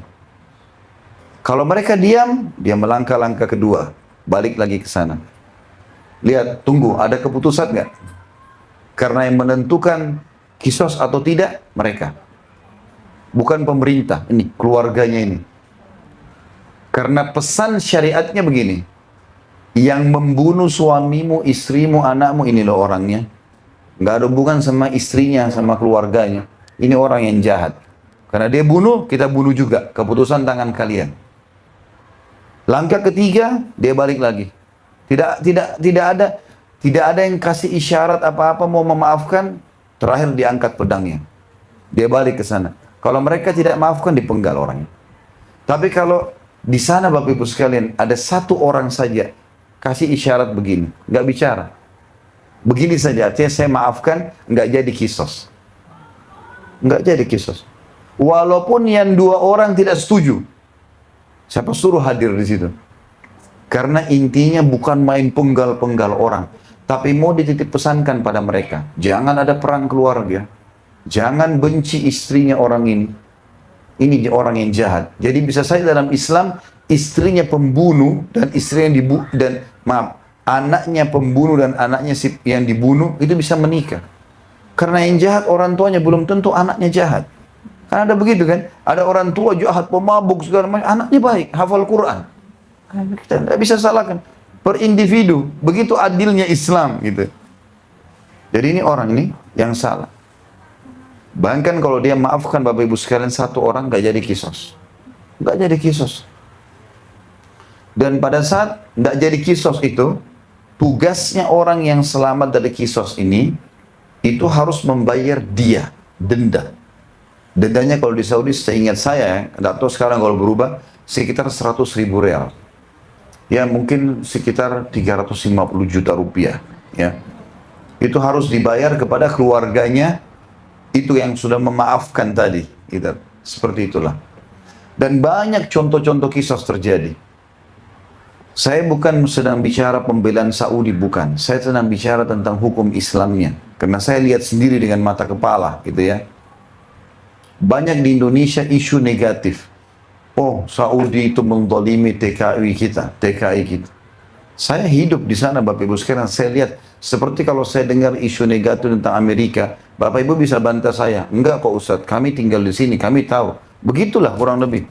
Kalau mereka diam, dia melangkah langkah kedua, balik lagi ke sana. Lihat, tunggu, ada keputusan nggak? Karena yang menentukan Kisos atau tidak, mereka. Bukan pemerintah, ini keluarganya ini. Karena pesan syariatnya begini, yang membunuh suamimu, istrimu, anakmu, ini loh orangnya. Nggak ada hubungan sama istrinya, sama keluarganya. Ini orang yang jahat. Karena dia bunuh, kita bunuh juga. Keputusan tangan kalian. Langkah ketiga, dia balik lagi. Tidak ada yang kasih isyarat apa-apa mau memaafkan. Terakhir diangkat pedangnya. Dia balik ke sana. Kalau mereka tidak maafkan, dipenggal orangnya. Tapi kalau di sana Bapak Ibu sekalian, ada satu orang saja kasih isyarat begini, nggak bicara. Begini saja, artinya saya maafkan, nggak jadi kisos. Nggak jadi kisos. Walaupun yang dua orang tidak setuju, siapa suruh hadir di situ? Karena intinya bukan main penggal-penggal orang, tapi mau dititip pesankan pada mereka, jangan ada perang keluarga, jangan benci istrinya orang ini. Ini orang yang jahat. Jadi bisa saja dalam Islam istrinya pembunuh dan anaknya pembunuh dan anaknya yang dibunuh itu bisa menikah. Karena yang jahat orang tuanya belum tentu anaknya jahat. Kan ada begitu kan? Ada orang tua jahat, pemabuk segala macam, anaknya baik, hafal Quran. Kita tidak bisa salahkan. Per individu, begitu adilnya Islam gitu. Jadi ini orang ini yang salah. Bahkan kalau dia maafkan Bapak Ibu sekalian satu orang, nggak jadi kisos. Nggak jadi kisos. Dan pada saat nggak jadi kisos itu, tugasnya orang yang selamat dari kisos ini, itu harus membayar dia, denda. Dendanya kalau di Saudi, seingat saya, nggak tahu sekarang kalau berubah, sekitar 100.000 real. Ya mungkin sekitar 350 juta rupiah. Ya. Itu harus dibayar kepada keluarganya, itu yang sudah memaafkan tadi. Gitu. Seperti itulah. Dan banyak contoh-contoh kisah terjadi. Saya bukan sedang bicara pembelaan Saudi, bukan. Saya sedang bicara tentang hukum Islamnya. Karena saya lihat sendiri dengan mata kepala, gitu ya. Banyak di Indonesia isu negatif. Oh, Saudi itu menzalimi TKI kita. Saya hidup di sana, Bapak Ibu sekalian. Saya lihat, seperti kalau saya dengar isu negatif tentang Amerika, Bapak Ibu bisa bantah saya. Enggak kok Ustadz, kami tinggal di sini, kami tahu. Begitulah kurang lebih.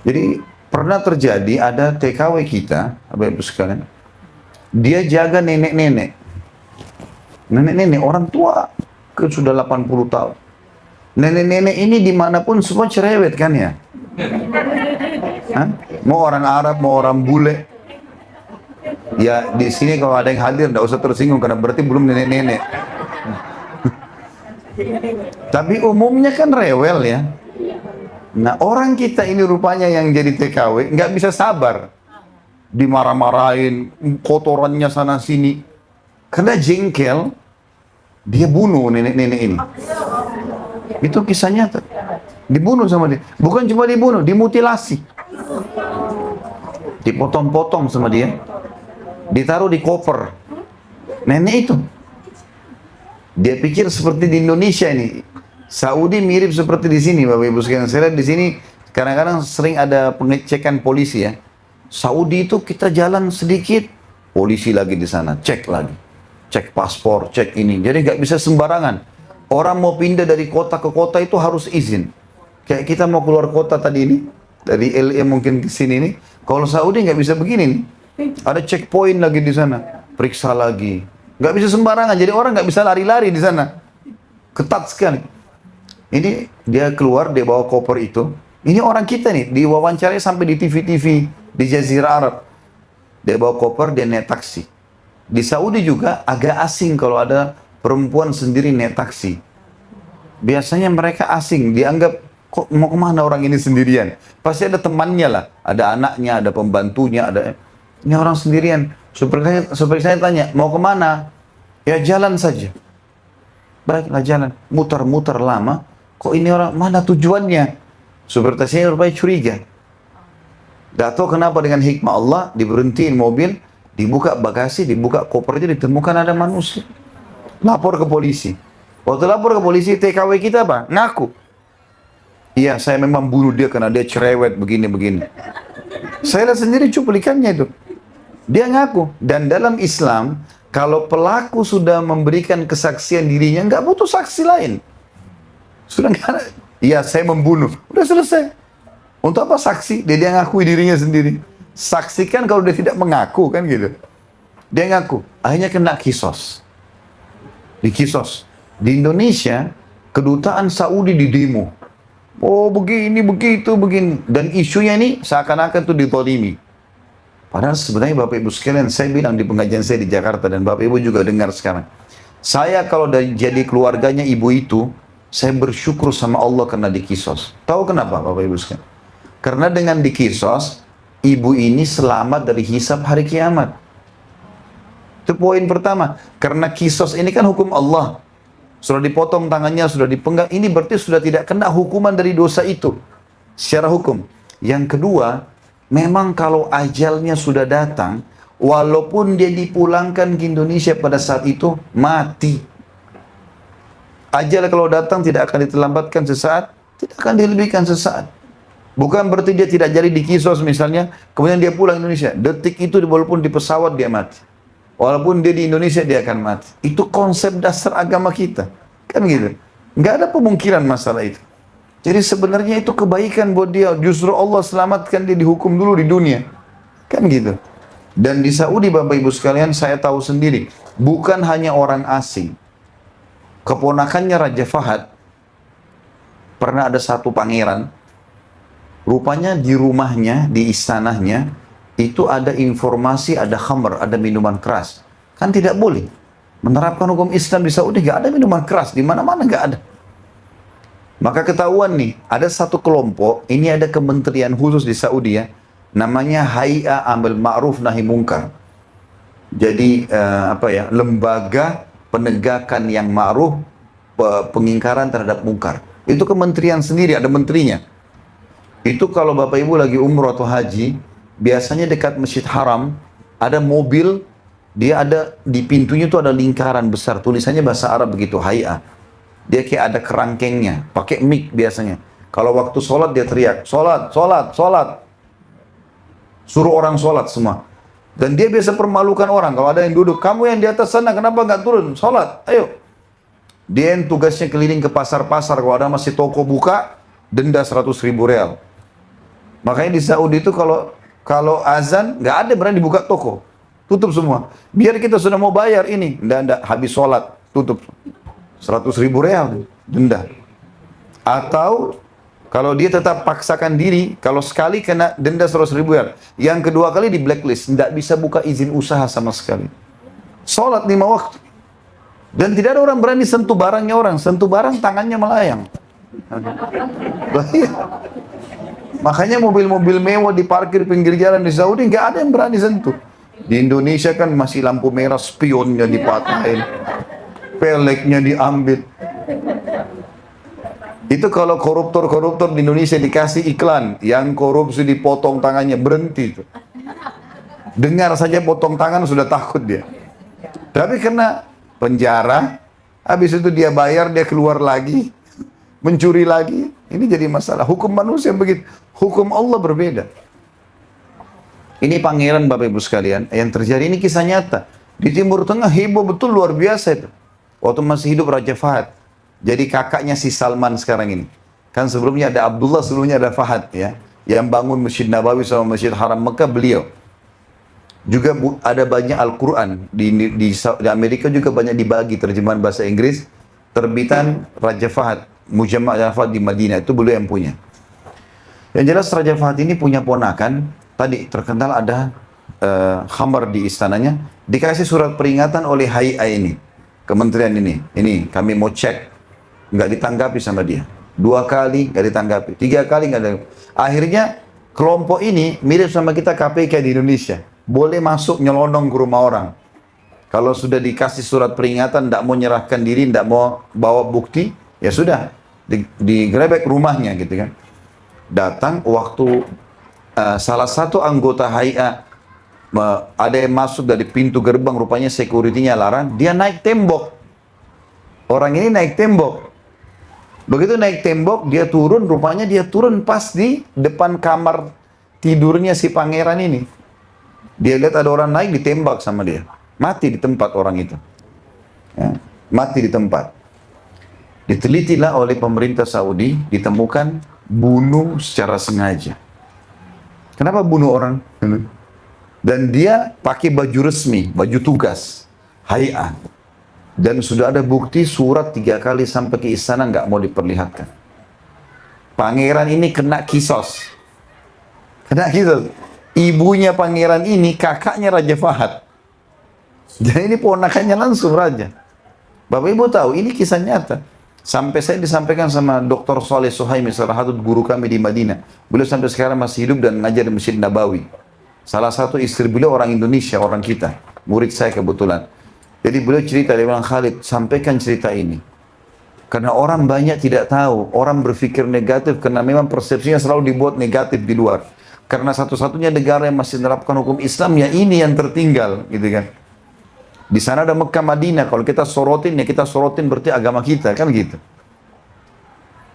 Jadi, pernah terjadi ada TKW kita, Bapak Ibu sekalian. Dia jaga nenek-nenek. Nenek-nenek, orang tua, sudah 80 tahun. Nenek-nenek ini dimanapun semua cerewet kan ya? Hah? Mau orang Arab, mau orang bule. Ya di sini kalau ada yang hadir, tidak usah tersinggung karena berarti belum nenek-nenek. Tapi umumnya kan rewel ya. Nah orang kita ini rupanya yang jadi TKW nggak bisa sabar. Dimarah-marahin, kotorannya sana sini. Karena jengkel, dia bunuh nenek-nenek ini. Itu kisah nyata. Dibunuh sama dia. Bukan cuma dibunuh, dimutilasi. Dipotong-potong sama dia. Ditaruh di koper. Nenek itu. Dia pikir seperti di Indonesia ini. Saudi mirip seperti di sini, Bapak Ibu sekalian. Saya lihat di sini kadang-kadang sering ada pengecekan polisi ya. Saudi itu kita jalan sedikit, polisi lagi di sana, cek lagi. Cek paspor, cek ini. Jadi nggak bisa sembarangan. Orang mau pindah dari kota ke kota itu harus izin. Kayak kita mau keluar kota tadi ini, dari LA mungkin ke sini nih. Kalau Saudi nggak bisa begini nih. Ada checkpoint lagi di sana, periksa lagi. Nggak bisa sembarangan. Jadi orang nggak bisa lari-lari di sana. Ketat sekali. Ini dia keluar, dia bawa koper itu. Ini orang kita nih, diwawancarai sampai di TV-TV di Jazirah Arab. Dia bawa koper, dia naik taksi. Di Saudi juga agak asing kalau ada perempuan sendiri naik taksi. Biasanya mereka asing, dianggap kok mau kemana orang ini sendirian? Pasti ada temannya lah, ada anaknya, ada pembantunya, ada ini orang sendirian. Seperti saya tanya, mau kemana? Ya jalan saja. Baiklah jalan, muter-muter lama. Kok ini orang mana tujuannya? Seperti saya rupanya curiga. Gak tahu kenapa dengan hikmah Allah diberhentiin mobil, dibuka bagasi, dibuka kopernya, ditemukan ada manusia. Lapor ke polisi. Waktu lapor ke polisi, TKW kita apa? Ngaku. Iya, saya memang bunuh dia karena dia cerewet begini-begini. Saya lihat sendiri cuplikannya itu. Dia ngaku. Dan dalam Islam, Kalau pelaku sudah memberikan kesaksian dirinya, nggak butuh saksi lain. Sudah nggak ada. Iya, saya membunuh. Udah selesai. Untuk apa saksi? Dia ngakui dirinya sendiri. Saksikan kalau dia tidak mengaku, kan gitu. Dia ngaku. Akhirnya kena kisos. Di kisos. Di Indonesia, kedutaan Saudi di demo. Oh begini, begitu, begini. Dan isunya ini seakan-akan itu ditolimi. Padahal sebenarnya Bapak Ibu sekalian, saya bilang di pengajian saya di Jakarta, dan Bapak Ibu juga dengar sekarang. Saya kalau jadi keluarganya ibu itu, saya bersyukur sama Allah karena dikisos. Tahu kenapa Bapak Ibu sekalian? Karena dengan dikisos, ibu ini selamat dari hisab hari kiamat. Itu poin pertama. Karena kisos ini kan hukum Allah. Sudah dipotong tangannya, sudah dipenggal. Ini berarti sudah tidak kena hukuman dari dosa itu. Secara hukum. Yang kedua, memang kalau ajalnya sudah datang, walaupun dia dipulangkan ke Indonesia pada saat itu, mati. Ajal kalau datang tidak akan diterlambatkan sesaat, tidak akan dilebihkan sesaat. Bukan berarti dia tidak jadi dikisos misalnya, kemudian dia pulang Indonesia. Detik itu walaupun di pesawat dia mati. Walaupun dia di Indonesia dia akan mati. Itu konsep dasar agama kita. Kan gitu. Nggak ada pemungkiran masalah itu. Jadi sebenarnya itu kebaikan buat dia. Justru Allah selamatkan dia dihukum dulu di dunia. Kan gitu. Dan di Saudi Bapak Ibu sekalian saya tahu sendiri. Bukan hanya orang asing. Keponakannya Raja Fahad. Pernah ada satu pangeran. Rupanya di rumahnya, di istanahnya, itu ada informasi, ada khamr, ada minuman keras. Kan tidak boleh. Menerapkan hukum Islam di Saudi, nggak ada minuman keras. Di mana-mana nggak ada. Maka ketahuan nih, ada satu kelompok, ini ada kementerian khusus di Saudi ya, namanya Hay'a Amil Ma'ruf Nahi Munkar. Jadi lembaga penegakan yang ma'ruf, pengingkaran terhadap mungkar. Itu kementerian sendiri, ada menterinya. Itu kalau Bapak Ibu lagi umroh atau haji, biasanya dekat Masjid Haram, ada mobil, dia ada, di pintunya itu ada lingkaran besar, tulisannya bahasa Arab begitu, Hay'a. Dia kayak ada kerangkengnya, pakai mic biasanya. Kalau waktu sholat dia teriak, sholat, sholat, sholat. Suruh orang sholat semua. Dan dia biasa permalukan orang, kalau ada yang duduk, kamu yang di atas sana kenapa nggak turun? Sholat, ayo. Dia yang tugasnya keliling ke pasar-pasar, kalau ada masih toko buka, denda 100.000 real. Makanya di Saudi itu kalau azan, nggak ada berani buka toko. Tutup semua. Biar kita sudah mau bayar ini. Nggak, habis sholat. Tutup. 100.000 real. Denda. Atau, kalau dia tetap paksakan diri, kalau sekali kena denda 100.000 real. Yang kedua kali di blacklist. Nggak bisa buka izin usaha sama sekali. Sholat 5 waktu. Dan tidak ada orang berani sentuh barangnya orang. Sentuh barang, tangannya melayang. Makanya mobil-mobil mewah diparkir pinggir jalan di Saudi nggak ada yang berani sentuh. Di Indonesia kan masih lampu merah, spionnya dipatahin, peleknya diambil. Itu kalau koruptor-koruptor di Indonesia dikasih iklan, yang korupsi dipotong tangannya, berhenti itu. Dengar saja potong tangan sudah takut dia. Tapi kena penjara, habis itu dia bayar, dia keluar lagi, mencuri lagi. Ini jadi masalah. Hukum manusia begitu. Hukum Allah berbeda. Ini pangeran Bapak Ibu sekalian. Yang terjadi ini kisah nyata. Di Timur Tengah heboh betul, luar biasa itu. Waktu masih hidup Raja Fahad. Jadi kakaknya si Salman sekarang ini. Kan sebelumnya ada Abdullah, sebelumnya ada Fahad ya. Yang bangun Masjid Nabawi sama Masjid Haram Mekah beliau. Juga ada banyak Al-Quran. Di Amerika juga banyak dibagi terjemahan bahasa Inggris. Terbitan Raja Fahad. Mujamma' Raja Fahad di Madinah, itu beliau yang punya. Yang jelas Raja Fahad ini punya ponakan, tadi terkenal ada khamar di istananya, dikasih surat peringatan oleh Hay'a ini, kementerian ini kami mau cek, nggak ditanggapi sama dia. 2 kali nggak ditanggapi, 3 kali nggak ada. Akhirnya kelompok ini mirip sama kita KPK di Indonesia, boleh masuk nyelonong ke rumah orang. Kalau sudah dikasih surat peringatan, tidak mau nyerahkan diri, tidak mau bawa bukti, ya sudah, digerebek rumahnya gitu kan. Datang waktu salah satu anggota Hay'a ada yang masuk dari pintu gerbang, rupanya security-nya larang, dia naik tembok. Orang ini naik tembok. Begitu naik tembok, dia turun, rupanya dia turun pas di depan kamar tidurnya si pangeran ini. Dia lihat ada orang naik, ditembak sama dia. Mati di tempat orang itu. Ya, mati di tempat. Ditelitilah oleh pemerintah Saudi, ditemukan bunuh secara sengaja. Kenapa bunuh orang? Dan dia pakai baju resmi, baju tugas, hayat. Dan sudah ada bukti surat 3 kali sampai ke istana nggak mau diperlihatkan. Pangeran ini kena kisos. Kena kisos. Ibunya pangeran ini kakaknya Raja Fahad. Jadi ini ponakannya langsung raja. Bapak Ibu tahu ini kisah nyata. Sampai saya disampaikan sama Dr. Saleh Suhaimi, salah satu guru kami di Madinah. Beliau sampai sekarang masih hidup dan ngajar di Masjid Nabawi. Salah satu istri beliau orang Indonesia, orang kita. Murid saya kebetulan. Jadi beliau cerita, dia bilang, Khalid, sampaikan cerita ini. Karena orang banyak tidak tahu. Orang berpikir negatif karena memang persepsinya selalu dibuat negatif di luar. Karena satu-satunya negara yang masih menerapkan hukum Islam, ya ini yang tertinggal. Gitu kan. Di sana ada Mekah, Madinah. Kalau kita sorotin, ya kita sorotin berarti agama kita, kan gitu.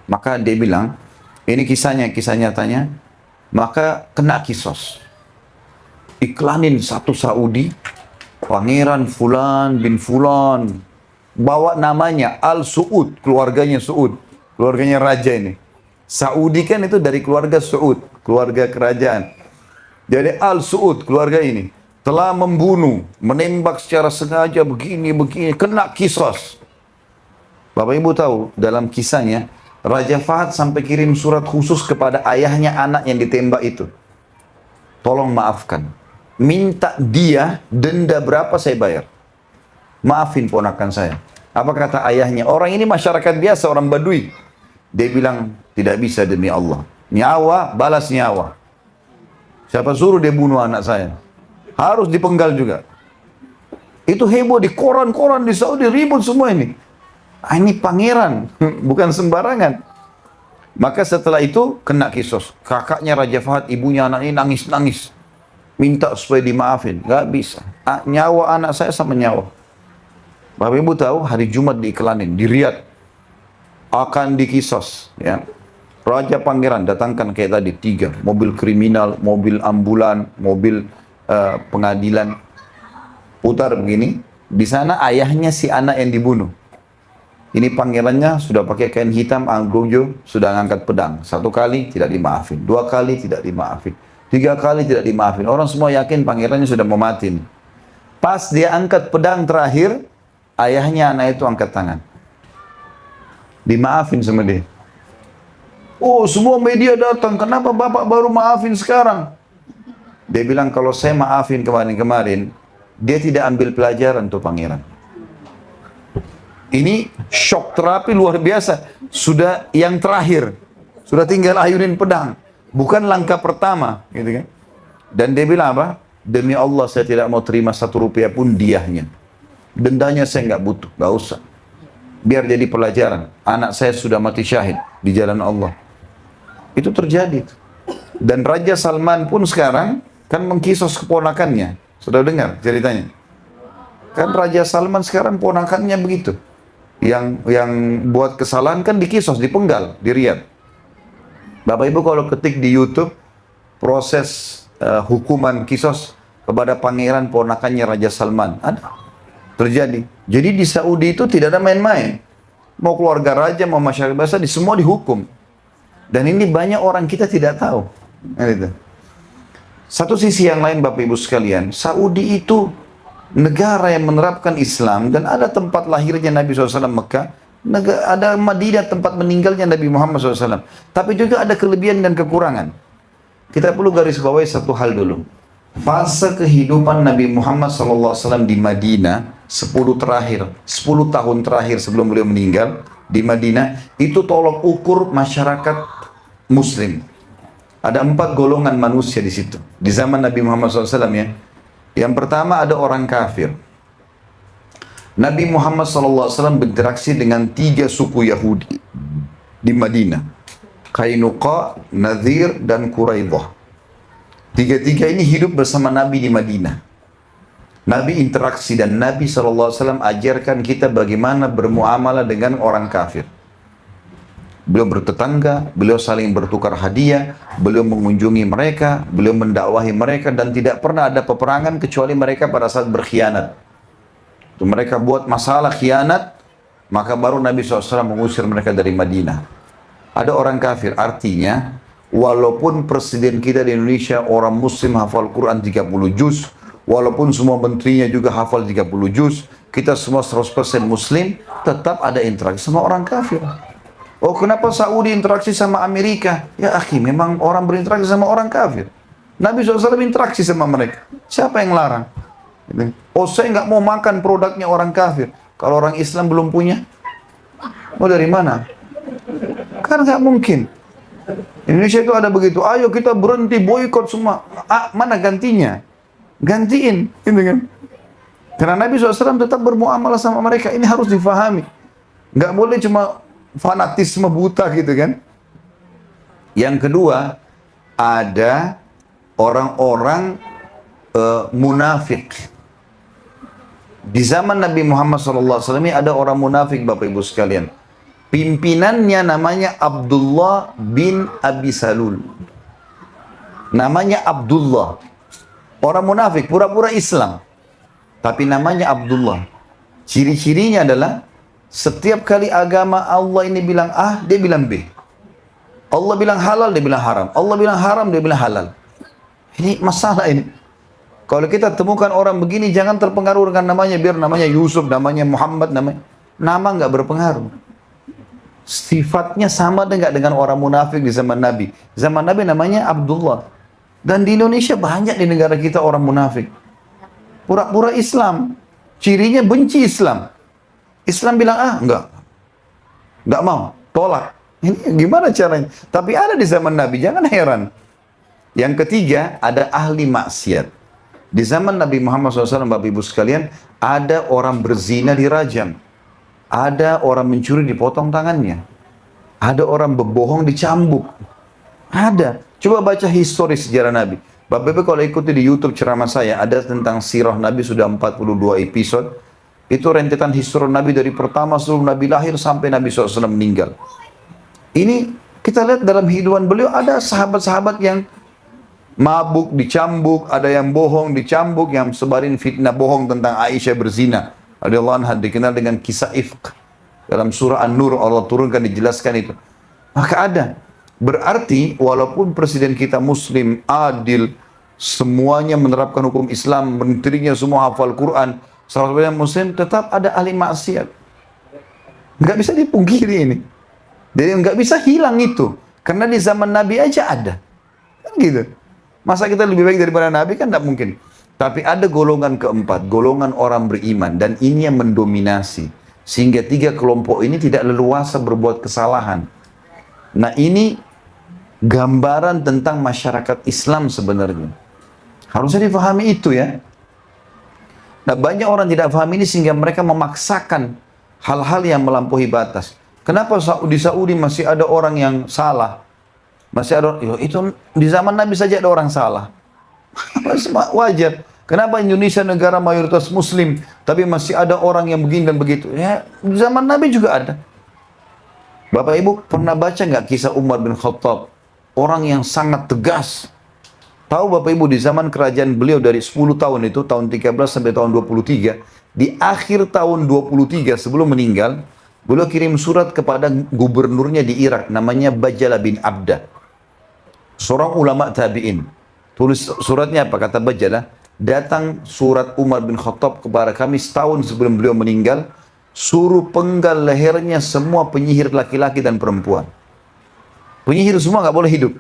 Maka dia bilang, ini kisahnya, kisah nyatanya. Maka kena kisos. Iklanin satu Saudi, Pangeran Fulan bin Fulan. Bawa namanya Al Saud, keluarganya Saud. Keluarganya raja ini. Saudi kan itu dari keluarga Saud, keluarga kerajaan. Jadi Al Saud, keluarga ini. Telah membunuh, menembak secara sengaja begini, kena kisos. Bapak Ibu tahu, dalam kisahnya, Raja Fahad sampai kirim surat khusus kepada ayahnya anak yang ditembak itu. Tolong maafkan. Minta dia denda berapa saya bayar. Maafin ponakan saya. Apa kata ayahnya? Orang ini masyarakat biasa, orang Badui. Dia bilang, tidak bisa demi Allah. Nyawa, balas nyawa. Siapa suruh dia bunuh anak saya? Harus dipenggal juga. Itu heboh di koran-koran di Saudi, ribut semua ini. Ah, ini pangeran, bukan sembarangan. Maka setelah itu kena kisos. Kakaknya Raja Fahad, ibunya anak ini nangis-nangis. Minta supaya dimaafin. Gak bisa. Nyawa anak saya sama nyawa. Bapak Ibu tahu hari Jumat diiklanin di Riyadh. Akan dikisos. Ya. Raja Pangeran datangkan kayak tadi 3. Mobil kriminal, mobil ambulan, mobil pengadilan, putar begini. Di sana ayahnya si anak yang dibunuh. Ini pangerannya sudah pakai kain hitam, anggojo, sudah ngangkat pedang. 1 kali tidak dimaafin, 2 kali tidak dimaafin, 3 kali tidak dimaafin. Orang semua yakin pangerannya sudah mau mati. Pas dia angkat pedang terakhir, ayahnya anak itu angkat tangan. Dimaafin sama dia. Oh, semua media datang. Kenapa bapak baru maafin sekarang? Dia bilang, kalau saya maafin kemarin-kemarin, dia tidak ambil pelajaran tuh pangeran. Ini shock terapi luar biasa. Sudah yang terakhir. Sudah tinggal ayunin pedang. Bukan langkah pertama. Gitu kan? Dan dia bilang apa? Demi Allah saya tidak mau terima 1 rupiah pun diahnya. Dendanya saya nggak butuh. Nggak usah. Biar jadi pelajaran. Anak saya sudah mati syahid di jalan Allah. Itu terjadi. Dan Raja Salman pun sekarang kan mengkisos keponakannya. Sudah dengar ceritanya? Kan Raja Salman sekarang ponakannya begitu. Yang buat kesalahan kan dikisos, dipenggal di Riyadh. Bapak Ibu kalau ketik di YouTube proses hukuman kisos kepada pangeran ponakannya Raja Salman, ada terjadi. Jadi di Saudi itu tidak ada main-main. Mau keluarga raja, mau masyarakat biasa, semua dihukum. Dan ini banyak orang kita tidak tahu. Gitu. Satu sisi yang lain Bapak Ibu sekalian, Saudi itu negara yang menerapkan Islam dan ada tempat lahirnya Nabi SAW Mekah, ada Madinah tempat meninggalnya Nabi Muhammad SAW. Tapi juga ada kelebihan dan kekurangan. Kita perlu garis bawahi satu hal dulu. Fase kehidupan Nabi Muhammad SAW di Madinah 10 tahun terakhir sebelum beliau meninggal di Madinah, itu tolok ukur masyarakat Muslim. Ada 4 golongan manusia di situ. Di zaman Nabi Muhammad SAW ya. Yang pertama ada orang kafir. Nabi Muhammad SAW berinteraksi dengan 3 suku Yahudi di Madinah. Qainuqa, Nadhir, dan Quraidah. 3 ini hidup bersama Nabi di Madinah. Nabi interaksi dan Nabi SAW ajarkan kita bagaimana bermuamalah dengan orang kafir. Beliau bertetangga, beliau saling bertukar hadiah, beliau mengunjungi mereka, beliau mendakwahi mereka dan tidak pernah ada peperangan kecuali mereka pada saat berkhianat. Itu mereka buat masalah khianat, maka baru Nabi SAW mengusir mereka dari Madinah. Ada orang kafir, artinya walaupun presiden kita di Indonesia orang muslim hafal Quran 30 juz, walaupun semua menterinya juga hafal 30 juz, kita semua 100% muslim, tetap ada interaksi sama orang kafir. Oh, kenapa Saudi interaksi sama Amerika? Ya akhi, memang orang berinteraksi sama orang kafir. Nabi SAW interaksi sama mereka. Siapa yang larang? Oh, saya nggak mau makan produknya orang kafir. Kalau orang Islam belum punya, mau dari mana? Kan nggak mungkin. Indonesia itu ada begitu. Ayo kita berhenti boikot semua. Mana gantinya? Gantiin, gitu kan? Karena Nabi SAW tetap bermuamalah sama mereka. Ini harus difahami. Nggak boleh cuma fanatisme buta gitu kan. Yang kedua, ada orang-orang munafik. Di zaman Nabi Muhammad SAW ini ada orang munafik, Bapak Ibu sekalian. Pimpinannya namanya Abdullah bin Abi Salul. Namanya Abdullah. Orang munafik, pura-pura Islam. Tapi namanya Abdullah. Ciri-cirinya adalah setiap kali agama Allah ini bilang A, dia bilang B. Allah bilang halal, dia bilang haram. Allah bilang haram, dia bilang halal. Ini masalah ini. Kalau kita temukan orang begini, jangan terpengaruh dengan namanya. Biar namanya Yusuf, namanya Muhammad, nama nggak berpengaruh. Sifatnya sama dengan orang munafik di zaman Nabi. Zaman Nabi namanya Abdullah. Dan di Indonesia banyak di negara kita orang munafik. Pura-pura Islam. Cirinya benci Islam. Islam bilang enggak mau, tolak. Ini gimana caranya? Tapi ada di zaman Nabi, jangan heran. Yang ketiga, ada ahli maksiat. Di zaman Nabi Muhammad SAW, Bapak Ibu sekalian, ada orang berzina dirajam. Ada orang mencuri dipotong tangannya. Ada orang berbohong dicambuk. Ada. Coba baca histori sejarah Nabi. Bapak Ibu kalau ikuti di YouTube ceramah saya, ada tentang sirah Nabi sudah 42 episode. Itu rentetan histori Nabi dari pertama sebelum Nabi lahir sampai Nabi SAW meninggal. Ini kita lihat dalam kehidupan beliau ada sahabat-sahabat yang mabuk, dicambuk, ada yang bohong, dicambuk, yang sebarin fitnah bohong tentang Aisyah berzina. Radhiyallahu anha, dikenal dengan kisah ifk. Dalam surah An-Nur Allah turunkan dijelaskan itu. Maka ada. Berarti walaupun presiden kita muslim, adil, semuanya menerapkan hukum Islam, menterinya semua hafal Quran, salah satunya muslim, tetap ada ahli maksiat. Nggak bisa dipungkiri ini. Jadi nggak bisa hilang itu. Karena di zaman Nabi aja ada. Kan gitu. Masa kita lebih baik daripada Nabi kan tidak mungkin. Tapi ada golongan keempat, golongan orang beriman. Dan ini yang mendominasi. Sehingga tiga kelompok ini tidak leluasa berbuat kesalahan. Nah ini gambaran tentang masyarakat Islam sebenarnya. Harusnya difahami itu ya. Nah banyak orang tidak paham ini sehingga mereka memaksakan hal-hal yang melampaui batas. Kenapa di Saudi masih ada orang yang salah? Masih ada, itu di zaman Nabi saja ada orang salah. Wajar. Kenapa Indonesia negara mayoritas Muslim, tapi masih ada orang yang begini dan begitu? Ya, di zaman Nabi juga ada. Bapak Ibu pernah baca nggak kisah Umar bin Khattab? Orang yang sangat tegas. Tahu Bapak Ibu di zaman kerajaan beliau dari 10 tahun itu, tahun 13 sampai tahun 23, di akhir tahun 23 sebelum meninggal, beliau kirim surat kepada gubernurnya di Irak, namanya Bajalah bin Abda. Seorang ulama tabi'in. Tulis suratnya apa? Kata Bajalah, datang surat Umar bin Khattab kepada kami setahun sebelum beliau meninggal, suruh penggal lehernya semua penyihir laki-laki dan perempuan. Penyihir semua nggak boleh hidup.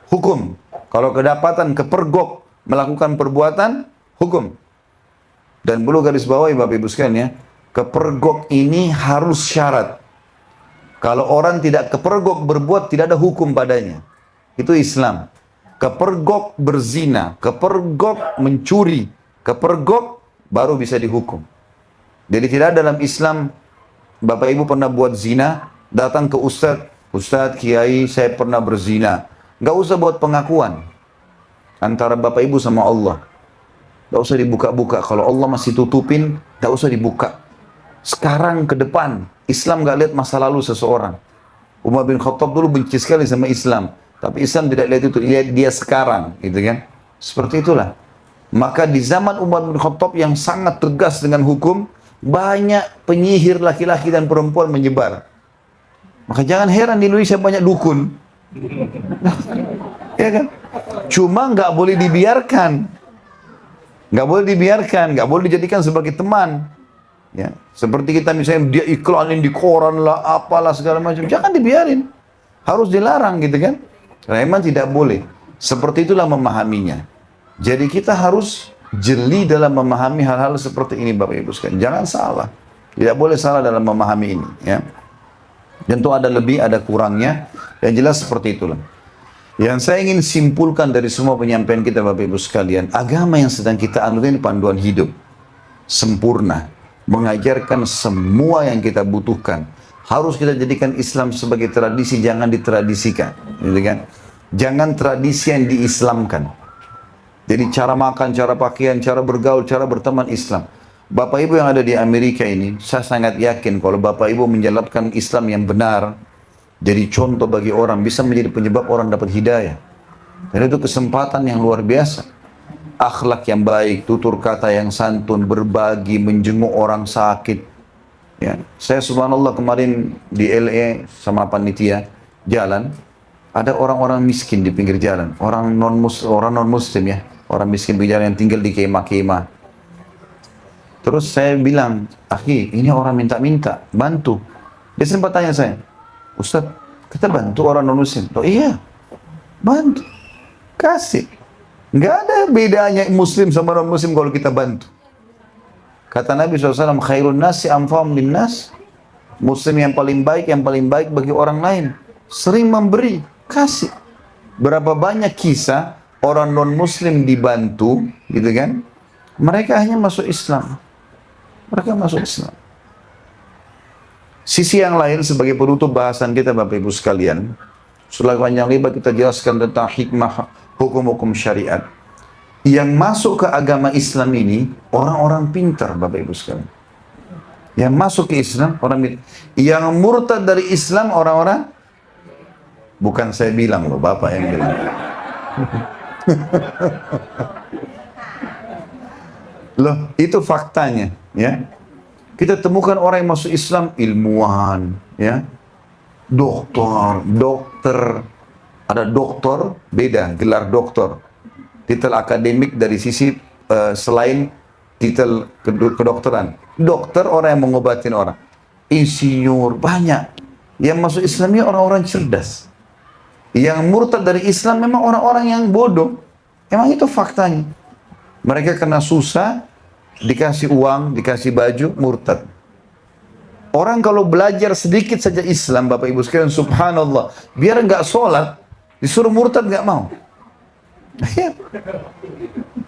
Hukum. Kalau kedapatan kepergok melakukan perbuatan, hukum. Dan perlu garis bawahi Bapak Ibu sekalian ya, kepergok ini harus syarat. Kalau orang tidak kepergok berbuat, tidak ada hukum padanya. Itu Islam. Kepergok berzina, kepergok mencuri, kepergok baru bisa dihukum. Jadi tidak dalam Islam, Bapak Ibu pernah buat zina, datang ke Ustadz, Kiai, saya pernah berzina. Nggak usah buat pengakuan antara Bapak Ibu sama Allah. Nggak usah dibuka-buka. Kalau Allah masih tutupin, nggak usah dibuka. Sekarang ke depan, Islam nggak lihat masa lalu seseorang. Umar bin Khattab dulu benci sekali sama Islam. Tapi Islam tidak lihat itu, lihat dia sekarang, gitu kan? Seperti itulah. Maka di zaman Umar bin Khattab yang sangat tegas dengan hukum, banyak penyihir laki-laki dan perempuan menyebar. Maka jangan heran di Indonesia banyak dukun. Ya kan? Cuma nggak boleh dibiarkan. Nggak boleh dibiarkan, nggak boleh dijadikan sebagai teman. Ya, seperti kita misalnya dia iklanin di koran lah, apalah segala macam. Jangan dibiarin. Harus dilarang gitu kan. Karena memang tidak boleh. Seperti itulah memahaminya. Jadi kita harus jeli dalam memahami hal-hal seperti ini Bapak Ibu sekalian. Jangan salah. Tidak boleh salah dalam memahami ini. Ya. Tentu ada lebih, ada kurangnya. Yang jelas seperti itulah. Yang saya ingin simpulkan dari semua penyampaian kita Bapak Ibu sekalian. Agama yang sedang kita anut ini panduan hidup. Sempurna. Mengajarkan semua yang kita butuhkan. Harus kita jadikan Islam sebagai tradisi, jangan ditradisikan. Gitu kan? Jangan tradisi yang diislamkan. Jadi cara makan, cara pakaian, cara bergaul, cara berteman Islam. Bapak Ibu yang ada di Amerika ini, saya sangat yakin kalau Bapak Ibu menjalankan Islam yang benar, jadi contoh bagi orang, bisa menjadi penyebab orang dapat hidayah. Dan itu kesempatan yang luar biasa. Akhlak yang baik, tutur kata yang santun, berbagi, menjenguk orang sakit. Ya. Saya subhanallah kemarin di LA sama panitia jalan, ada orang-orang miskin di pinggir jalan, orang non muslim ya. Orang miskin jalan yang tinggal di kemah-kemah. Terus saya bilang, akhi, ini orang minta-minta, bantu. Dia sempat tanya saya, Ustaz, kita bantu orang non-muslim. Oh iya, bantu. Kasih. Nggak ada bedanya muslim sama non-muslim kalau kita bantu. Kata Nabi SAW, khairun nasi anfa'um linnas. Muslim yang paling baik bagi orang lain. Sering memberi, kasih. Berapa banyak kisah orang non-muslim dibantu, gitu kan? Mereka hanya masuk Islam. Mereka masuk Islam. Sisi yang lain sebagai penutup bahasan kita Bapak Ibu sekalian, setelah panjang lebar kita jelaskan tentang hikmah hukum-hukum syariat. Yang masuk ke agama Islam ini orang-orang pintar Bapak Ibu sekalian. Yang masuk ke Islam orang pintar. Yang murtad dari Islam orang-orang, bukan saya bilang loh, Bapak yang bilang. Loh, itu faktanya, ya. Kita temukan orang yang masuk Islam ilmuwan, ya. Dokter, ada dokter beda, gelar dokter. Titel akademik dari sisi selain titel kedokteran. Dokter orang yang mengobatin orang. Insinyur banyak. Yang masuk Islam ini orang-orang cerdas. Yang murtad dari Islam memang orang-orang yang bodoh. Emang itu faktanya. Mereka kena susah, dikasih uang, dikasih baju, murtad. Orang kalau belajar sedikit saja Islam, Bapak Ibu sekalian, subhanallah, biar nggak sholat, disuruh murtad nggak mau. Ya.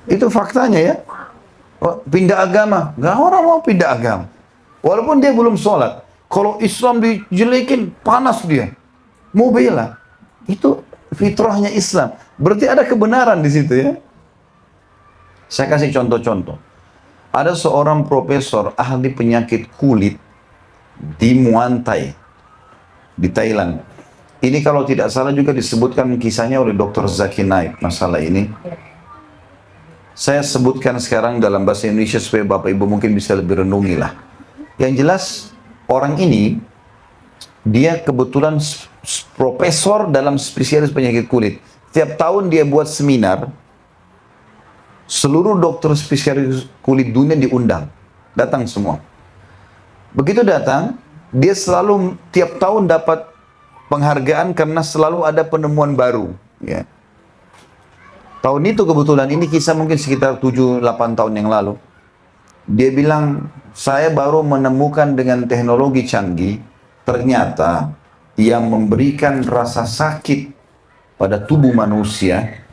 Itu faktanya ya. Pindah agama, nggak orang mau pindah agama. Walaupun dia belum sholat, kalau Islam dijelekin, panas dia, mau bela. Itu fitrahnya Islam. Berarti ada kebenaran di situ ya. Saya kasih contoh-contoh. Ada seorang profesor ahli penyakit kulit di Muay Thai di Thailand. Ini kalau tidak salah juga disebutkan kisahnya oleh Dr. Zaki Naik masalah ini. Saya sebutkan sekarang dalam bahasa Indonesia supaya Bapak Ibu mungkin bisa lebih renungi lah. Yang jelas orang ini dia kebetulan profesor dalam spesialis penyakit kulit. Tiap tahun dia buat seminar, seluruh dokter spesialis kulit dunia diundang, datang semua. Begitu datang, dia selalu tiap tahun dapat penghargaan karena selalu ada penemuan baru. Ya. Tahun itu kebetulan, ini kisah mungkin sekitar 7-8 tahun yang lalu. Dia bilang, saya baru menemukan dengan teknologi canggih, ternyata yang memberikan rasa sakit pada tubuh manusia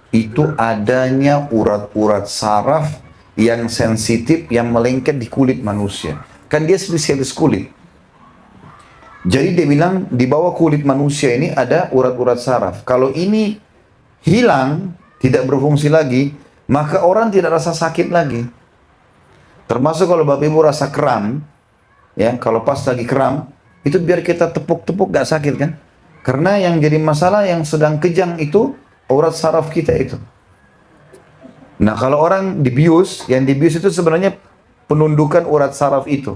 itu adanya urat-urat saraf yang sensitif yang melengket di kulit manusia. Kan dia spesialis kulit. Jadi dia bilang di bawah kulit manusia ini ada urat-urat saraf. Kalau ini hilang, tidak berfungsi lagi, maka orang tidak rasa sakit lagi. Termasuk kalau Bapak Ibu rasa kram, ya kalau pas lagi kram, itu biar kita tepuk-tepuk gak sakit kan? Karena yang jadi masalah yang sedang kejang itu urat saraf kita itu. Nah kalau orang dibius, yang dibius itu sebenarnya penundukan urat saraf itu.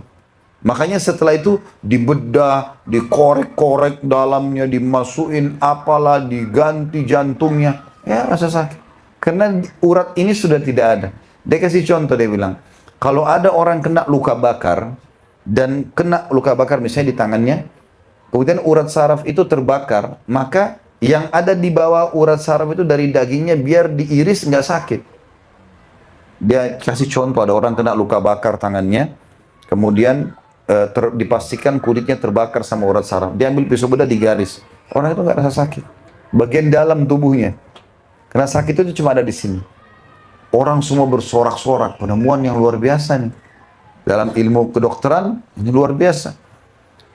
Makanya setelah itu dibedah, dikorek-korek dalamnya, dimasukin apalah, diganti jantungnya. Ya rasa sakit. Karena urat ini sudah tidak ada. Dia kasih contoh, dia bilang, kalau ada orang kena luka bakar, dan kena luka bakar misalnya di tangannya, kemudian urat saraf itu terbakar, maka yang ada di bawah urat saraf itu dari dagingnya biar diiris nggak sakit. Dia kasih contoh, ada orang kena luka bakar tangannya, kemudian dipastikan kulitnya terbakar sama urat saraf. Dia ambil pisau bedah digaris. Orang itu nggak rasa sakit. Bagian dalam tubuhnya. Karena sakit itu cuma ada di sini. Orang semua bersorak-sorak. Penemuan yang luar biasa nih. Dalam ilmu kedokteran, ini luar biasa.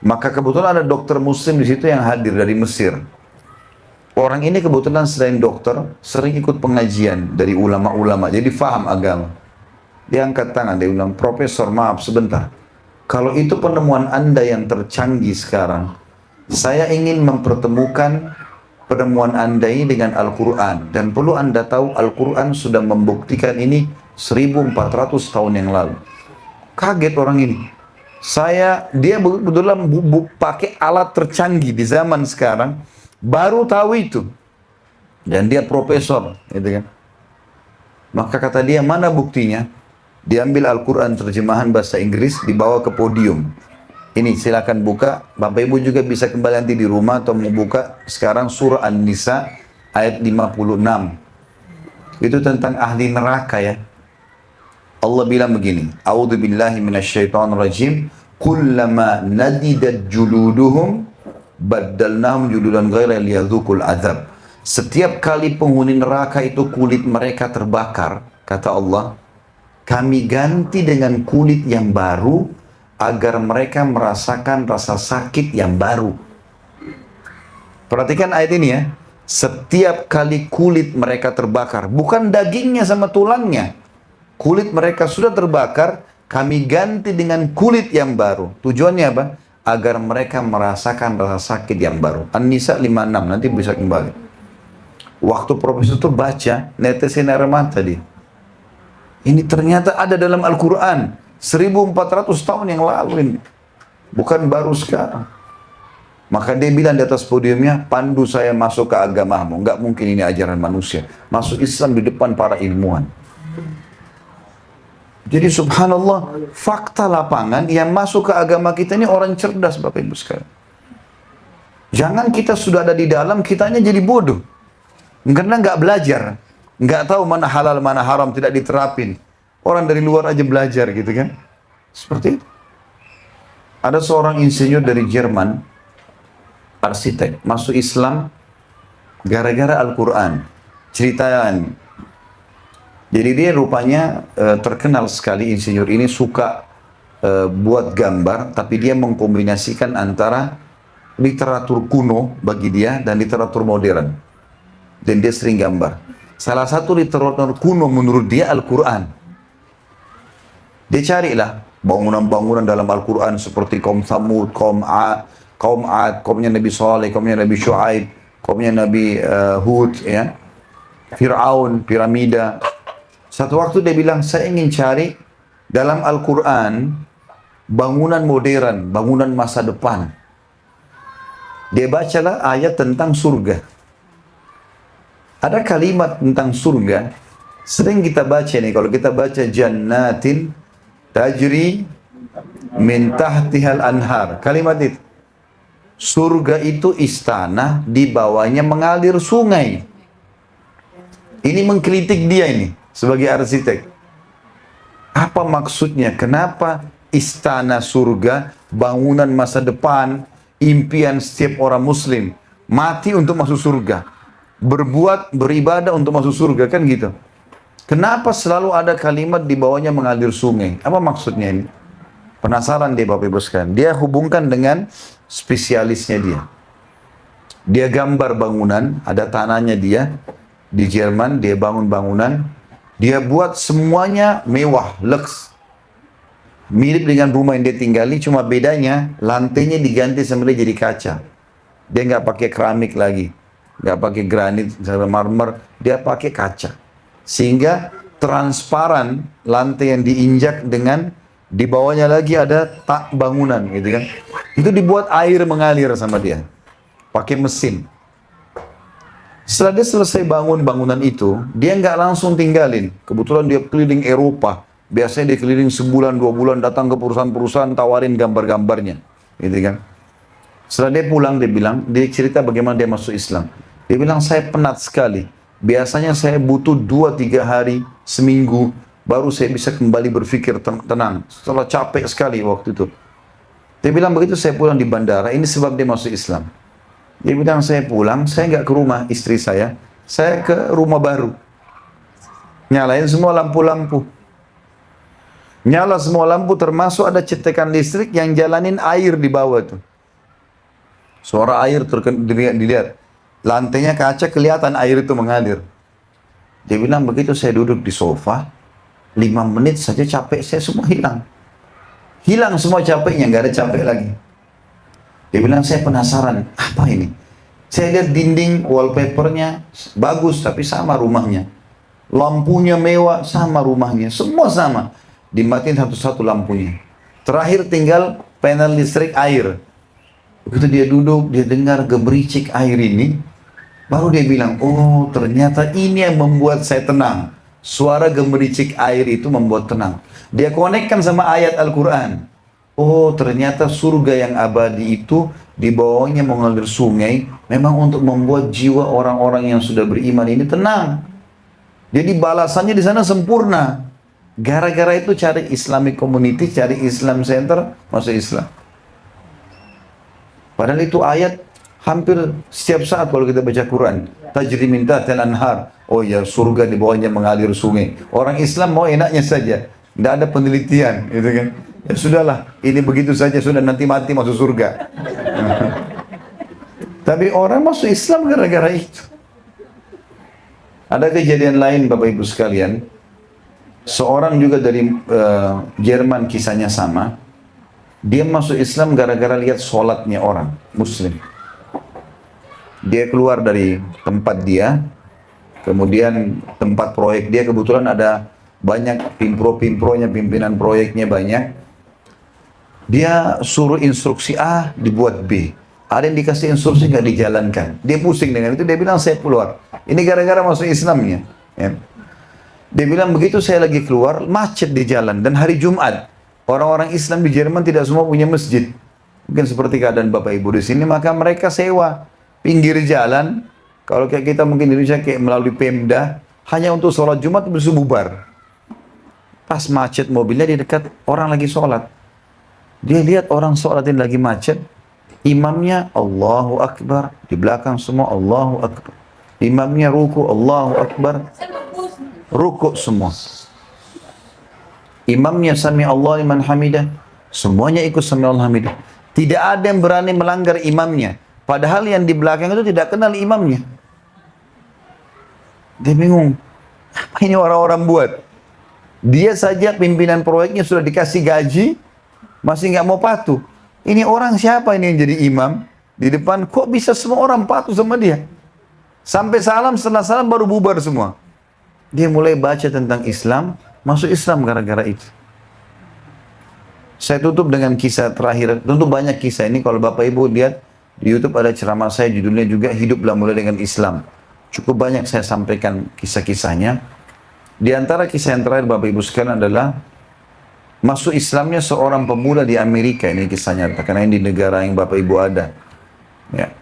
Maka kebetulan ada dokter muslim di situ yang hadir dari Mesir. Orang ini kebetulan selain dokter, sering ikut pengajian dari ulama-ulama. Jadi faham agama. Dia angkat tangan, dia bilang, "Profesor, maaf sebentar. Kalau itu penemuan Anda yang tercanggih sekarang, saya ingin mempertemukan penemuan Anda ini dengan Al-Quran. Dan perlu Anda tahu, Al-Quran sudah membuktikan ini 1400 tahun yang lalu." Kaget orang ini. Dia kebetulan pakai alat tercanggih di zaman sekarang, baru tahu itu. Dan dia profesor, gitu kan. Maka kata dia, mana buktinya? Diambil Al-Quran terjemahan bahasa Inggris, dibawa ke podium. Ini silakan buka, Bapak Ibu juga bisa kembali nanti di rumah atau mau buka sekarang surah An-Nisa ayat 56. Itu tentang ahli neraka ya. Allah bilang begini, A'udzu billahi minasyaitonir rajim, kullama nadidat juluduhum baddalnahum juludan ghaira liyadzuqul azab. Setiap kali penghuni neraka itu kulit mereka terbakar, kata Allah, kami ganti dengan kulit yang baru agar mereka merasakan rasa sakit yang baru. Perhatikan ayat ini ya. Setiap kali kulit mereka terbakar, bukan dagingnya sama tulangnya. Kulit mereka sudah terbakar, kami ganti dengan kulit yang baru. Tujuannya apa? Agar mereka merasakan rasa sakit yang baru. An-Nisa 56, nanti bisa kembali. Waktu profesor itu baca, netesin air mata dia. Ini ternyata ada dalam Al-Quran. 1400 tahun yang lalu ini. Bukan baru sekarang. Maka dia bilang di atas podiumnya, pandu saya masuk ke agamamu. Enggak mungkin ini ajaran manusia. Masuk Islam di depan para ilmuwan. Jadi subhanallah, fakta lapangan yang masuk ke agama kita ini orang cerdas Bapak Ibu sekalian. Jangan kita sudah ada di dalam, kitanya jadi bodoh. Karena nggak belajar. Nggak tahu mana halal, mana haram, tidak diterapin. Orang dari luar aja belajar gitu kan. Seperti itu. Ada seorang insinyur dari Jerman, arsitek, masuk Islam gara-gara Al-Quran. Ceritaan. Jadi dia rupanya terkenal sekali, insinyur ini suka buat gambar, tapi dia mengkombinasikan antara literatur kuno bagi dia dan literatur modern. Dan dia sering gambar. Salah satu literatur kuno menurut dia Al-Quran. Dia carilah bangunan-bangunan dalam Al-Quran seperti kaum Thamud, kaum Ad, kaumnya Nabi Saleh, kaumnya Nabi Shu'aib, kaumnya Nabi Hud, ya, Fir'aun, piramida. Satu waktu dia bilang, saya ingin cari dalam Al-Quran bangunan modern, bangunan masa depan. Dia bacalah ayat tentang surga. Ada kalimat tentang surga, sering kita baca nih, kalau kita baca jannatin tajri min tahtihal anhar. Kalimat itu. Surga itu istana, di bawahnya mengalir sungai. Ini mengkritik dia ini, sebagai arsitek. Apa maksudnya? Kenapa istana surga, bangunan masa depan, impian setiap orang muslim, mati untuk masuk surga? Berbuat, beribadah untuk masuk surga, kan gitu. Kenapa selalu ada kalimat di bawahnya mengalir sungai? Apa maksudnya ini? Penasaran dia Bapak Ibu sekalian. Dia hubungkan dengan spesialisnya dia. Dia gambar bangunan, ada tanahnya dia di Jerman, dia bangun bangunan, dia buat semuanya mewah, lux. Mirip dengan rumah yang dia tinggali, cuma bedanya lantainya diganti sama dia jadi kaca. Dia nggak pakai keramik lagi, nggak pakai granit, marmer, dia pakai kaca. Sehingga transparan lantai yang diinjak dengan Di bawahnya lagi ada tak bangunan gitu kan. Itu dibuat air mengalir sama dia. Pakai mesin. Setelah dia selesai bangun bangunan itu, dia nggak langsung tinggalin. Kebetulan dia keliling Eropa. Biasanya dia keliling sebulan, 2 bulan, datang ke perusahaan-perusahaan, tawarin gambar-gambarnya. Gitu kan. Setelah dia pulang, dia cerita bagaimana dia masuk Islam. Dia bilang, saya penat sekali. Biasanya saya butuh 2-3 hari, seminggu, baru saya bisa kembali berpikir tenang. Setelah capek sekali waktu itu. Dia bilang, begitu saya pulang di bandara, ini sebab dia masuk Islam. Dia bilang, saya pulang, saya nggak ke rumah istri saya ke rumah baru. Nyalain semua lampu-lampu. Nyala semua lampu, termasuk ada cetekan listrik yang jalanin air di bawah tuh. Suara air dilihat. Lantainya kaca, kelihatan air itu mengalir. Dia bilang, begitu saya duduk di sofa, 5 menit saja capek saya semua hilang. Hilang semua capeknya, nggak ada capek lagi. Dia bilang, saya penasaran, apa ini? Saya lihat dinding, wallpapernya bagus, tapi sama rumahnya. Lampunya mewah, sama rumahnya. Semua sama. Dimatiin satu-satu lampunya. Terakhir tinggal panel listrik air. Begitu dia duduk, dia dengar gemericik air ini. Baru dia bilang, oh ternyata ini yang membuat saya tenang. Suara gemericik air itu membuat tenang. Dia konekkan sama ayat Al-Quran. Oh ternyata surga yang abadi itu di bawahnya mengalir sungai memang untuk membuat jiwa orang-orang yang sudah beriman ini tenang. Jadi balasannya di sana sempurna. Gara-gara itu cari Islamic Community, cari Islam Center, masuk Islam. Padahal itu ayat hampir setiap saat kalau kita baca Quran. Tajri min tahtil anhar. Oh ya surga di bawahnya mengalir sungai. Orang Islam mau enaknya saja. Tidak ada penelitian, gitu kan. Ya sudahlah, ini begitu saja sudah nanti mati masuk surga. Tapi orang masuk Islam gara-gara itu. Ada kejadian lain Bapak Ibu sekalian. Seorang juga dari Jerman kisahnya sama. Dia masuk Islam gara-gara lihat sholatnya orang Muslim. Dia keluar dari tempat dia. Kemudian tempat proyek dia kebetulan ada banyak pimpro-pimpronya, pimpinan proyeknya banyak. Dia suruh instruksi A dibuat B. Ada yang dikasih instruksi nggak dijalankan. Dia pusing dengan itu. Dia bilang saya keluar. Ini gara-gara masuk Islamnya. Ya. Dia bilang begitu saya lagi keluar macet di jalan dan hari Jumat. Orang-orang Islam di Jerman tidak semua punya masjid. Mungkin seperti keadaan Bapak Ibu di sini, maka mereka sewa pinggir jalan. Kalau kayak kita mungkin di Indonesia kayak melalui Pemda, hanya untuk sholat Jumat bisa bubar. Pas macet mobilnya di dekat orang lagi sholat. Dia lihat orang sholatin lagi macet, imamnya Allahu Akbar, di belakang semua Allahu Akbar. Imamnya ruku, Allahu Akbar, ruku semua. Imamnya sami Allah liman hamidah, semuanya ikut sami Allah hamidah. Tidak ada yang berani melanggar imamnya. Padahal yang di belakang itu tidak kenal imamnya. Dia bingung, apa ini orang-orang buat? Dia saja pimpinan proyeknya sudah dikasih gaji, masih nggak mau patuh. Ini orang siapa ini yang jadi imam? Di depan kok bisa semua orang patuh sama dia? Sampai salam, setelah salam baru bubar semua. Dia mulai baca tentang Islam, masuk Islam gara-gara itu. Saya tutup dengan kisah terakhir. Tentu banyak kisah ini, kalau Bapak Ibu lihat di YouTube ada ceramah saya, judulnya juga Hiduplah Mulai Dengan Islam. Cukup banyak saya sampaikan kisah-kisahnya. Di antara kisah yang terakhir Bapak Ibu sekalian adalah masuk Islamnya seorang pemuda di Amerika. Ini kisahnya, karena ini di negara yang Bapak Ibu ada. Ya.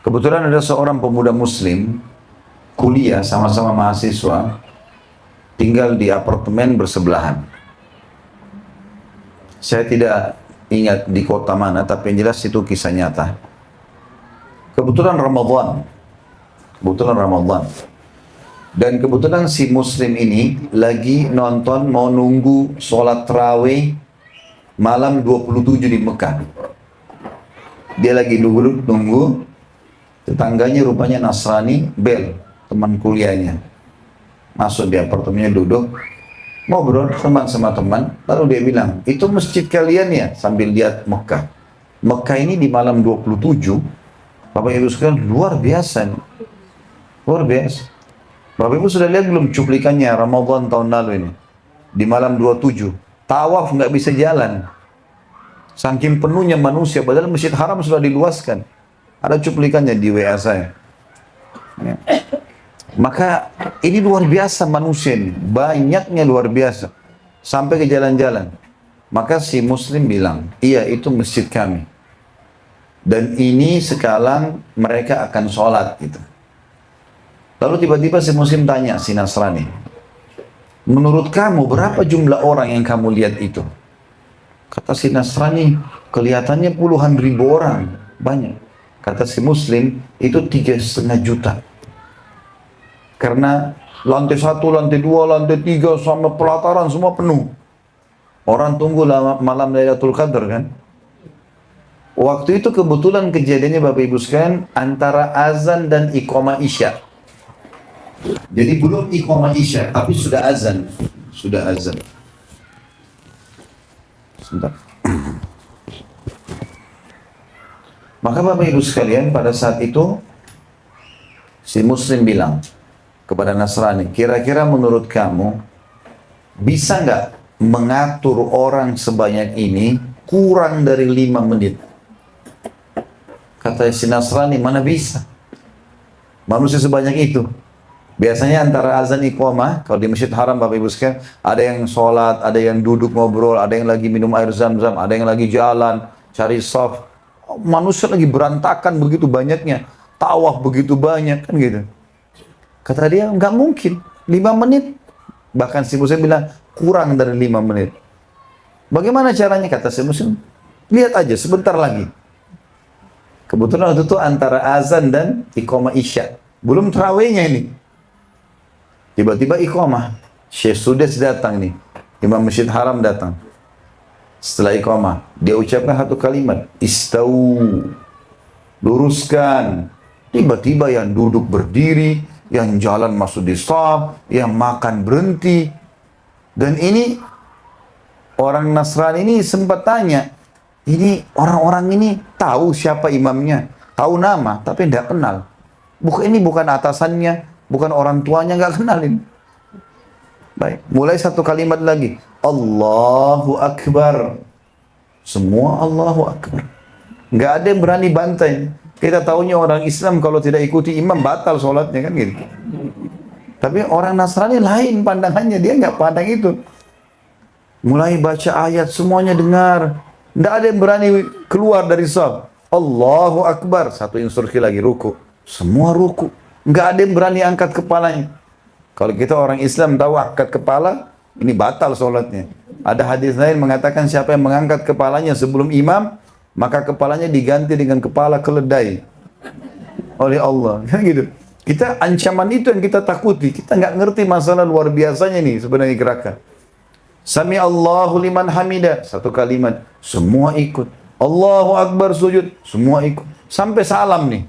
Kebetulan ada seorang pemuda Muslim, kuliah sama-sama mahasiswa, tinggal di apartemen bersebelahan. Saya tidak ingat di kota mana, tapi yang jelas itu kisah nyata. Kebetulan Ramadan. Dan kebetulan si Muslim ini lagi nonton, mau nunggu sholat tarawih malam 27 di Mekah. Dia lagi nunggu, tetangganya rupanya Nasrani, bel, teman kuliahnya. Masuk di apartemennya, duduk, ngobrol sama teman, lalu dia bilang, itu masjid kalian ya? Sambil lihat Mekah. Mekah ini di malam 27, Bapak Ibu sekalian, luar biasa nih. Luar biasa. Bapak Ibu sudah lihat belum cuplikannya Ramadan tahun lalu ini? Di malam 27, Tawaf nggak bisa jalan. Saking penuhnya manusia, padahal Masjid Haram sudah diluaskan. Ada cuplikannya di WA saya. Ya. Maka ini luar biasa manusia ini, banyaknya luar biasa. Sampai ke jalan-jalan. Maka si muslim bilang, iya itu masjid kami. Dan ini sekarang mereka akan sholat gitu. Lalu tiba-tiba si muslim tanya si Nasrani, menurut kamu berapa jumlah orang yang kamu lihat itu? Kata si Nasrani, kelihatannya puluhan ribu orang, banyak. Kata si muslim, itu 3,5 juta. Karena lantai 1, lantai 2, lantai 3, sama pelataran semua penuh. Orang tunggu malam Lailatul Qadar kan. Waktu itu kebetulan kejadiannya Bapak Ibu sekalian antara azan dan iqamah isya. Jadi belum iqamah isya, tapi sudah azan. Sudah azan. Sebentar. Maka Bapak Ibu sekalian pada saat itu si muslim bilang kepada Nasrani, kira-kira menurut kamu bisa nggak mengatur orang sebanyak ini kurang dari 5 menit? Kata si Nasrani, mana bisa? Manusia sebanyak itu. Biasanya antara azan iqamah, kalau di Masjid Haram Bapak Ibu sekalian, ada yang sholat, ada yang duduk ngobrol, ada yang lagi minum air zam-zam, ada yang lagi jalan, cari shaf. Manusia lagi berantakan begitu banyaknya, tawaf begitu banyak kan gitu. Kata dia, nggak mungkin, 5 menit. Bahkan si muslim bilang, kurang dari 5 menit. Bagaimana caranya? Kata si muslim, lihat aja sebentar lagi. Kebetulan waktu itu antara azan dan iqamah isya. Belum terawihnya ini. Tiba-tiba iqamah. Syekh Sudes datang nih. Imam Masjid Haram datang. Setelah iqamah, dia ucapkan satu kalimat. Istau. Luruskan. Tiba-tiba yang duduk berdiri, yang jalan masuk di shaf, yang makan berhenti. Dan ini orang Nasrani ini sempat tanya, ini orang-orang ini tahu siapa imamnya, tahu nama, tapi tidak kenal. Ini bukan atasannya, bukan orang tuanya, nggak kenalin. Baik, mulai satu kalimat lagi, Allahu Akbar. Semua Allahu Akbar. Nggak ada yang berani bantai. Kita tahunya orang Islam kalau tidak ikuti imam batal sholatnya kan gitu. Tapi orang Nasrani lain pandangannya, dia nggak pandang itu. Mulai baca ayat, semuanya dengar. Tidak ada yang berani keluar dari shaf. Allahu Akbar. Satu instruksi lagi, ruku. Semua ruku. Nggak ada yang berani angkat kepalanya. Kalau kita orang Islam tahu angkat kepala, ini batal sholatnya. Ada hadis lain mengatakan siapa yang mengangkat kepalanya sebelum imam, maka kepalanya diganti dengan kepala keledai oleh Allah. Kan gitu. Kita ancaman itu yang kita takuti. Kita nggak ngerti masalah luar biasanya nih sebenarnya gerakan. Sami Allahu liman hamida. Satu kalimat. Semua ikut. Allahu Akbar sujud. Semua ikut. Sampai salam nih.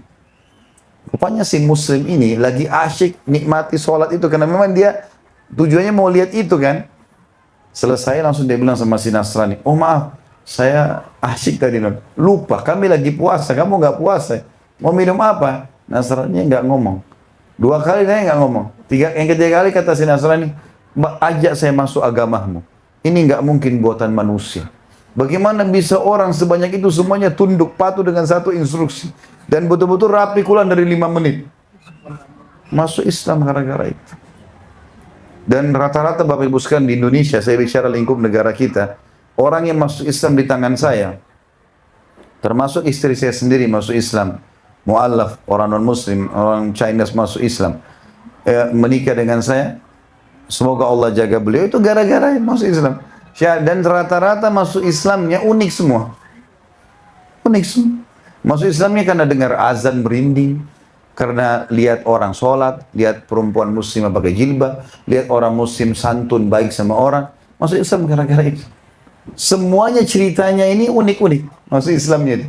Rupanya si muslim ini lagi asyik nikmati sholat itu. Karena memang dia tujuannya mau lihat itu kan. Selesai langsung dia bilang sama si Nasrani. Oh maaf. Saya asyik tadi. Lupa. Kami lagi puasa. Kamu nggak puasa. Mau minum apa? Nasrani nggak ngomong. 2 kali dia nggak ngomong. Yang ketiga kali kata si Nasrani. Ajak saya masuk agamamu. Ini nggak mungkin buatan manusia. Bagaimana bisa orang sebanyak itu semuanya tunduk patuh dengan satu instruksi dan betul-betul rapi kurang dari 5 menit. Masuk Islam gara-gara itu. Dan rata-rata Bapak Ibu sekalian di Indonesia, saya bicara lingkup negara kita, orang yang masuk Islam di tangan saya, termasuk istri saya sendiri masuk Islam, mu'allaf, orang non-muslim, orang Chinese masuk Islam, menikah dengan saya. Semoga Allah jaga beliau itu gara-gara masuk Islam. Dan rata-rata masuk Islamnya unik semua. Unik semua. Masuk Islamnya karena dengar azan merinding, karena lihat orang sholat, lihat perempuan muslimah pakai jilbab, lihat orang muslim santun baik sama orang. Masuk Islam gara-gara itu. Semuanya ceritanya ini unik-unik. Masuk Islamnya itu.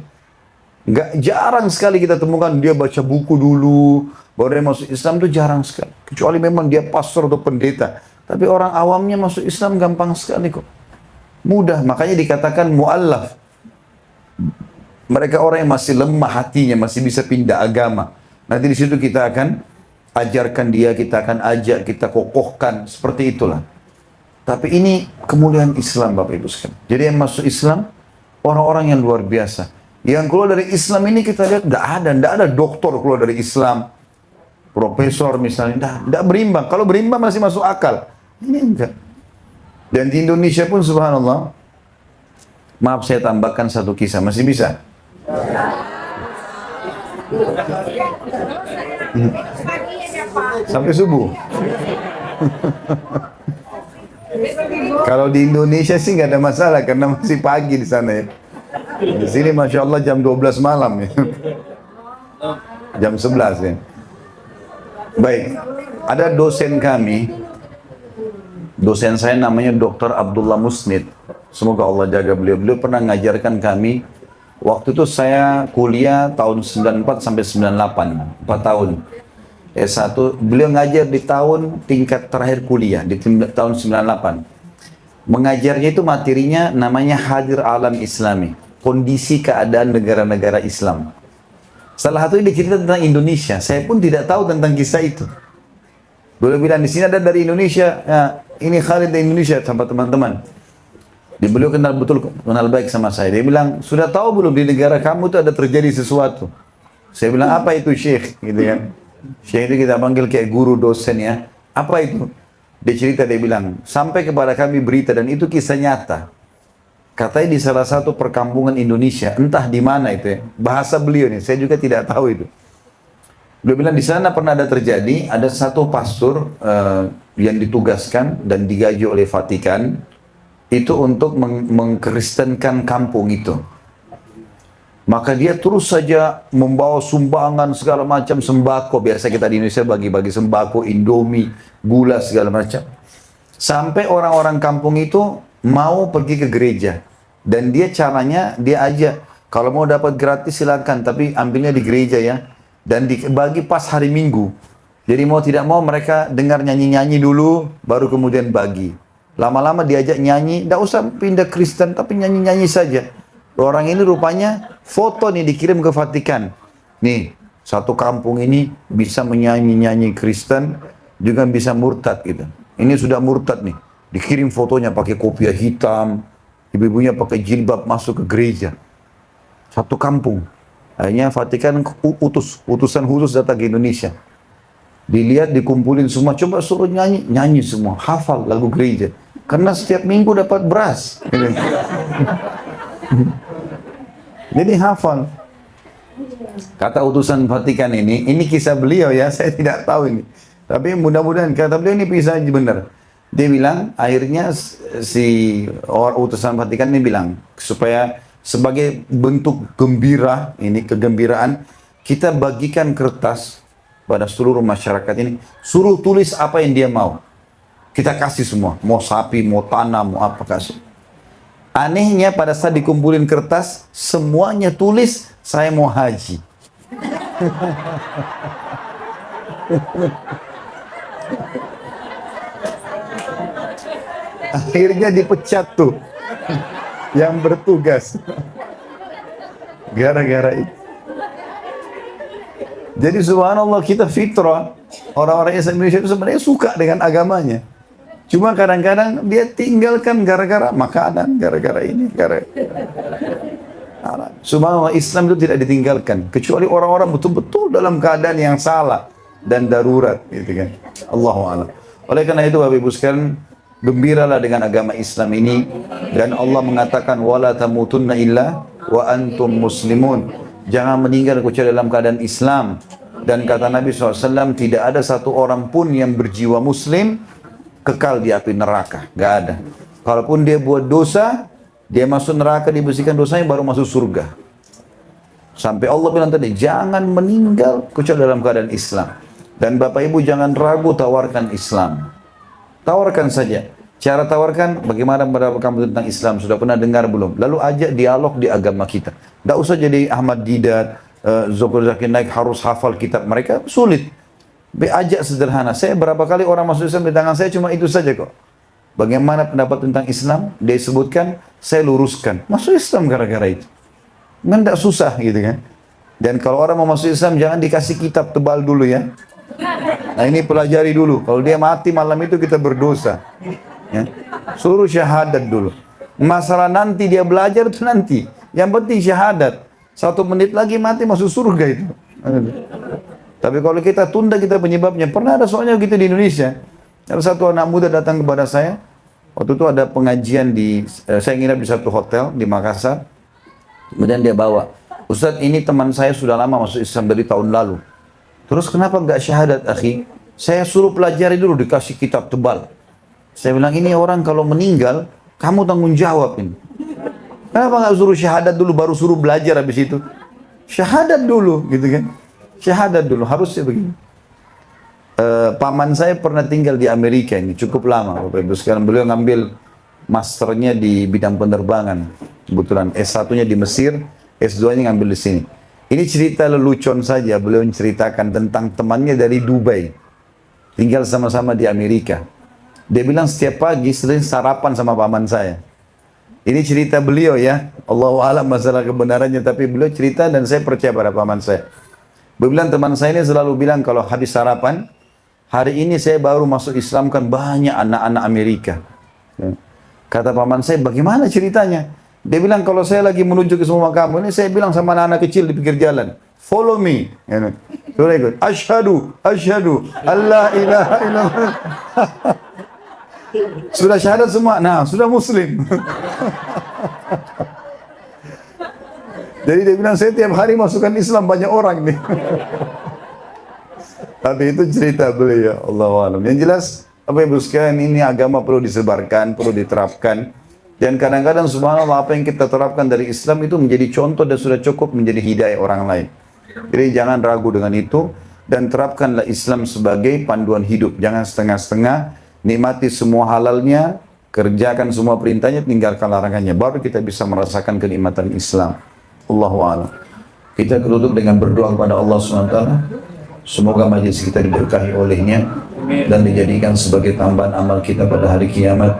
Jarang sekali kita temukan dia baca buku dulu, baru dia masuk Islam itu jarang sekali. Kecuali memang dia pastor atau pendeta. Tapi orang awamnya masuk Islam gampang sekali kok. Mudah, makanya dikatakan mu'allaf. Mereka orang yang masih lemah hatinya, masih bisa pindah agama. Nanti di situ kita akan ajarkan dia, kita akan ajak, kita kokohkan. Seperti itulah. Tapi ini kemuliaan Islam Bapak Ibu sekalian. Jadi yang masuk Islam, orang-orang yang luar biasa. Yang keluar dari Islam ini kita lihat tidak ada doktor keluar dari Islam. Profesor misalnya, tidak berimbang. Kalau berimbang masih masuk akal. Ini enggak. Dan di Indonesia pun subhanallah, maaf saya tambahkan satu kisah, masih bisa? Sampai subuh. Kalau di Indonesia sih nggak ada masalah karena masih pagi di sana ya. Di sini Masya Allah jam 12 malam ya. Jam 11 ya. Baik, ada dosen kami, dosen saya namanya Dr. Abdullah Musnid. Semoga Allah jaga beliau. Beliau pernah ngajarkan kami, waktu itu saya kuliah tahun 94 sampai 98, 4 tahun. S1, beliau ngajar di tahun tingkat terakhir kuliah, di tahun 98. Mengajarnya itu materinya namanya Hadir Alam Islami, kondisi keadaan negara-negara Islam. Salah satunya dia cerita tentang Indonesia. Saya pun tidak tahu tentang kisah itu. Beliau bilang di sini ada dari Indonesia. Ya, ini Khalid dari Indonesia sama teman-teman. Beliau kenal betul, kenal baik sama saya. Dia bilang, sudah tahu belum di negara kamu itu ada terjadi sesuatu? Saya bilang, apa itu Syekh? Gitu kan. Syekh itu kita panggil kayak guru dosen ya. Apa itu? Dia cerita, dia bilang, sampai kepada kami berita dan itu kisah nyata. Katanya di salah satu perkampungan Indonesia, entah di mana itu ya, bahasa beliau nih, saya juga tidak tahu itu. Beliau bilang di sana pernah ada terjadi, ada satu pastor yang ditugaskan dan digaji oleh Vatikan itu untuk mengkristenkan kampung itu. Maka dia terus saja membawa sumbangan segala macam sembako, biasa kita di Indonesia bagi-bagi sembako, Indomie, gula segala macam. Sampai orang-orang kampung itu mau pergi ke gereja dan dia caranya dia ajak kalau mau dapat gratis silakan tapi ambilnya di gereja ya dan dibagi pas hari Minggu. Jadi mau tidak mau mereka dengar nyanyi-nyanyi dulu baru kemudian bagi. Lama-lama diajak nyanyi, tidak usah pindah Kristen tapi nyanyi-nyanyi saja. Orang ini rupanya foto nih dikirim ke Vatikan. Nih, satu kampung ini bisa menyanyi-nyanyi Kristen juga bisa murtad gitu. Ini sudah murtad nih. Dikirim fotonya pakai kopiah hitam, ibu-ibunya pakai jilbab masuk ke gereja. Satu kampung. Akhirnya Vatikan utusan khusus datang ke Indonesia. Dilihat, dikumpulin semua, coba suruh nyanyi, nyanyi semua, hafal lagu gereja. Karena setiap minggu dapat beras. Jadi hafal. Kata utusan Vatikan ini kisah beliau ya, saya tidak tahu ini. Tapi mudah-mudahan kata beliau ini bisa benar. Dia bilang, akhirnya si orang utusan Vatikan ini bilang, supaya sebagai bentuk gembira, ini kegembiraan, kita bagikan kertas pada seluruh masyarakat ini, suruh tulis apa yang dia mau. Kita kasih semua, mau sapi, mau tanah, mau apa kasih. Anehnya pada saat dikumpulin kertas, semuanya tulis, saya mau haji. Akhirnya dipecat tuh yang bertugas gara-gara itu. Jadi subhanallah kita fitrah, orang-orang Indonesia itu sebenarnya suka dengan agamanya. Cuma kadang-kadang dia tinggalkan gara-gara makanan, gara-gara ini, subhanallah Islam itu tidak ditinggalkan kecuali orang-orang betul-betul dalam keadaan yang salah dan darurat gitu kan. Allahu a'lam. Oleh karena itu Bapak Ibu sekalian, gembiralah dengan agama Islam ini dan Allah mengatakan wala tamutunna illa wa antum muslimun. Jangan meninggal kecuali dalam keadaan Islam. Dan kata Nabi SAW, tidak ada satu orang pun yang berjiwa muslim kekal di api neraka. Gak ada. Kalaupun dia buat dosa, dia masuk neraka, dibersihkan dosanya, baru masuk surga. Sampai Allah bilang tadi, jangan meninggal kecuali dalam keadaan Islam. Dan Bapak Ibu jangan ragu tawarkan Islam. Tawarkan saja. Cara tawarkan, bagaimana pendapat kamu tentang Islam? Sudah pernah dengar belum? Lalu ajak dialog di agama kita. Tidak usah jadi Ahmad Didat, Zokir Zakir Naik harus hafal kitab mereka. Sulit. Ajak sederhana. Saya berapa kali orang masuk Islam di tangan saya cuma itu saja kok. Bagaimana pendapat tentang Islam? Dia sebutkan, saya luruskan. Masuk Islam gara-gara itu. Memang tidak susah gitu kan. Dan kalau orang mau masuk Islam, jangan dikasih kitab tebal dulu ya. Nah ini pelajari dulu. Kalau dia mati malam itu kita berdosa. Ya. Suruh syahadat dulu. Masalah nanti dia belajar itu nanti. Yang penting syahadat. 1 menit lagi mati masuk surga itu. Tapi kalau kita tunda kita penyebabnya. Pernah ada soalnya gitu di Indonesia. Ada satu anak muda datang kepada saya. Waktu itu ada pengajian saya nginap di satu hotel di Makassar. Kemudian dia bawa, Ustadz ini teman saya sudah lama masuk Islam dari tahun lalu. Terus kenapa nggak syahadat akhi? Saya suruh pelajari dulu, dikasih kitab tebal. Saya bilang ini orang kalau meninggal, kamu tanggung jawab ini. Kenapa nggak suruh syahadat dulu baru suruh belajar habis itu? Syahadat dulu gitu kan. Syahadat dulu, harusnya begini. Paman saya pernah tinggal di Amerika ini cukup lama. Bapak Ibu sekarang beliau ngambil masternya di bidang penerbangan. Kebetulan S1-nya di Mesir, S2-nya ngambil di sini. Ini cerita lelucon saja, beliau menceritakan tentang temannya dari Dubai. Tinggal sama-sama di Amerika. Dia bilang setiap pagi sering sarapan sama paman saya. Ini cerita beliau ya. Allahu a'lam masalah kebenarannya, tapi beliau cerita dan saya percaya pada paman saya. Beliau bilang teman saya ini selalu bilang kalau habis sarapan, hari ini saya baru masuk Islam kan banyak anak-anak Amerika. Kata paman saya, bagaimana ceritanya? Dia bilang kalau saya lagi menuju ke semua kamu ini, saya bilang sama anak-anak kecil di pinggir jalan, follow me. Sudah ikut. Asyhadu, Allah ilaha illallah. Sudah syahadat semua, nah sudah muslim. Jadi dia bilang saya tiap hari masukkan Islam banyak orang nih. Tapi itu cerita beliau, Allahu a'lam. Yang jelas, apa Ibu sekalian, ini agama perlu disebarkan, perlu diterapkan. Dan kadang-kadang subhanallah apa yang kita terapkan dari Islam itu menjadi contoh dan sudah cukup menjadi hidayah orang lain. Jadi jangan ragu dengan itu dan terapkanlah Islam sebagai panduan hidup. Jangan setengah-setengah, nikmati semua halalnya, kerjakan semua perintahnya, tinggalkan larangannya. Baru kita bisa merasakan kenikmatan Islam. Allahu a'lam. Kita tutup dengan berdoa kepada Allah SWT. Semoga majlis kita diberkahi olehnya dan dijadikan sebagai tambahan amal kita pada hari kiamat.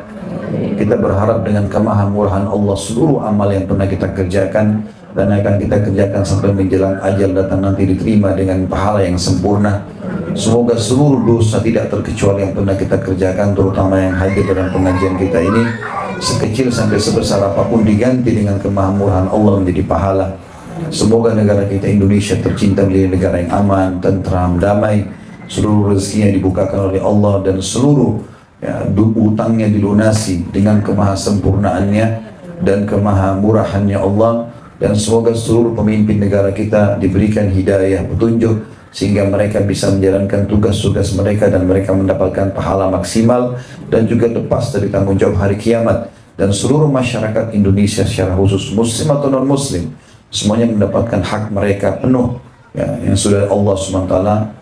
Kita berharap dengan kemahamurahan Allah seluruh amal yang pernah kita kerjakan dan akan kita kerjakan sampai menjelang ajal datang nanti diterima dengan pahala yang sempurna. Semoga seluruh dosa tidak terkecuali yang pernah kita kerjakan, terutama yang hadir dalam pengajian kita ini, sekecil sampai sebesar apapun diganti dengan kemahamurahan Allah menjadi pahala. Semoga negara kita Indonesia tercinta menjadi negara yang aman, tentram, damai. Seluruh rezekinya dibukakan oleh Allah dan seluruh utangnya dilunasi dengan kemahasempurnaannya dan kemahamurahannya Allah. Dan semoga seluruh pemimpin negara kita diberikan hidayah petunjuk sehingga mereka bisa menjalankan tugas-tugas mereka dan mereka mendapatkan pahala maksimal dan juga lepas dari tanggung jawab hari kiamat. Dan seluruh masyarakat Indonesia secara khusus, muslim atau non muslim, semuanya mendapatkan hak mereka penuh yang sudah Allah SWT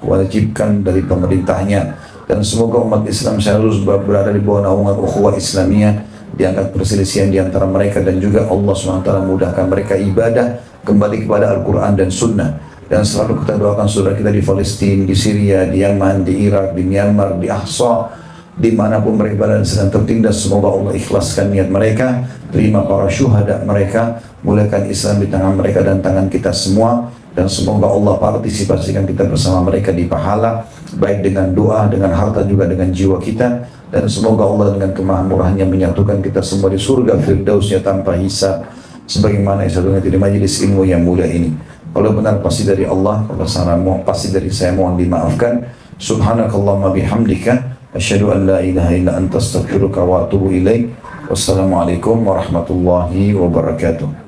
wajibkan dari pemerintahnya. Dan semoga umat Islam selalu berada di bawah naungan ukhuwah Islamiyah, diangkat perselisihan di antara mereka dan juga Allah SWT mudahkan mereka ibadah kembali kepada Al-Quran dan Sunnah. Dan selalu kita doakan saudara kita di Palestina, di Syria, di Yaman, di Irak, di Myanmar, di Ahsa, dimanapun mereka berada sedang tertindas. Semoga Allah ikhlaskan niat mereka, terima para syuhada mereka, muliakan Islam di tangan mereka dan tangan kita semua. Dan semoga Allah partisipasikan kita bersama mereka di pahala, baik dengan doa, dengan harta, juga dengan jiwa kita. Dan semoga Allah dengan kemahamurahannya menyatukan kita semua di surga Firdausnya tanpa hisab, sebagaimana disatukan di majelis ilmu yang mulia ini. Kalau benar pasti dari Allah, kalau salah pasti dari saya, mohon dimaafkan. Subhanakallahumma bihamdika asyhadu an la ilaha illa anta astaghfiruka wa atubu ilaik. Wassalamualaikum warahmatullahi wabarakatuh.